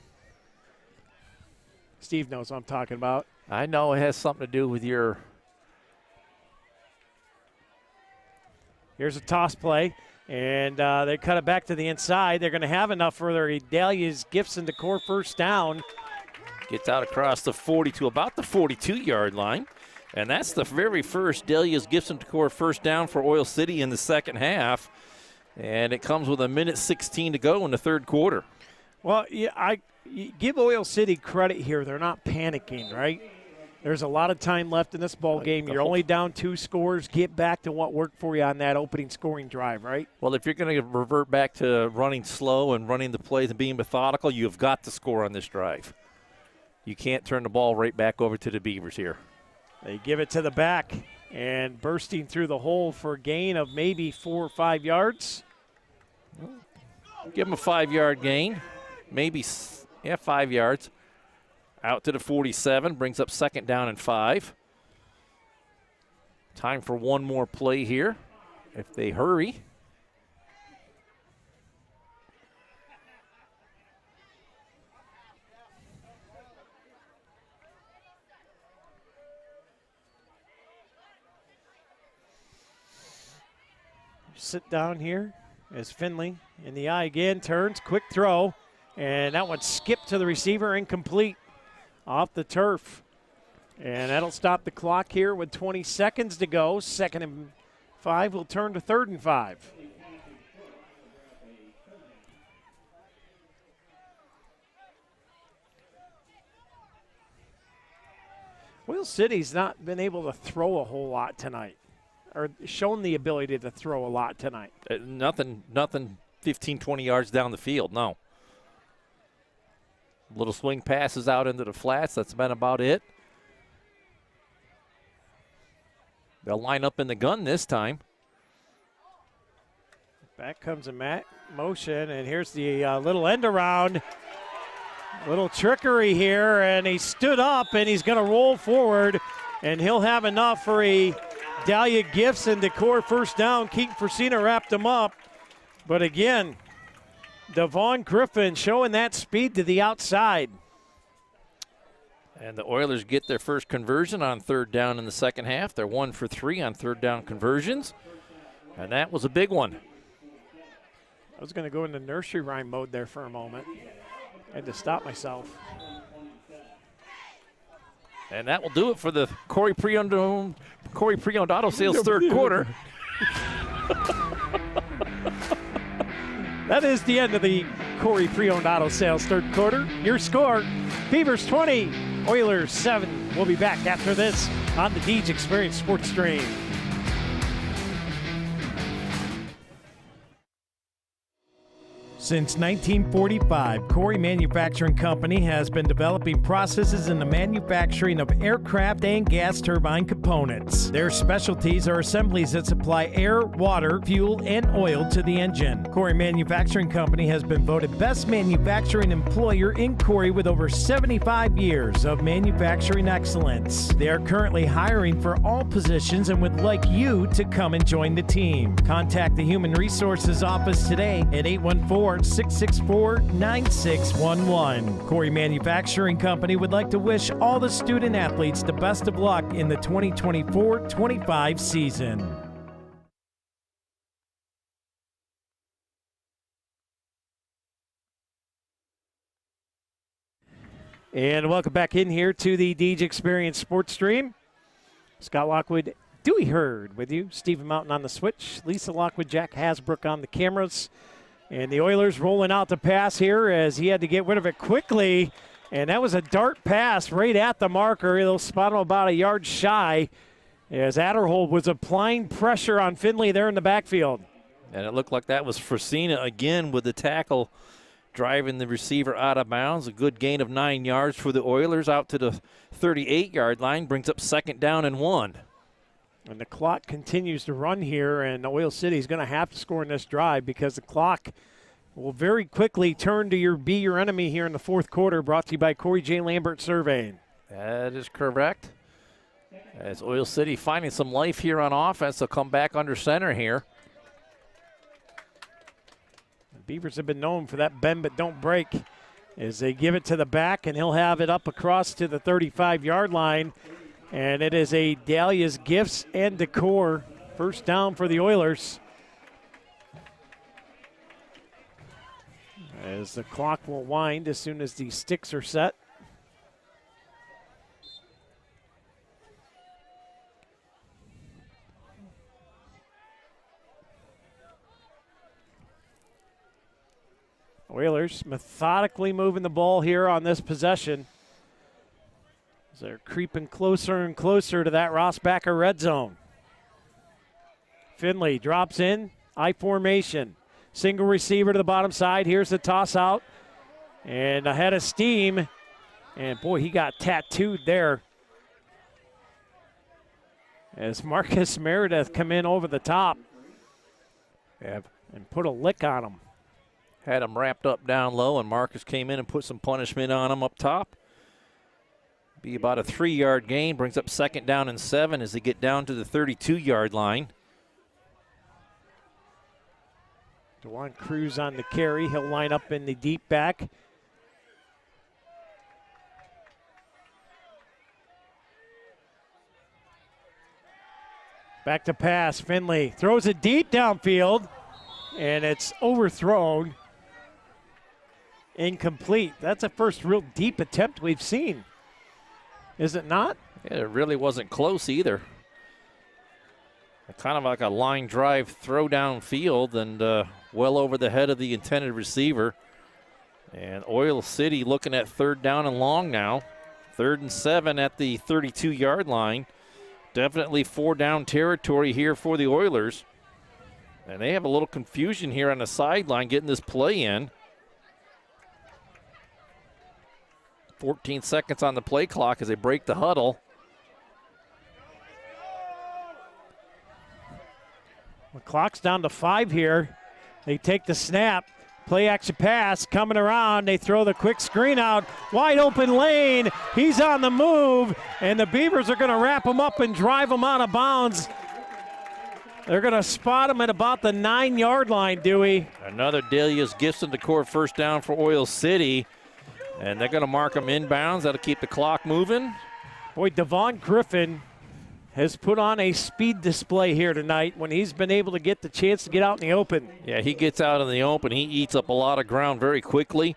Steve knows what I'm talking about.
I know it has something to do with your...
Here's a toss play, and they cut it back to the inside. They're going to have enough for their Dahlia's Gibson Decor first down.
Gets out across the 40 to about the 42-yard line. And that's the very first Dahlia's Gibson Decor first down for Oil City in the second half. And it comes with 1:16 to go in the third quarter.
Well, yeah, you give Oil City credit here. They're not panicking, right? There's a lot of time left in this ball game. You're only down 2 scores. Get back to what worked for you on that opening scoring drive, right?
Well, if you're going to revert back to running slow and running the plays and being methodical, you've got to score on this drive. You can't turn the ball right back over to the Beavers here.
They give it to the back, and bursting through the hole for a gain of maybe 4 or 5 yards.
Give him a 5-yard gain. Maybe, 5 yards. Out to the 47, brings up 2nd down and 5. Time for one more play here, if they hurry.
Sit down here as Finley in the eye again, turns, quick throw, and that one skipped to the receiver, incomplete off the turf. And that'll stop the clock here with 20 seconds to go. 2nd and 5 will turn to 3rd and 5. Wheel City's not been able to throw a whole lot tonight, or shown the ability to throw a lot tonight.
Nothing 15, 20 yards down the field, no. Little swing passes out into the flats, that's been about it. They'll line up in the gun this time.
Back comes a motion, and here's the little end around. Little trickery here, and he stood up, and he's going to roll forward, and he'll have enough for a Dahlia Gifts and Decor first down. Keaton Fresina wrapped him up. But again, Devon Griffin showing that speed to the outside.
And the Oilers get their first conversion on 3rd down in the second half. They're 1 for 3 on 3rd down conversions. And that was a big one.
I was going to go into nursery rhyme mode there for a moment. I had to stop myself.
And that will do it for the Corry Pre-Owned Auto Sales 3rd quarter.
That is the end of the Corry Pre-Owned Auto Sales 3rd quarter. Your score, Beavers 20, Oilers 7. We'll be back after this on the Deej Experience Sports Stream. Since 1945, Corry Manufacturing Company has been developing processes in the manufacturing of aircraft and gas turbine components. Their specialties are assemblies that supply air, water, fuel, and oil to the engine. Corry Manufacturing Company has been voted best manufacturing employer in Corry with over 75 years of manufacturing excellence. They are currently hiring for all positions and would like you to come and join the team. Contact the Human Resources Office today at 814-664-9611. Corry Manufacturing Company would like to wish all the student athletes the best of luck in the 2024-25 season. And welcome back in here to the Deej Experience Sports Stream. Scott Lockwood, Dewey Hurd with you. Stephen Mountain on the switch. Lisa Lockwood, Jack Hasbrook on the cameras. And the Oilers rolling out the pass here as he had to get rid of it quickly. And that was a dart pass right at the marker. They'll spot him about a yard shy as Adderhold was applying pressure on Finley there in the backfield.
And it looked like that was Fresina again with the tackle driving the receiver out of bounds. A good gain of 9 yards for the Oilers out to the 38-yard line. Brings up 2nd down and 1.
And the clock continues to run here, and Oil City is going to have to score in this drive because the clock will very quickly turn to be your enemy here in the 4th quarter, brought to you by Corey J. Lambert Surveying.
That is correct. As Oil City finding some life here on offense, they'll come back under center here.
The Beavers have been known for that bend but don't break as they give it to the back, and he'll have it up across to the 35-yard line. And it is a Dahlia's Gifts and Decor first down for the Oilers. As the clock will wind as soon as the sticks are set. Oilers methodically moving the ball here on this possession. They're creeping closer and closer to that Rossbacher red zone. Finley drops in, I formation. Single receiver to the bottom side. Here's the toss out. And ahead of steam. And boy, he got tattooed there. As Marcus Meredith come in over the top. And put a lick on him.
Had him wrapped up down low, and Marcus came in and put some punishment on him up top. Be about a 3-yard gain, brings up 2nd down and 7 as they get down to the 32-yard line.
DeJuan Cruz on the carry. He'll line up in the deep back. Back to pass. Finley throws it deep downfield, and it's overthrown. Incomplete. That's the first real deep attempt we've seen. Is it not?
Yeah, it really wasn't close either. Kind of like a line drive throw downfield and well over the head of the intended receiver. And Oil City looking at 3rd down and long now. 3rd and 7 at the 32-yard line. Definitely 4-down territory here for the Oilers. And they have a little confusion here on the sideline getting this play in. 14 seconds on the play clock as they break the huddle.
The clock's down to 5 here. They take the snap. Play action pass coming around. They throw the quick screen out. Wide open lane. He's on the move. And the Beavers are going to wrap him up and drive him out of bounds. They're going to spot him at about the 9-yard line, Dewey.
Another Delia's Gibson Decor first down for Oil City. And they're going to mark him inbounds. That'll keep the clock moving.
Boy, Devon Griffin has put on a speed display here tonight when he's been able to get the chance to get out in the open.
Yeah, he gets out in the open. He eats up a lot of ground very quickly.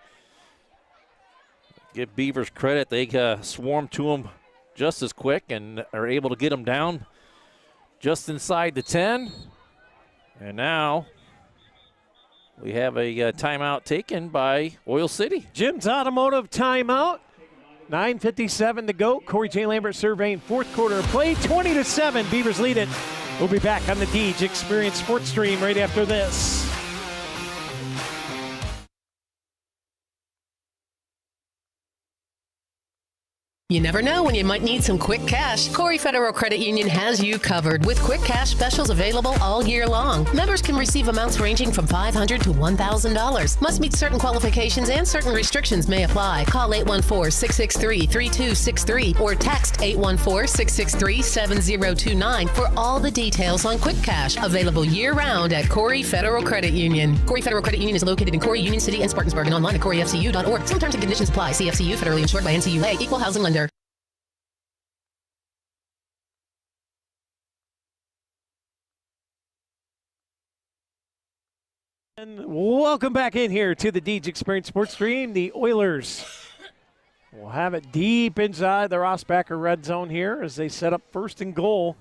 Give Beavers credit. They swarm to him just as quick and are able to get him down just inside the 10. And now we have a timeout taken by Oil City.
Jim's Automotive timeout. 9:57 to go. Corey J. Lambert surveying 4th quarter of play. 20-7. Beavers lead it. We'll be back on the Deej Experience Sports Stream right after this.
You never know when you might need some quick cash. Corry Federal Credit Union has you covered with quick cash specials available all year long. Members can receive amounts ranging from $500 to $1,000. Must meet certain qualifications and certain restrictions may apply. Call 814-663-3263 or text 814-663-7029 for all the details on quick cash. Available year-round at Corry Federal Credit Union. Corry Federal Credit Union is located in Corry, Union City, and Spartansburg, and online at corryfcu.org. Some terms and conditions apply. CFCU, federally insured by NCUA. Equal housing lender.
And welcome back in here to the Deej Experience Sports Stream. The Oilers will have it deep inside the Rossbacher red zone here as they set up 1st and goal.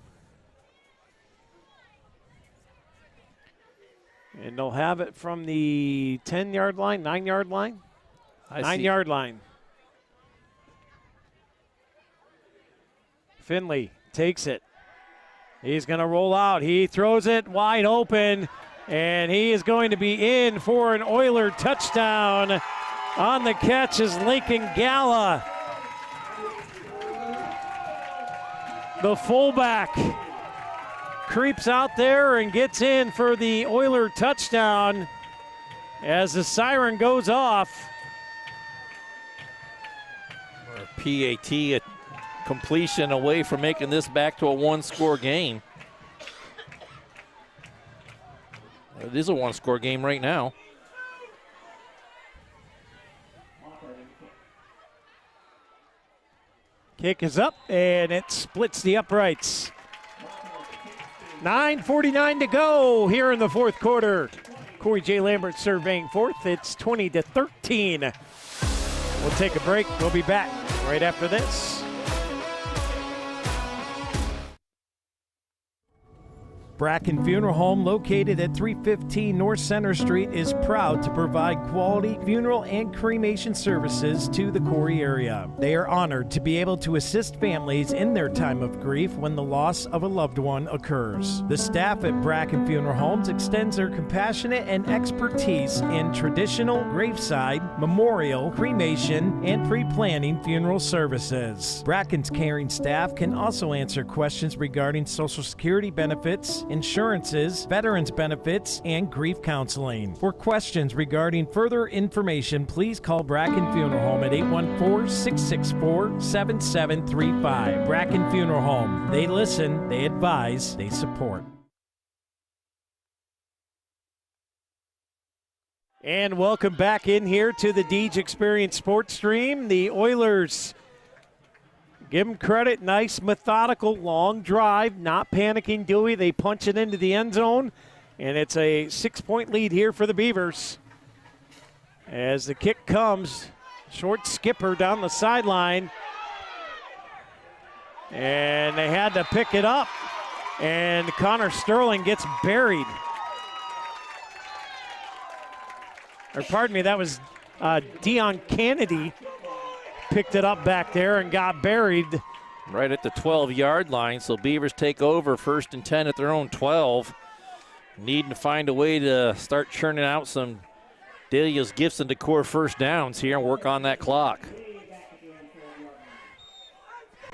And they'll have it from the 10-yard line, 9-yard line? 9-yard line. Finley takes it. He's going to roll out. He throws it wide open. And he is going to be in for an Oiler touchdown. On the catch is Lincoln Gala. The fullback creeps out there and gets in for the Oiler touchdown as the siren goes off.
PAT, a completion away from making this back to a 1-score game. It is a 1-score game right now.
Kick is up, and it splits the uprights. 9:49 to go here in the 4th quarter. Corey J. Lambert surveying 4th. It's 20-13. We'll take a break. We'll be back right after this. Bracken Funeral Home, located at 315 North Center Street, is proud to provide quality funeral and cremation services to the Corry area. They are honored to be able to assist families in their time of grief when the loss of a loved one occurs. The staff at Bracken Funeral Homes extends their compassionate and expertise in traditional graveside, memorial, cremation, and pre-planning funeral services. Bracken's caring staff can also answer questions regarding Social Security benefits, insurances, veterans benefits, and grief counseling. For questions regarding further information, please call Bracken Funeral Home at 814-664-7735. Bracken Funeral Home. They listen, they advise, they support. And welcome back in here to the Deej Experience Sports Stream. The Oilers, give them credit, nice, methodical, long drive, not panicking Dewey. They punch it into the end zone, and it's a 6-point lead here for the Beavers. As the kick comes, short skipper down the sideline, and they had to pick it up, and Connor Sterling gets buried. Or pardon me, that was Dion Kennedy picked it up back there and got buried.
Right at the 12-yard line, so Beavers take over 1st and 10 at their own 12. Needing to find a way to start churning out some Delia's Gibson Decor first downs here and work on that clock.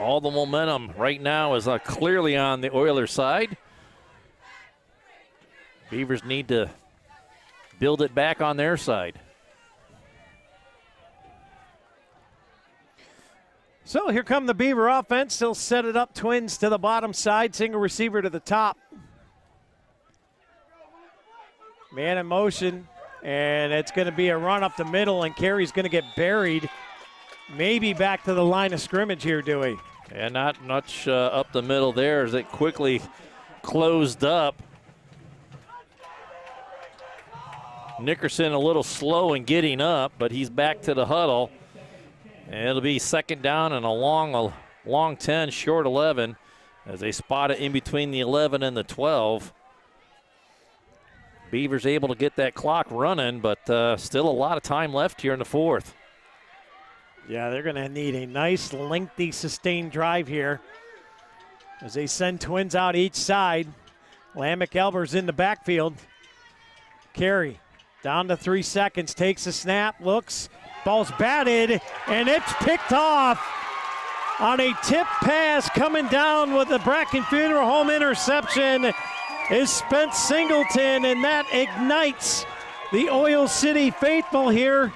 All the momentum right now is clearly on the Oilers side. Beavers need to build it back on their side.
So here come the Beaver offense. They'll set it up, twins to the bottom side, single receiver to the top. Man in motion, and it's going to be a run up the middle, and Carey's going to get buried. Maybe back to the line of scrimmage here, Dewey.
And not much up the middle there as it quickly closed up. Nickerson a little slow in getting up, but he's back to the huddle. And it'll be 2nd down and a long 10, short 11, as they spot it in between the 11 and the 12. Beavers able to get that clock running, but still a lot of time left here in the 4th.
Yeah, they're going to need a nice, lengthy, sustained drive here as they send twins out each side. Lambic-Elbers in the backfield. Carey down to 3 seconds, takes a snap, looks, ball's batted, and it's picked off on a tip pass. Coming down with the Bracken Funeral Home interception is Spence Singleton, and that ignites the Oil City faithful here.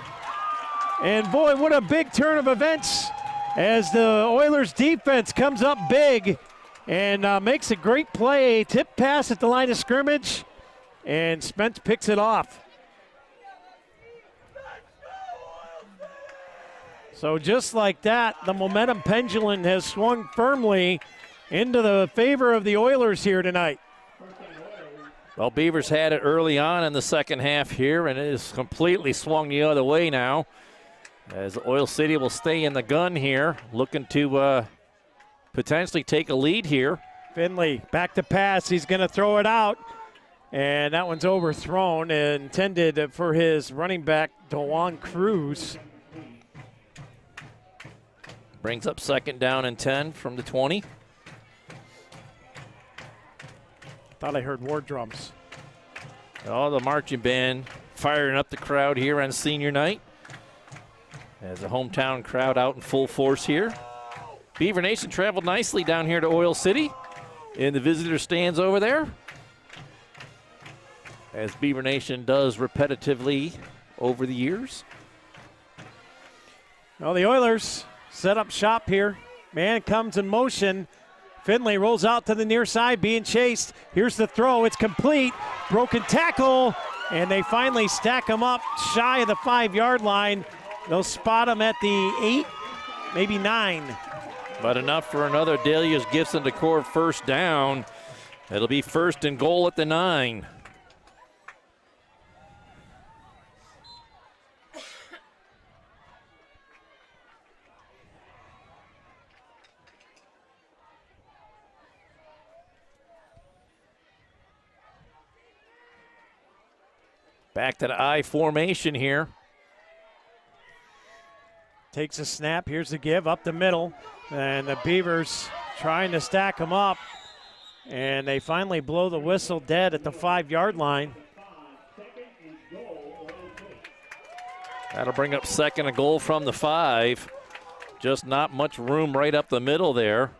And boy, what a big turn of events as the Oilers defense comes up big and makes a great play. Tip pass at the line of scrimmage, and Spence picks it off. So just like that, the momentum pendulum has swung firmly into the favor of the Oilers here tonight.
Well, Beavers had it early on in the second half here, and it is completely swung the other way now, as Oil City will stay in the gun here, looking to potentially take a lead here.
Finley back to pass. He's going to throw it out, and that one's overthrown, intended for his running back, DeJuan Cruz.
Brings up 2nd down and 10 from the 20.
Thought I heard war drums.
Oh, the marching band firing up the crowd here on senior night. As the hometown crowd out in full force here. Beaver Nation traveled nicely down here to Oil City in the visitor stands over there, as Beaver Nation does repetitively over the years.
Well, the Oilers set up shop here. Man comes in motion. Finley rolls out to the near side, being chased. Here's the throw. It's complete. Broken tackle, and they finally stack him up shy of the 5-yard line. They'll spot him at the 8, maybe 9.
But enough for another Delia's Gibson Decor first down. It'll be 1st and goal at the 9. Back to the I formation here.
Takes a snap. Here's the give up the middle. And the Beavers trying to stack them up. And they finally blow the whistle dead at the 5-yard line.
That'll bring up 2nd and goal from the 5. Just not much room right up the middle there.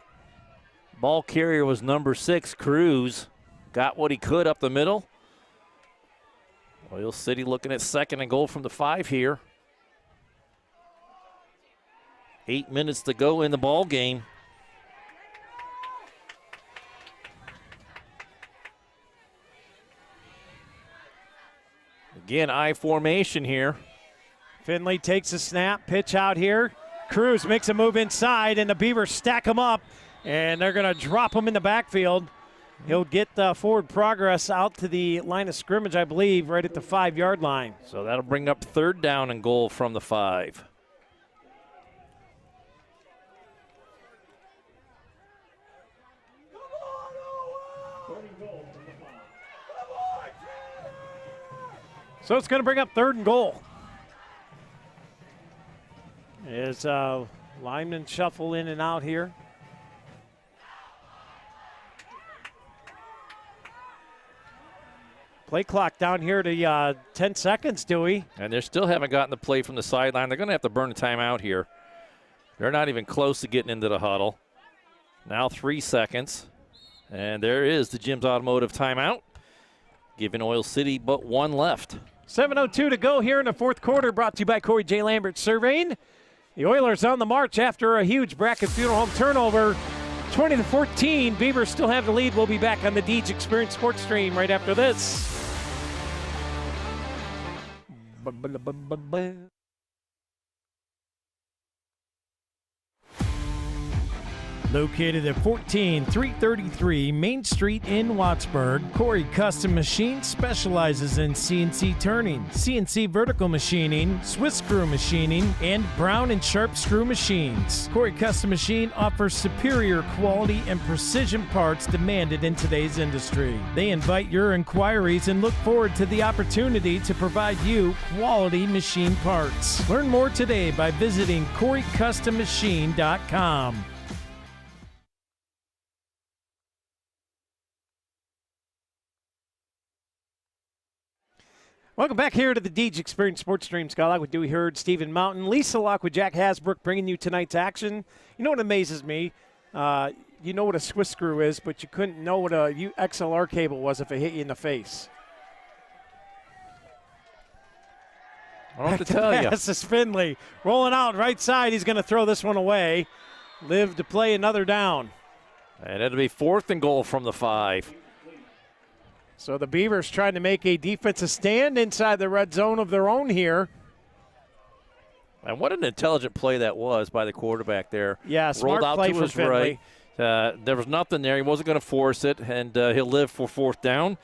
Ball carrier was number 6, Cruz. got what he could up the middle. Oil City looking at 2nd and goal from the 5 here. 8 minutes to go in the ball game. Again, I formation here.
Finley takes a snap, pitch out here. Cruz makes a move inside, and the Beavers stack him up, and they're going to drop him in the backfield. He'll get forward progress out to the line of scrimmage, I believe, right at the 5-yard line.
So that'll bring up 3rd down and goal from the 5.
So it's going to bring up 3rd and goal. As linemen shuffle in and out here. Play clock down here to 10 seconds, Dewey.
And they still haven't gotten the play from the sideline. They're going to have to burn a timeout here. They're not even close to getting into the huddle. Now 3 seconds. And there is the Jim's Automotive timeout, giving Oil City but 1 left.
7:02 to go here in the 4th quarter, brought to you by Corey J. Lambert Surveying. The Oilers on the march after a huge Brackett Funeral Home turnover. 20-14, Beavers still have the lead. We'll be back on the Deej Experience Sports Stream right after this. Located at 14333 Main Street in Wattsburg, Corry Custom Machines specializes in CNC turning, CNC vertical machining, Swiss screw machining, and Brown and Sharp screw machines. Corry Custom Machine offers superior quality and precision parts demanded in today's industry. They invite your inquiries and look forward to the opportunity to provide you quality machine parts. Learn more today by visiting CorryCustomMachine.com. Welcome back here to the Deej Experience Sports Stream. Scott Lock with Dewey Hurd, Stephen Mountain, Lisa Lock with Jack Hasbrook, bringing you tonight's action. You know what amazes me? You know what a Swiss screw is, but you couldn't know what a XLR cable was if it hit you in the face.
I don't have to tell you.
This is Finley rolling out right side. He's going to throw this one away. Live to play another down.
And it'll be 4th and goal from the 5.
So the Beavers trying to make a defensive stand inside the red zone of their own here.
And what an intelligent play that was by the quarterback there.
Yeah, smart
rolled out
play
to
for
his
Finley.
right. There was nothing there. He wasn't going to force it, and he'll live for 4th down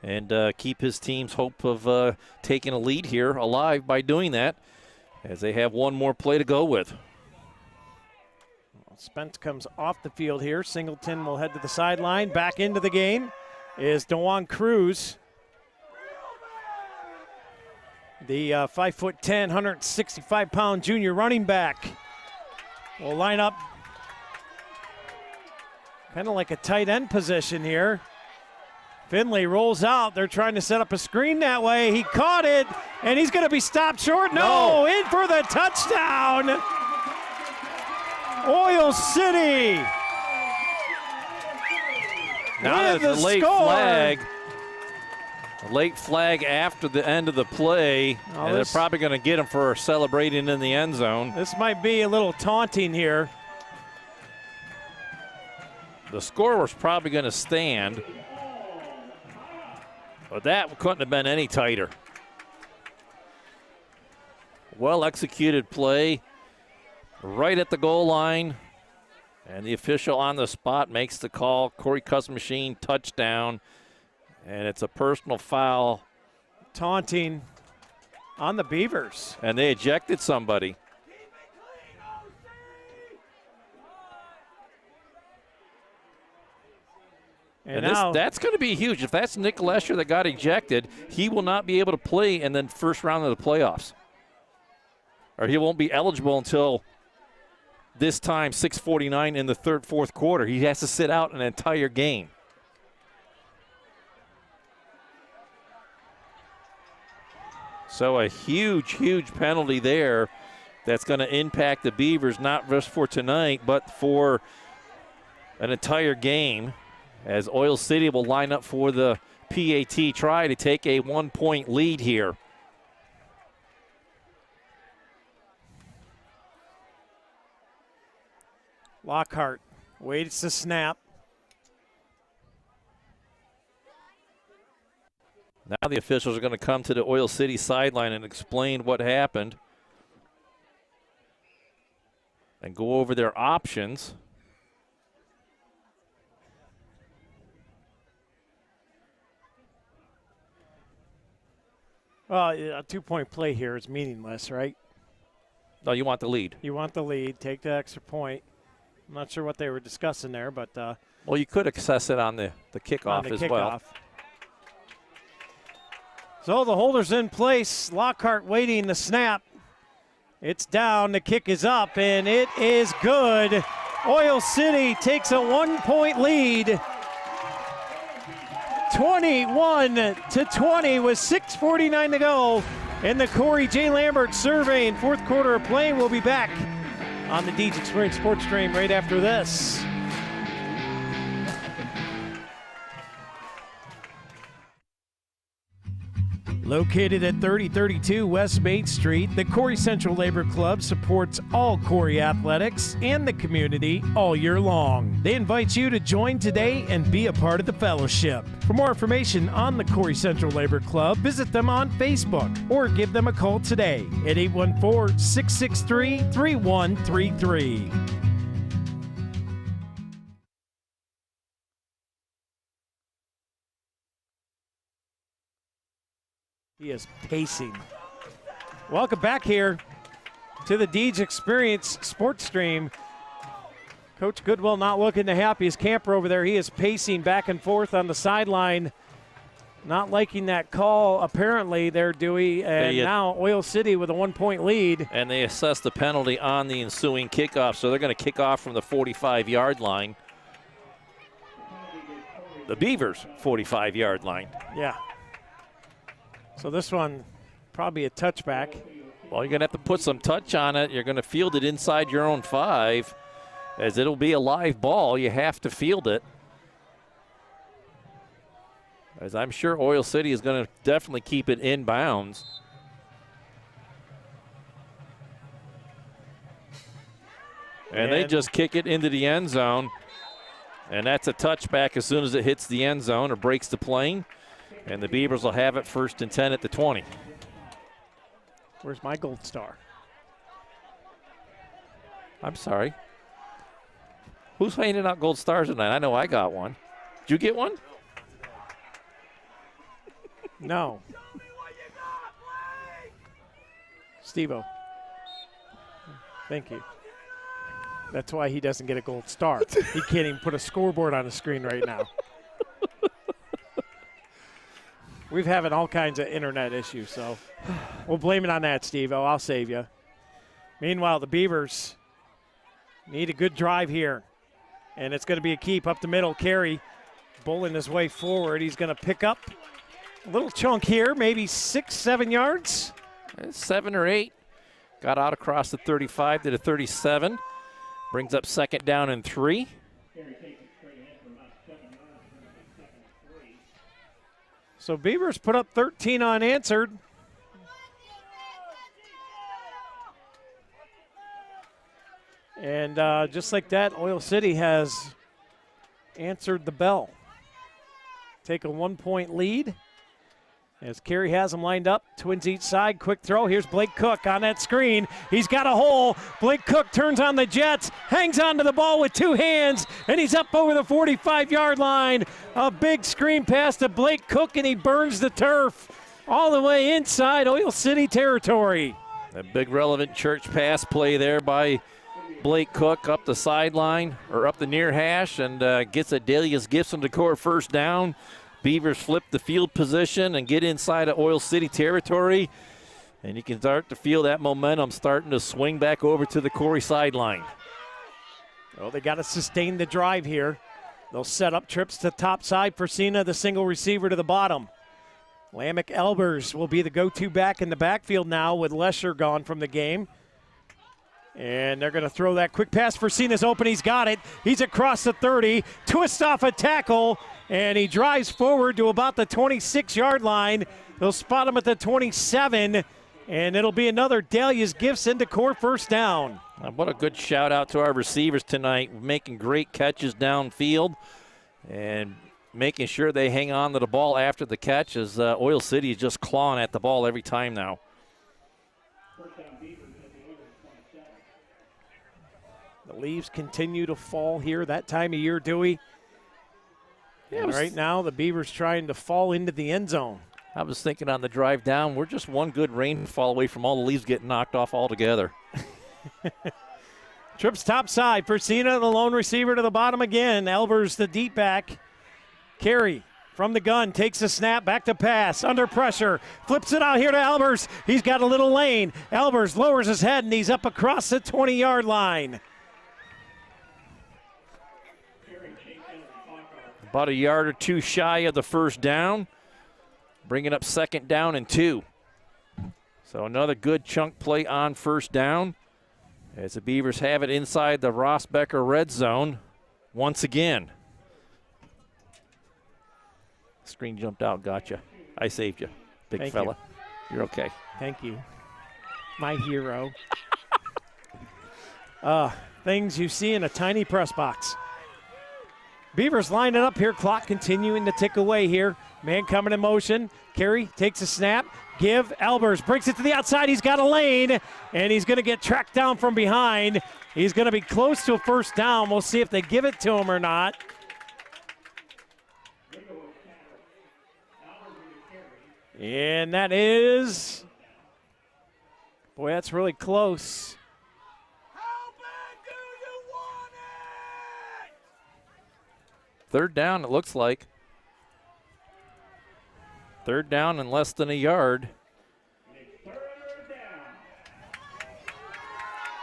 and keep his team's hope of taking a lead here alive by doing that, as they have one more play to go with.
Spence comes off the field here. Singleton will head to the sideline. Back into the game is DeJuan Cruz. The 5'10", 165-pound junior running back will line up kind of like a tight end position here. Finley rolls out. They're trying to set up a screen that way. He caught it, and he's going to be stopped short. No, in for the touchdown. Oil City.
Now
with
there's
the
a late
score.
flag. A late flag after the end of the play, and they're probably going to get him for celebrating in the end zone.
This might be a little taunting here.
The score was probably going to stand, but that couldn't have been any tighter. Well-executed play right at the goal line, and the official on the spot makes the call. Corry Custom Machine touchdown, and it's a personal foul.
Taunting on the Beavers.
And they ejected somebody. And
now,
that's going to be huge. If that's Nick Lesher that got ejected, he will not be able to play in the first round of the playoffs. Or he won't be eligible until this time, 6:49 in the fourth quarter. He has to sit out an entire game. So a huge, huge penalty there that's going to impact the Beavers, not just for tonight, but for an entire game. as Oil City will line up for the PAT try to take a 1-point lead here.
Lockhart waits to snap.
Now the officials are going to come to the Oil City sideline and explain what happened and go over their options.
Well, a 2-point play here is meaningless, right?
No, you want the lead.
You want the lead. Take the extra point. I'm not sure what they were discussing there, but
well, you could assess it on the kickoff as well.
So the holder's in place. Lockhart waiting the snap. It's down. The kick is up, and it is good. Oil City takes a 1-point lead. 21-20 with 6:49 to go. And the Corry J. Lambert survey in fourth quarter of play. We'll be back on the Deej Experience Sports Stream right after this. Located at 3032 West Main Street, the Corry Central Labor Club supports all Corry athletics and the community all year long. They invite you to join today and be a part of the fellowship. For more information on the Corry Central Labor Club, visit them on Facebook or give them a call today at 814-663-3133. He is pacing. Welcome back here to the Deej Experience Sports Stream. Coach Goodwill not looking the happiest camper over there. He is pacing back and forth on the sideline. Not liking that call, apparently, there, Dewey. And now Oil City with a 1-point lead.
And they assess the penalty on the ensuing kickoff, so they're going to kick off from the 45-yard line. The Beavers' 45-yard line.
Yeah. So this one, probably a touchback.
Well, you're going to have to put some touch on it. You're going to field it inside your own 5, as it'll be a live ball. You have to field it. As I'm sure Oil City is going to definitely keep it in bounds. And they just kick it into the end zone. And that's a touchback as soon as it hits the end zone or breaks the plane. And the Beavers will have it 1st and 10 at the 20.
Where's my gold star?
I'm sorry. Who's handing out gold stars tonight? I know I got one. Did you get one?
No. Steve-O. Thank you. That's why he doesn't get a gold star. He can't even put a scoreboard on the screen right now. We've having all kinds of internet issues, so we'll blame it on that, Steve-O. I'll save you. Meanwhile, the Beavers need a good drive here, and it's going to be a keep up the middle. Carey bowling his way forward. He's going to pick up a little chunk here, maybe 6-7 yards.
7 or 8. Got out across the 35 to the 37. Brings up 2nd down and 3.
So Beavers put up 13 unanswered. And just like that, Oil City has answered the bell. Take a 1-point lead as Carey has them lined up. Twins each side. Quick throw. Here's Blake Cook on that screen. He's got a hole. Blake Cook turns on the Jets, hangs onto the ball with 2 hands, and he's up over the 45-yard line. A big screen pass to Blake Cook, and he burns the turf all the way inside Oil City territory.
A big relevant church pass play there by Blake Cook up the sideline or up the near hash and gets a Delius Gibson to score 1st down. Beavers flip the field position and get inside of Oil City territory. And you can start to feel that momentum starting to swing back over to the Corry sideline.
Well, they got to sustain the drive here. They'll set up trips to top side for Cena, the single receiver to the bottom. Lamech Elbers will be the go-to back in the backfield now with Lesher gone from the game. And they're going to throw that quick pass. Versina's open. He's got it. He's across the 30. Twist off a tackle. And he drives forward to about the 26-yard line. They'll spot him at the 27. And it'll be another Dahlia's Gifts into core first down.
What a good shout out to our receivers tonight, making great catches downfield and making sure they hang on to the ball after the catch, as Oil City is just clawing at the ball every time now.
The leaves continue to fall here that time of year, Dewey.
Yeah,
and right now the Beavers trying to fall into the end zone.
I was thinking on the drive down, we're just one good rainfall away from all the leaves getting knocked off altogether.
Trips top side. Versina, the lone receiver, to the bottom again. Elbers, the deep back. Carey from the gun, takes a snap, back to pass, under pressure, flips it out here to Elbers. He's got a little lane. Elbers lowers his head, and he's up across the 20-yard line.
About a yard or two shy of the first down, bringing up 2nd down and 2. So another good chunk play on first down, as the Beavers have it inside the Ross Becker red zone once again. Screen jumped out, gotcha. I saved you, big
Thank
fella. You're okay.
Thank you. My hero. Things you see in a tiny press box. Beavers lining up here, clock continuing to tick away here. Man coming in motion. Carey takes a snap. Give. Elbers breaks it to the outside. He's got a lane, and he's going to get tracked down from behind. He's going to be close to a first down. We'll see if they give it to him or not. And that is, boy, that's really close.
Third down, it looks like. Third down and less than a yard.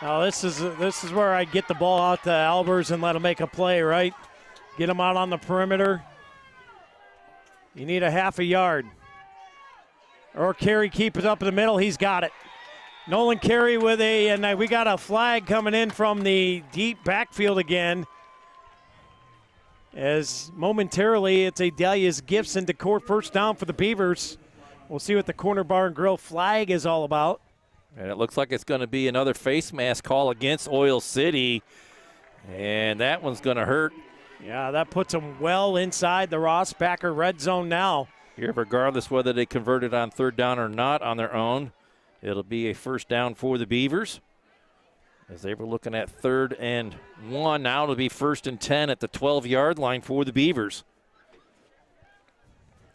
Now this is where I get the ball out to Albers and let him make a play, right? Get him out on the perimeter. You need a half a yard. Or Carey keep it up in the middle. He's got it. Nolan Carey with and we got a flag coming in from the deep backfield again. As momentarily it's a Dahlia's Gifts and Decor first down for the Beavers. We'll see what the Corner Bar and Grill flag is all about.
And it looks like it's going to be another face mask call against Oil City. And that one's going to hurt.
Yeah, that puts them well inside the Ross Becker red zone now.
Here, regardless whether they converted on third down or not on their own, it'll be a first down for the Beavers. As they were looking at 3rd and 1, now it'll be 1st and 10 at the 12-yard line for the Beavers.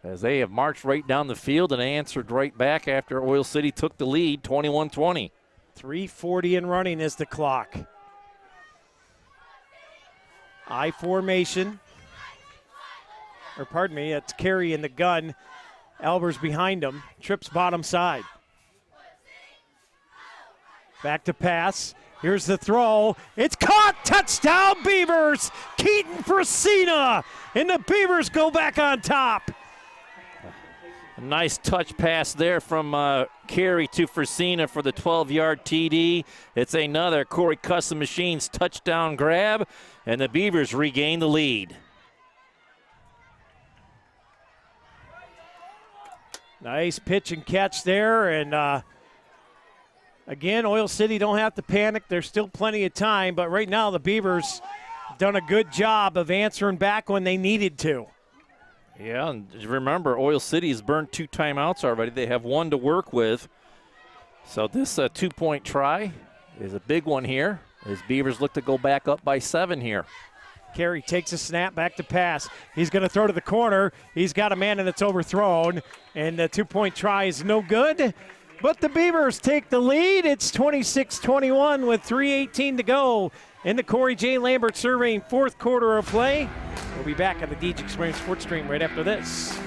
As they have marched right down the field and answered right back after Oil City took the lead, 21-20.
3:40 and running is the clock. I formation. Or pardon me, it's Carey in the gun. Albers behind him. Trips bottom side. Back to pass. Here's the throw. It's caught. Touchdown, Beavers. Keaton Versina. And the Beavers go back on top.
A nice touch pass there from Carey to Versina for the 12-yard TD. It's another Corey Custom Machines touchdown grab, and the Beavers regain the lead.
Nice pitch and catch there, and again, Oil City don't have to panic. There's still plenty of time, but right now the Beavers done a good job of answering back when they needed to.
Yeah, and remember, Oil City has burned 2 timeouts already. They have 1 to work with. So this 2-point try is a big one here, as Beavers look to go back up by 7 here.
Carey takes a snap, back to pass. He's going to throw to the corner. He's got a man, and it's overthrown. And the 2-point try is no good. But the Beavers take the lead. It's 26-21 with 3:18 to go in the Corey J. Lambert Surveying 4th quarter of play. We'll be back on the DG Experience Sports Stream right after this.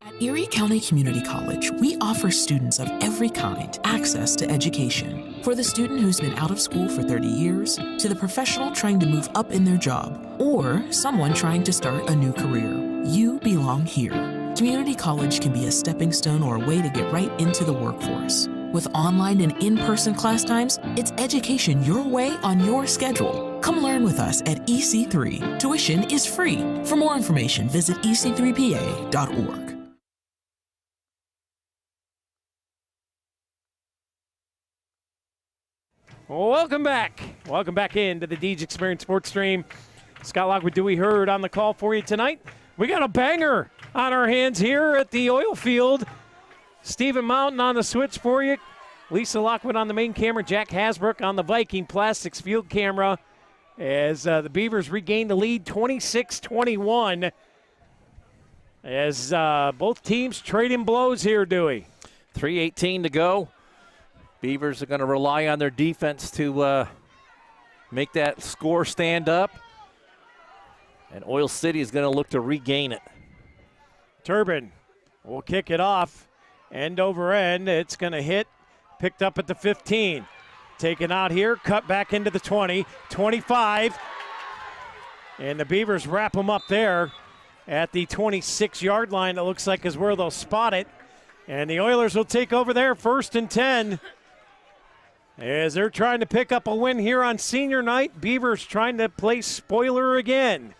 At Erie County Community College, we offer students of every kind access to education. For the student who's been out of school for 30 years, to the professional trying to move up in their job, or someone trying to start a new career, you belong here. Community college can be a stepping stone or a way to get right into the workforce. With online and in-person class times, it's education your way on your schedule. Come learn with us at EC3. Tuition is free. For more information, visit ec3pa.org.
Welcome back. Welcome back into the Deej Experience Sports Stream. Scott Lockwood, Dewey Hurd on the call for you tonight. We got a banger on our hands here at the oil field. Stephen Mountain on the switch for you. Lisa Lockwood on the main camera. Jack Hasbrook on the Viking Plastics field camera as the Beavers regain the lead 26-21 as both teams trading blows here, Dewey.
3:18 to go. Beavers are going to rely on their defense to make that score stand up. And Oil City is going to look to regain it.
Turbin will kick it off. End over end. It's going to hit. Picked up at the 15. Taken out here. Cut back into the 20. 25. And the Beavers wrap them up there at the 26-yard line. It looks like is where they'll spot it. And the Oilers will take over there 1st and 10. As they're trying to pick up a win here on senior night. Beavers trying to play spoiler again.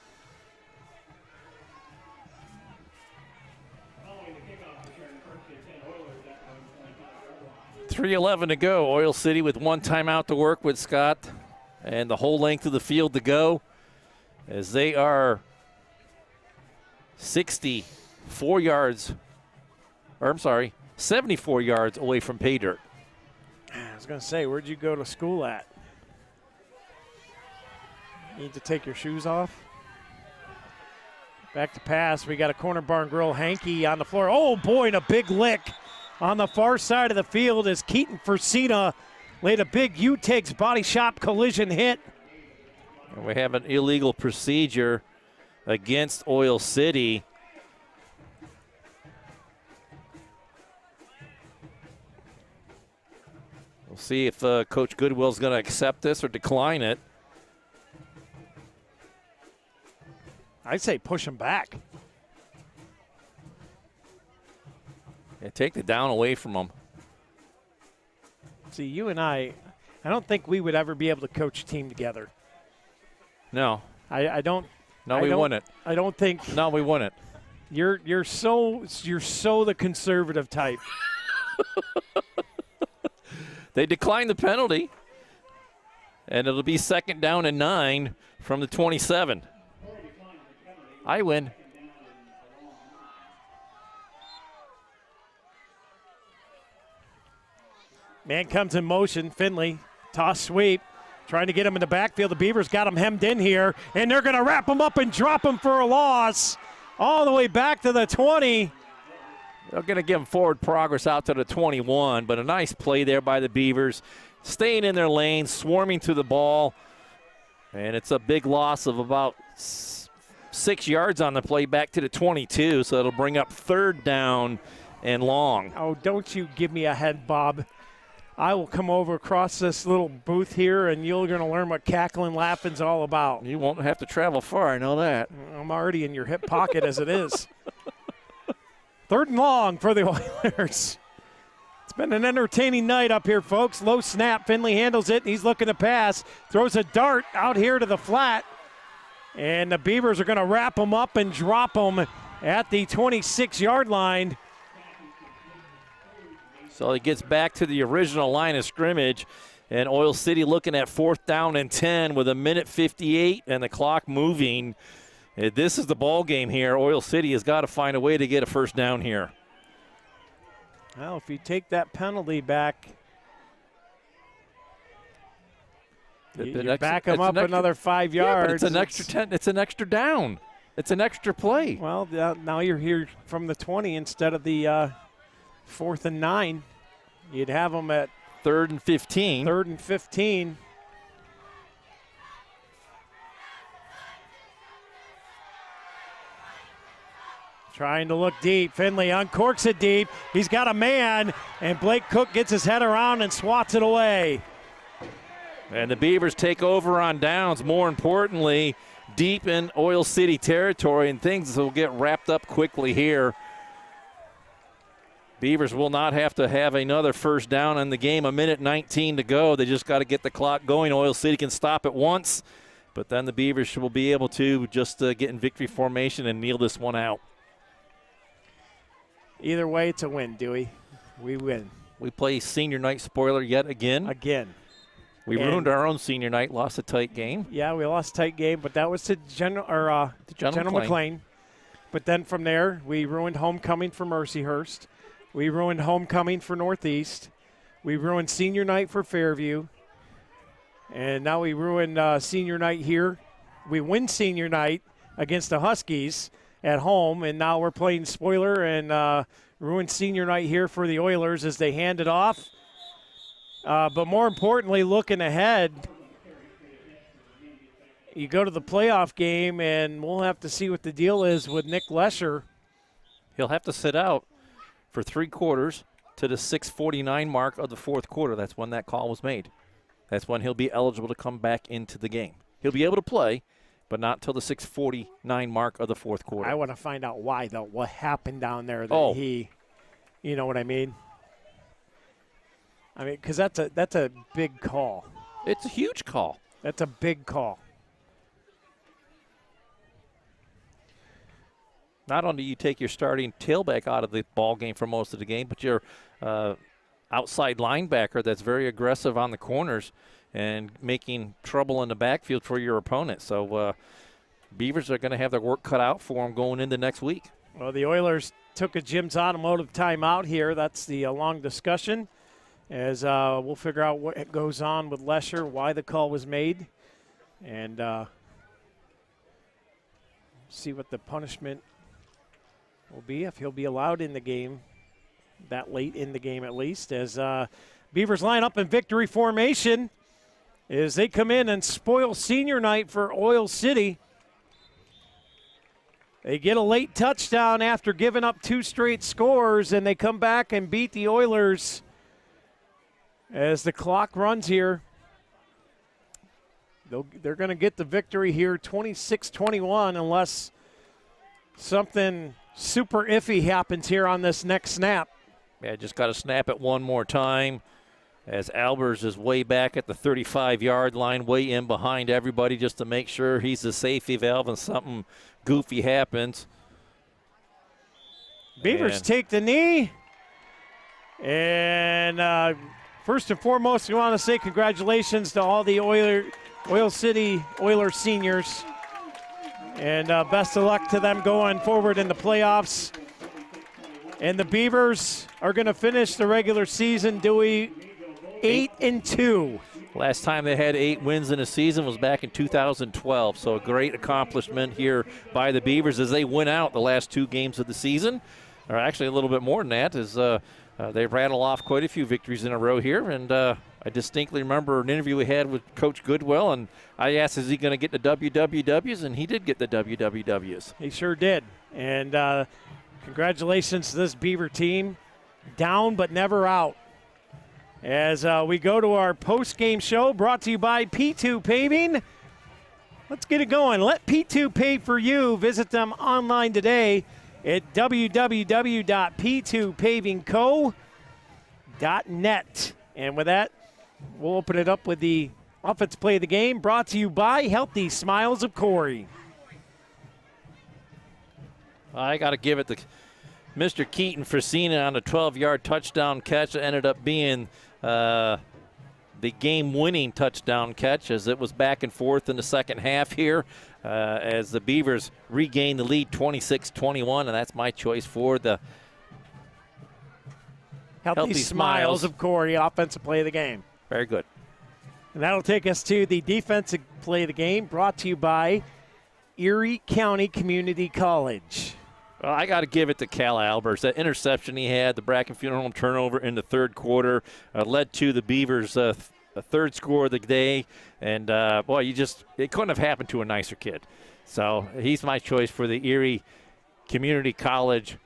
3:11 to go. Oil City with one timeout to work with, Scott, and the whole length of the field to go as they are 74 yards away from pay dirt.
I was going to say, where'd you go to school at? Need to take your shoes off? Back to pass. We got a corner barn grill. Hankey on the floor. Oh, boy, and a big lick on the far side of the field as Keaton Forcina laid a big U-Tegs body shop collision hit.
And we have an illegal procedure against Oil City. We'll see if Coach Goodwill's going to accept this or decline it.
I'd say push him back.
Yeah, take the down away from them.
See, you and I don't think we would ever be able to coach a team together.
No.
I don't.
No, we wouldn't.
I don't think.
No, we wouldn't.
You're so the conservative type.
They declined the penalty, and it'll be 2nd down and 9 from the 27. I win.
Man comes in motion. Finley, toss sweep, trying to get him in the backfield. The Beavers got him hemmed in here, and they're going to wrap him up and drop him for a loss all the way back to the 20.
They're going to give him forward progress out to the 21, but a nice play there by the Beavers, staying in their lane, swarming to the ball, and it's a big loss of about 6 yards on the play back to the 22, so it'll bring up 3rd down and long.
Oh, don't you give me a head, Bob. I will come over across this little booth here, and you're going to learn what cackling laughing's all about.
You won't have to travel far, I know that.
I'm already in your hip pocket as it is. 3rd and long for the Oilers. It's been an entertaining night up here, folks. Low snap. Finley handles it. He's looking to pass. Throws a dart out here to the flat. And the Beavers are going to wrap him up and drop him at the 26-yard line.
So he gets back to the original line of scrimmage, and Oil City looking at 4th down and 10 with 1:58 and the clock moving. This is the ball game here. Oil City has got to find a way to get a 1st down here.
Well, if you take that penalty back, you back them up another 5 yards.
Yeah, but it's an extra 10. It's an extra down. It's an extra play.
Well, now you're here from the 20 instead of the 4th and 9. You'd have them at
3rd and 15.
3rd and 15. Trying to look deep. Finley uncorks it deep. He's got a man, and Blake Cook gets his head around and swats it away.
And the Beavers take over on downs. More importantly, deep in Oil City territory, and things will get wrapped up quickly here Beavers will not have to have another first down in the game. 1:19 to go. They just got to get the clock going. Oil City can stop it once, but then the Beavers will be able to just get in victory formation and kneel this one out.
Either way, it's a win, Dewey. We win.
We play senior night spoiler yet again. We ruined our own senior night, lost a tight game.
Yeah, we lost a tight game, but that was to General McLean. But then from there, we ruined homecoming for Mercyhurst. We ruined homecoming for Northeast. We ruined senior night for Fairview. And now we ruined senior night here. We win senior night against the Huskies at home, and now we're playing spoiler and ruined senior night here for the Oilers as they hand it off. But more importantly, looking ahead, you go to the playoff game, and we'll have to see what the deal is with Nick Lesher.
He'll have to sit out for 3 quarters to the 6:49 mark of the fourth quarter. That's when that call was made. That's when he'll be eligible to come back into the game. He'll be able to play, but not till the 6:49 mark of the fourth quarter.
I want to find out why, though, what happened down there that you know what I mean? I mean, because that's a big call.
It's a huge call.
That's a big call.
Not only do you take your starting tailback out of the ball game for most of the game, but your outside linebacker that's very aggressive on the corners and making trouble in the backfield for your opponent. So Beavers are going to have their work cut out for them going into next week.
Well, the Oilers took a Jim's Automotive timeout here. That's the long discussion as we'll figure out what goes on with Lesher, why the call was made, and see what the punishment will be, if he'll be allowed in the game, that late in the game at least, as Beavers line up in victory formation as they come in and spoil senior night for Oil City. They get a late touchdown after giving up 2 straight scores, and they come back and beat the Oilers as the clock runs here. They're going to get the victory here, 26-21, unless something super iffy happens here on this next snap.
Yeah, just got to snap it one more time as Albers is way back at the 35-yard line, way in behind everybody just to make sure he's the safety valve and something goofy happens.
Beavers take the knee. And first and foremost, we want to say congratulations to all the Oil City Oilers seniors. And best of luck to them going forward in the playoffs. And the Beavers are going to finish the regular season, Dewey, 8-2.
Last time they had 8 wins in a season was back in 2012. So a great accomplishment here by the Beavers as they win out the last 2 games of the season. Or actually a little bit more than that, as they rattle off quite a few victories in a row here. And I distinctly remember an interview we had with Coach Goodwill, and I asked, is he going to get the WWWs? And he did get the WWWs.
He sure did. And congratulations to this Beaver team. Down but never out. As we go to our post-game show brought to you by P2 Paving. Let's get it going. Let P2 pave for you. Visit them online today at www.p2pavingco.net. And with that, we'll open it up with the offense play of the game brought to you by Healthy Smiles of Corry.
I got to give it to Mr. Keaton Frasina on a 12-yard touchdown catch that ended up being the game-winning touchdown catch as it was back and forth in the second half here as the Beavers regained the lead 26-21, and that's my choice for the
Healthy Smiles of Corry, offensive play of the game.
Very good.
And that'll take us to the defensive play of the game brought to you by Erie County Community College.
Well, I got to give it to Cal Albers. That interception he had, the Bracken Funeral Home turnover in the third quarter, led to the Beavers' third score of the day. And, boy, it couldn't have happened to a nicer kid. So he's my choice for the Erie Community College.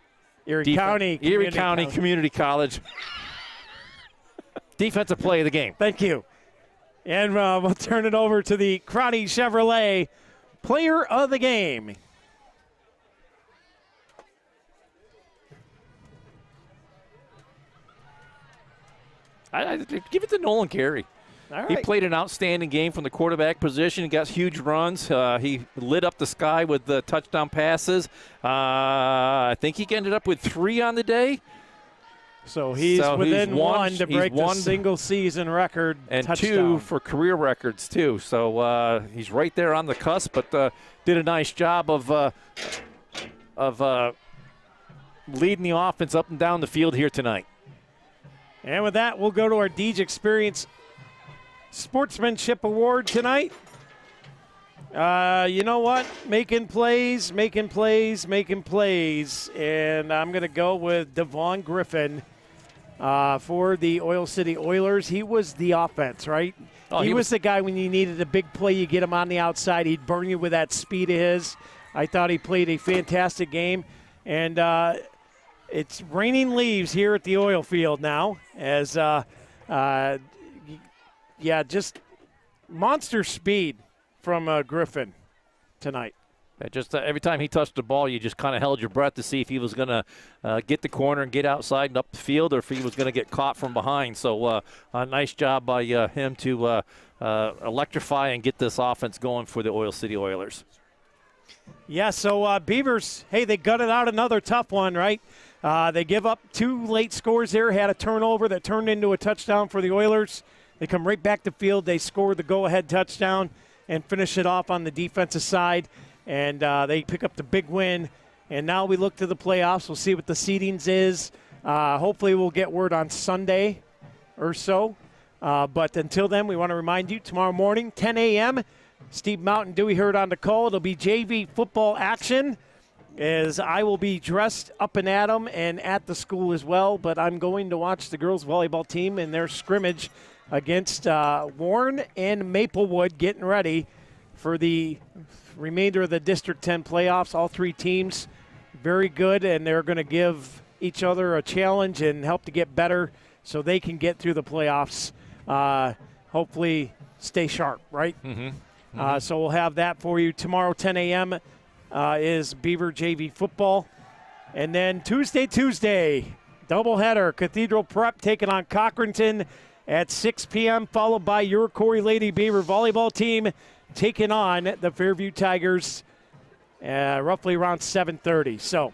Erie County
Community College. Defensive play of the game.
Thank you. And we'll turn it over to the Crotty Chevrolet player of the game.
I give it to Nolan Carey.
All right.
He played an outstanding game from the quarterback position. He got huge runs. He lit up the sky with the touchdown passes. I think he ended up with 3 on the day.
So he's within one to break the single-season record
and
touchdown.
2 for career records, too. So he's right there on the cusp, but did a nice job of leading the offense up and down the field here tonight.
And with that, we'll go to our Deej Experience Sportsmanship Award tonight. You know what? Making plays. And I'm going to go with Devon Griffin for the Oil City Oilers. He was the offense, right?
Oh,
he was the guy when you needed a big play, you get him on the outside. He'd burn you with that speed of his. I thought he played a fantastic game. And it's raining leaves here at the oil field now as, just monster speed from Griffin tonight.
Just every time he touched the ball, you just kind of held your breath to see if he was going to get the corner and get outside and up the field, or if he was going to get caught from behind. So a nice job by him to electrify and get this offense going for the Oil City Oilers.
Yeah, so Beavers, hey, they gutted out another tough one, right? They give up 2 late scores there, had a turnover that turned into a touchdown for the Oilers. They come right back to field. They score the go-ahead touchdown and finish it off on the defensive side. And they pick up the big win. And now we look to the playoffs. We'll see what the seedings is. Hopefully we'll get word on Sunday or so. But until then, we want to remind you, tomorrow morning, 10 a.m., Steve Mountain, Dewey Hurd on the call. It'll be JV football action, as I will be dressed up and at 'em and at the school as well. But I'm going to watch the girls volleyball team in their scrimmage against Warren and Maplewood, getting ready for the remainder of the District 10 playoffs. All 3 teams very good, and they're going to give each other a challenge and help to get better so they can get through the playoffs. Hopefully stay sharp, right?
Mm-hmm.
So we'll have that for you. Tomorrow, 10 a.m. Is Beaver JV football. And then Tuesday, doubleheader, Cathedral Prep taking on Cochranton at 6 p.m., followed by your Corry Lady Beaver volleyball team taking on the Fairview Tigers roughly around 7:30. So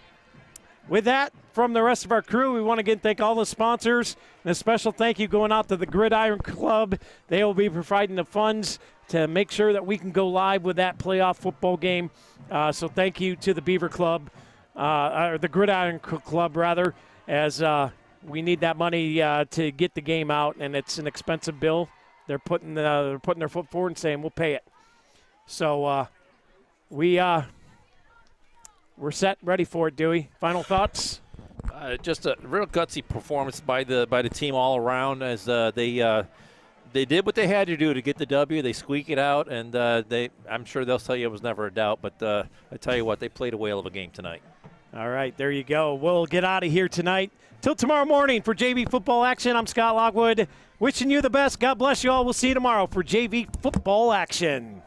with that, from the rest of our crew, we want to again thank all the sponsors, and a special thank you going out to the Gridiron Club. They will be providing the funds to make sure that we can go live with that playoff football game. So thank you to the Beaver Club, or the Gridiron Club, rather, as we need that money to get the game out, and it's an expensive bill. They're putting their foot forward and saying, we'll pay it. So we're set, ready for it, Dewey. Final thoughts?
Just a real gutsy performance by the team all around, as they did what they had to do to get the W. They squeak it out, and I'm sure they'll tell you it was never a doubt. But I tell you what, they played a whale of a game tonight.
All right, there you go. We'll get out of here tonight. Till tomorrow morning for JV football action, I'm Scott Lockwood. Wishing you the best. God bless you all. We'll see you tomorrow for JV football action.